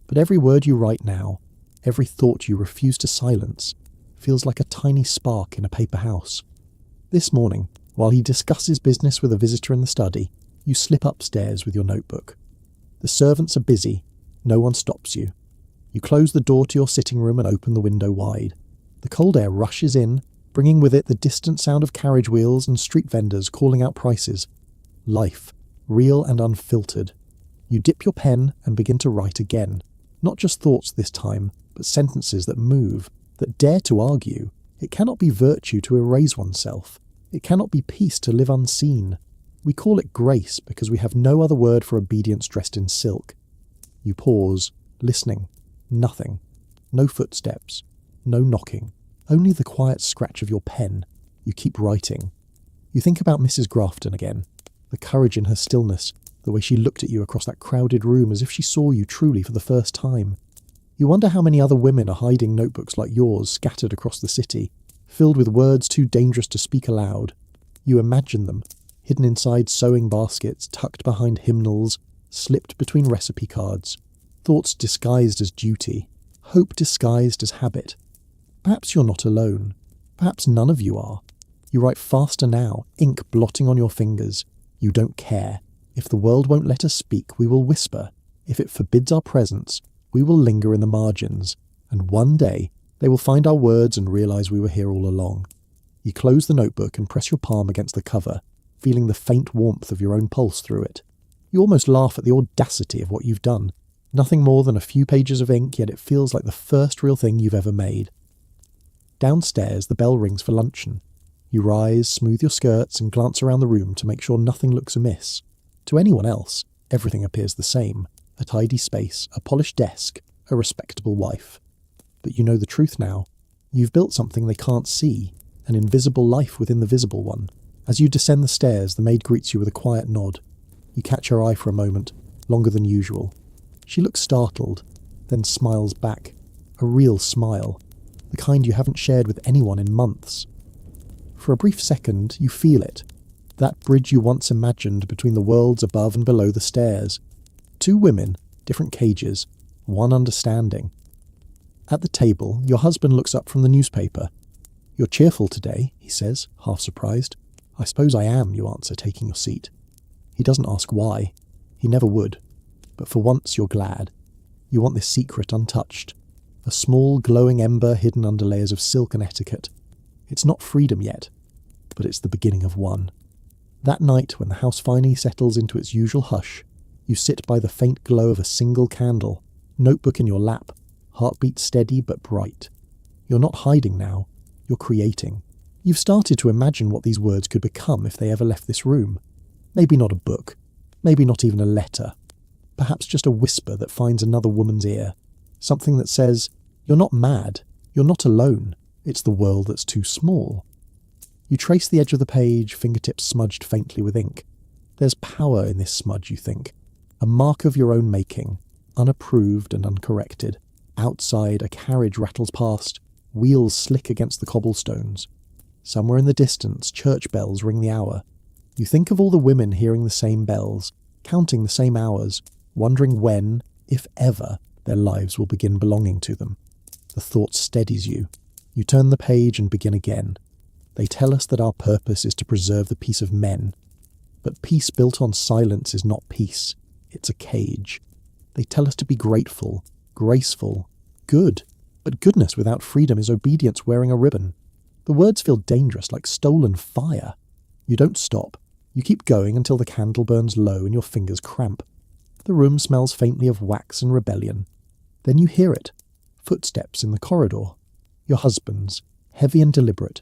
But every word you write now, every thought you refuse to silence, feels like a tiny spark in a paper house. This morning, while he discusses business with a visitor in the study, you slip upstairs with your notebook. The servants are busy. No one stops you. You close the door to your sitting room and open the window wide. The cold air rushes in, bringing with it the distant sound of carriage wheels and street vendors calling out prices. Life, real and unfiltered. You dip your pen and begin to write again. Not just thoughts this time, but sentences that move, that dare to argue. It cannot be virtue to erase oneself. It cannot be peace to live unseen. We call it grace because we have no other word for obedience dressed in silk. You pause, listening. Nothing. No footsteps. No knocking. Only the quiet scratch of your pen. You keep writing. You think about Mrs. Grafton again. The courage in her stillness, the way she looked at you across that crowded room as if she saw you truly for the first time. You wonder how many other women are hiding notebooks like yours scattered across the city, filled with words too dangerous to speak aloud. You imagine them, hidden inside sewing baskets, tucked behind hymnals, slipped between recipe cards. Thoughts disguised as duty, hope disguised as habit. Perhaps you're not alone. Perhaps none of you are. You write faster now, ink blotting on your fingers. You don't care. If the world won't let us speak, we will whisper. If it forbids our presence, we will linger in the margins. And one day, they will find our words and realise we were here all along. You close the notebook and press your palm against the cover, feeling the faint warmth of your own pulse through it. You almost laugh at the audacity of what you've done. Nothing more than a few pages of ink, yet it feels like the first real thing you've ever made. Downstairs, the bell rings for luncheon. You rise, smooth your skirts, and glance around the room to make sure nothing looks amiss. To anyone else, everything appears the same. A tidy space, a polished desk, a respectable wife. But you know the truth now. You've built something they can't see, an invisible life within the visible one. As you descend the stairs, the maid greets you with a quiet nod. You catch her eye for a moment, longer than usual. She looks startled, then smiles back. A real smile. The kind you haven't shared with anyone in months. For a brief second, you feel it. That bridge you once imagined between the worlds above and below the stairs. Two women, different cages, one understanding. At the table, your husband looks up from the newspaper. "You're cheerful today," he says, half surprised. "I suppose I am," you answer, taking your seat. He doesn't ask why. He never would. But for once you're glad. You want this secret untouched. A small glowing ember hidden under layers of silk and etiquette. It's not freedom yet, but it's the beginning of one. That night, when the house finally settles into its usual hush, you sit by the faint glow of a single candle, notebook in your lap, heartbeat steady but bright. You're not hiding now, you're creating. You've started to imagine what these words could become if they ever left this room. Maybe not a book, maybe not even a letter. Perhaps just a whisper that finds another woman's ear. Something that says, "You're not mad, you're not alone, it's the world that's too small." You trace the edge of the page, fingertips smudged faintly with ink. There's power in this smudge, you think. A mark of your own making, unapproved and uncorrected. Outside, a carriage rattles past, wheels slick against the cobblestones. Somewhere in the distance, church bells ring the hour. You think of all the women hearing the same bells, counting the same hours, wondering when, if ever, their lives will begin belonging to them. The thought steadies you. You turn the page and begin again. They tell us that our purpose is to preserve the peace of men. But peace built on silence is not peace. It's a cage. They tell us to be grateful, graceful, good. But goodness without freedom is obedience wearing a ribbon. The words feel dangerous, like stolen fire. You don't stop. You keep going until the candle burns low and your fingers cramp. The room smells faintly of wax and rebellion. Then you hear it. Footsteps in the corridor. Your husband's, heavy and deliberate.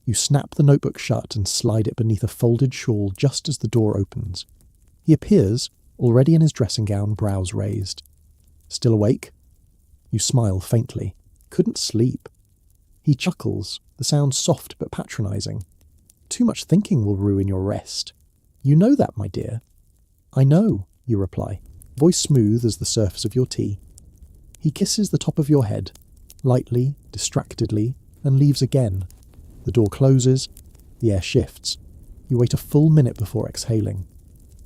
You snap the notebook shut and slide it beneath a folded shawl just as the door opens. He appears, already in his dressing gown, brows raised. Still awake? You smile faintly. Couldn't sleep. He chuckles, the sound soft but patronising. Too much thinking will ruin your rest. You know that, my dear. I know, you reply, voice smooth as the surface of your tea. He kisses the top of your head, lightly, distractedly, and leaves again. The door closes, the air shifts. You wait a full minute before exhaling.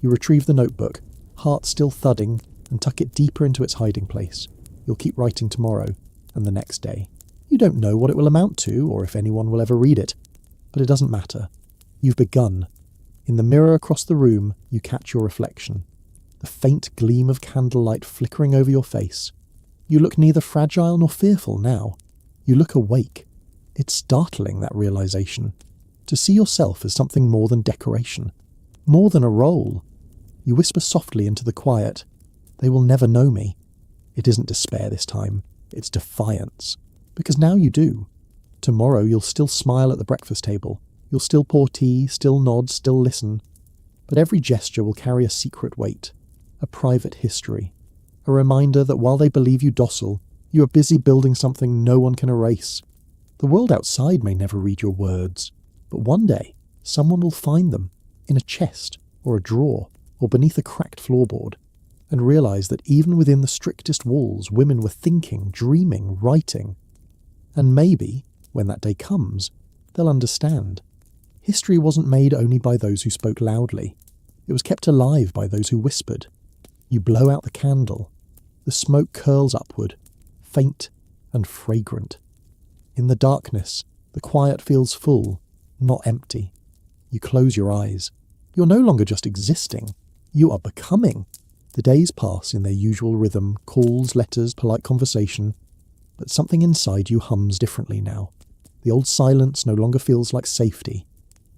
You retrieve the notebook, heart still thudding, and tuck it deeper into its hiding place. You'll keep writing tomorrow, and the next day. You don't know what it will amount to, or if anyone will ever read it. But it doesn't matter. You've begun. In the mirror across the room, you catch your reflection. The faint gleam of candlelight flickering over your face. You look neither fragile nor fearful now. You look awake. It's startling, that realization. To see yourself as something more than decoration. More than a role. You whisper softly into the quiet. They will never know me. It isn't despair this time. It's defiance. Because now you do. Tomorrow you'll still smile at the breakfast table. You'll still pour tea, still nod, still listen. But every gesture will carry a secret weight. A private history. A reminder that while they believe you docile, you are busy building something no one can erase. The world outside may never read your words, but one day someone will find them in a chest or a drawer or beneath a cracked floorboard and realize that even within the strictest walls, women were thinking, dreaming, writing. And maybe, when that day comes, they'll understand. History wasn't made only by those who spoke loudly. It was kept alive by those who whispered. You blow out the candle. The smoke curls upward, faint and fragrant. In the darkness, the quiet feels full, not empty. You close your eyes. You're no longer just existing. You are becoming. The days pass in their usual rhythm, calls, letters, polite conversation. But something inside you hums differently now. The old silence no longer feels like safety.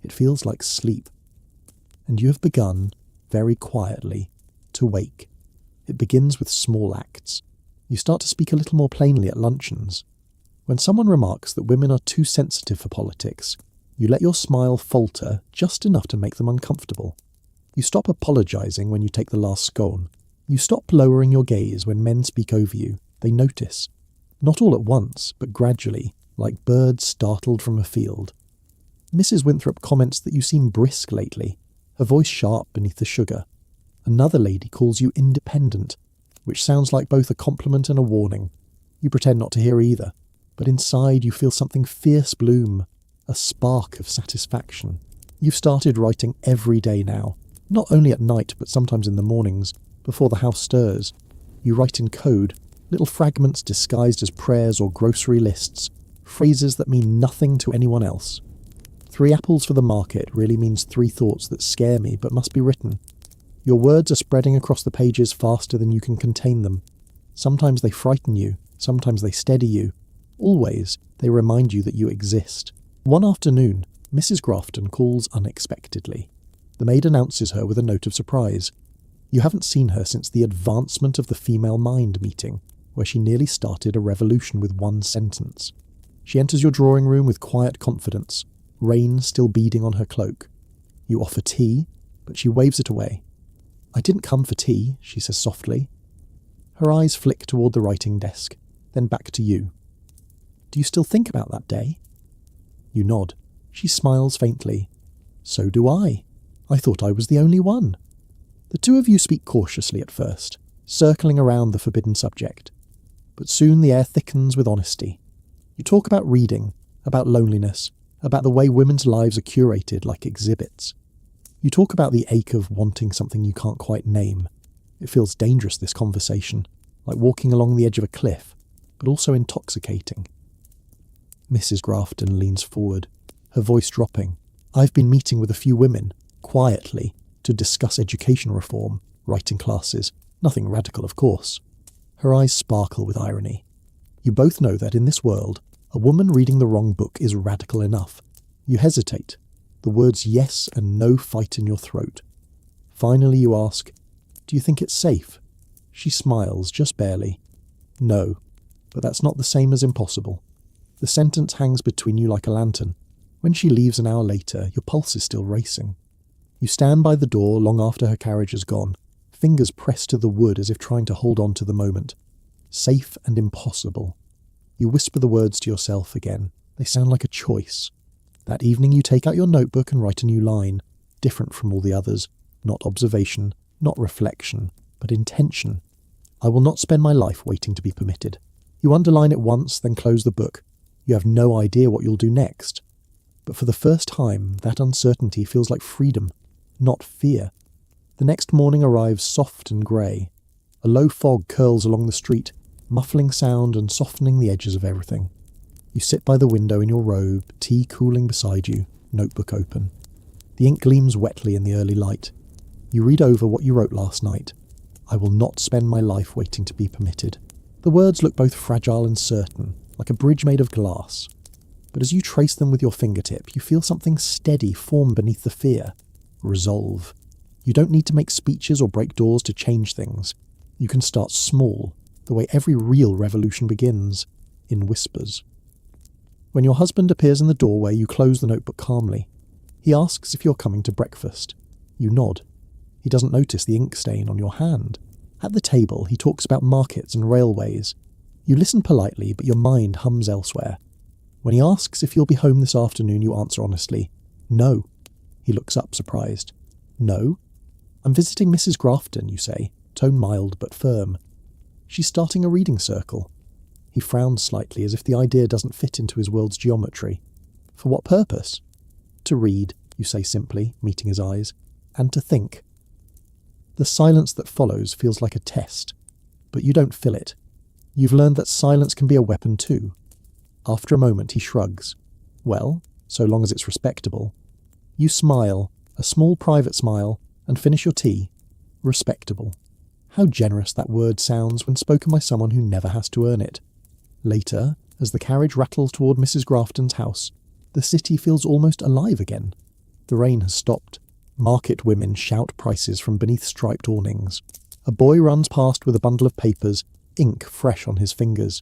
It feels like sleep. And you have begun, very quietly, to wake. It begins with small acts. You start to speak a little more plainly at luncheons. When someone remarks that women are too sensitive for politics, you let your smile falter just enough to make them uncomfortable. You stop apologising when you take the last scone. You stop lowering your gaze when men speak over you. They notice. Not all at once, but gradually, like birds startled from a field. Mrs. Winthrop comments that you seem brisk lately, her voice sharp beneath the sugar. Another lady calls you independent, which sounds like both a compliment and a warning. You pretend not to hear either, but inside you feel something fierce bloom, a spark of satisfaction. You've started writing every day now, not only at night but sometimes in the mornings, before the house stirs. You write in code, little fragments disguised as prayers or grocery lists, phrases that mean nothing to anyone else. 3 apples for the market really means 3 thoughts that scare me but must be written. Your words are spreading across the pages faster than you can contain them. Sometimes they frighten you, sometimes they steady you. Always, they remind you that you exist. One afternoon, Mrs. Grafton calls unexpectedly. The maid announces her with a note of surprise. You haven't seen her since the advancement of the female mind meeting, where she nearly started a revolution with one sentence. She enters your drawing room with quiet confidence, rain still beading on her cloak. You offer tea, but she waves it away. "I didn't come for tea," she says softly. Her eyes flick toward the writing desk, then back to you. "Do you still think about that day?" You nod. She smiles faintly. "So do I. I thought I was the only one." The two of you speak cautiously at first, circling around the forbidden subject. But soon the air thickens with honesty. You talk about reading, about loneliness, about the way women's lives are curated like exhibits. You talk about the ache of wanting something you can't quite name. It feels dangerous, this conversation, like walking along the edge of a cliff, but also intoxicating. Mrs. Grafton leans forward, her voice dropping. "I've been meeting with a few women, quietly, to discuss education reform, writing classes. Nothing radical, of course." Her eyes sparkle with irony. You both know that in this world, a woman reading the wrong book is radical enough. You hesitate. The words yes and no fight in your throat. Finally you ask, "Do you think it's safe?" She smiles, just barely. "No, but that's not the same as impossible." The sentence hangs between you like a lantern. When she leaves an hour later, your pulse is still racing. You stand by the door long after her carriage has gone, fingers pressed to the wood as if trying to hold on to the moment. Safe and impossible. You whisper the words to yourself again. They sound like a choice. That evening you take out your notebook and write a new line, different from all the others. Not observation, not reflection, but intention. "I will not spend my life waiting to be permitted." You underline it once, then close the book. You have no idea what you'll do next. But for the first time, that uncertainty feels like freedom, not fear. The next morning arrives soft and grey. A low fog curls along the street, muffling sound and softening the edges of everything. You sit by the window in your robe, tea cooling beside you, notebook open. The ink gleams wetly in the early light. You read over what you wrote last night. "I will not spend my life waiting to be permitted." The words look both fragile and certain, like a bridge made of glass. But as you trace them with your fingertip, you feel something steady form beneath the fear. Resolve. You don't need to make speeches or break doors to change things. You can start small, the way every real revolution begins, in whispers. When your husband appears in the doorway, you close the notebook calmly. He asks if you're coming to breakfast. You nod. He doesn't notice the ink stain on your hand. At the table, he talks about markets and railways. You listen politely, but your mind hums elsewhere. When he asks if you'll be home this afternoon, you answer honestly, "No." He looks up, surprised. "No?" "I'm visiting Mrs. Grafton," you say, tone mild but firm. "She's starting a reading circle." He frowns slightly, as if the idea doesn't fit into his world's geometry. "For what purpose?" "To read," you say simply, meeting his eyes, "and to think." The silence that follows feels like a test, but you don't feel it. You've learned that silence can be a weapon too. After a moment, he shrugs. "Well, so long as it's respectable." You smile, a small private smile, and finish your tea. Respectable. How generous that word sounds when spoken by someone who never has to earn it. Later, as the carriage rattles toward Mrs. Grafton's house, the city feels almost alive again. The rain has stopped. Market women shout prices from beneath striped awnings. A boy runs past with a bundle of papers, ink fresh on his fingers.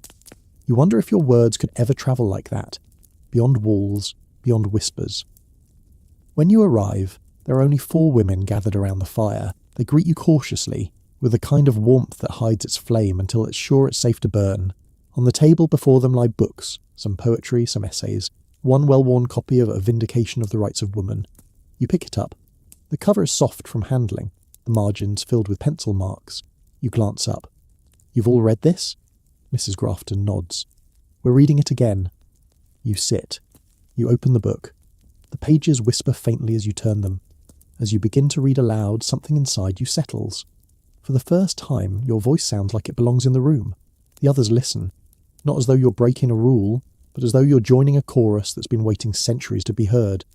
You wonder if your words could ever travel like that, beyond walls, beyond whispers. When you arrive, there are only 4 women gathered around the fire. They greet you cautiously, with a kind of warmth that hides its flame until it's sure it's safe to burn. On the table before them lie books, some poetry, some essays, one well-worn copy of A Vindication of the Rights of Woman. You pick it up. The cover is soft from handling, the margins filled with pencil marks. You glance up. "You've all read this?" Mrs. Grafton nods. "We're reading it again." You sit. You open the book. The pages whisper faintly as you turn them. As you begin to read aloud, something inside you settles. For the first time, your voice sounds like it belongs in the room. The others listen, not as though you're breaking a rule, but as though you're joining a chorus that's been waiting centuries to be heard.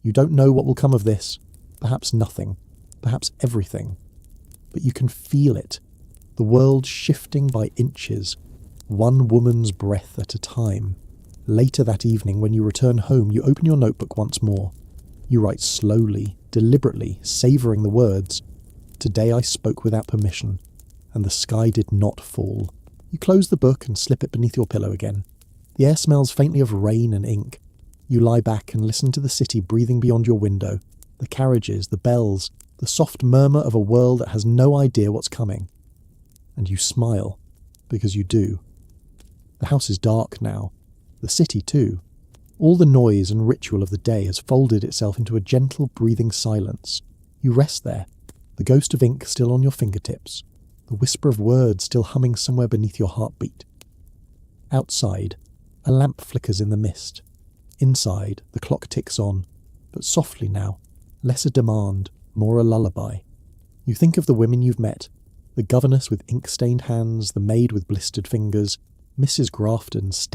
You don't know what will come of this. Perhaps nothing. Perhaps everything. but you can feel it. The world shifting by inches, one woman's breath at a time. Later that evening, when you return home, you open your notebook once more. You write slowly, deliberately, savouring the words. Today I spoke without permission, and the sky did not fall. You close the book and slip it beneath your pillow again. The air smells faintly of rain and ink. You lie back and listen to the city breathing beyond your window, the carriages, the bells, the soft murmur of a world that has no idea what's coming. And you smile, because you do. The house is dark now. The city too. All the noise and ritual of the day has folded itself into a gentle, breathing silence. You rest there, the ghost of ink still on your fingertips, the whisper of words still humming somewhere beneath your heartbeat. Outside, a lamp flickers in the mist. Inside, the clock ticks on, but softly now, less a demand, more a lullaby. You think of the women you've met, the governess with ink-stained hands, the maid with blistered fingers, Mrs. Grafton's steady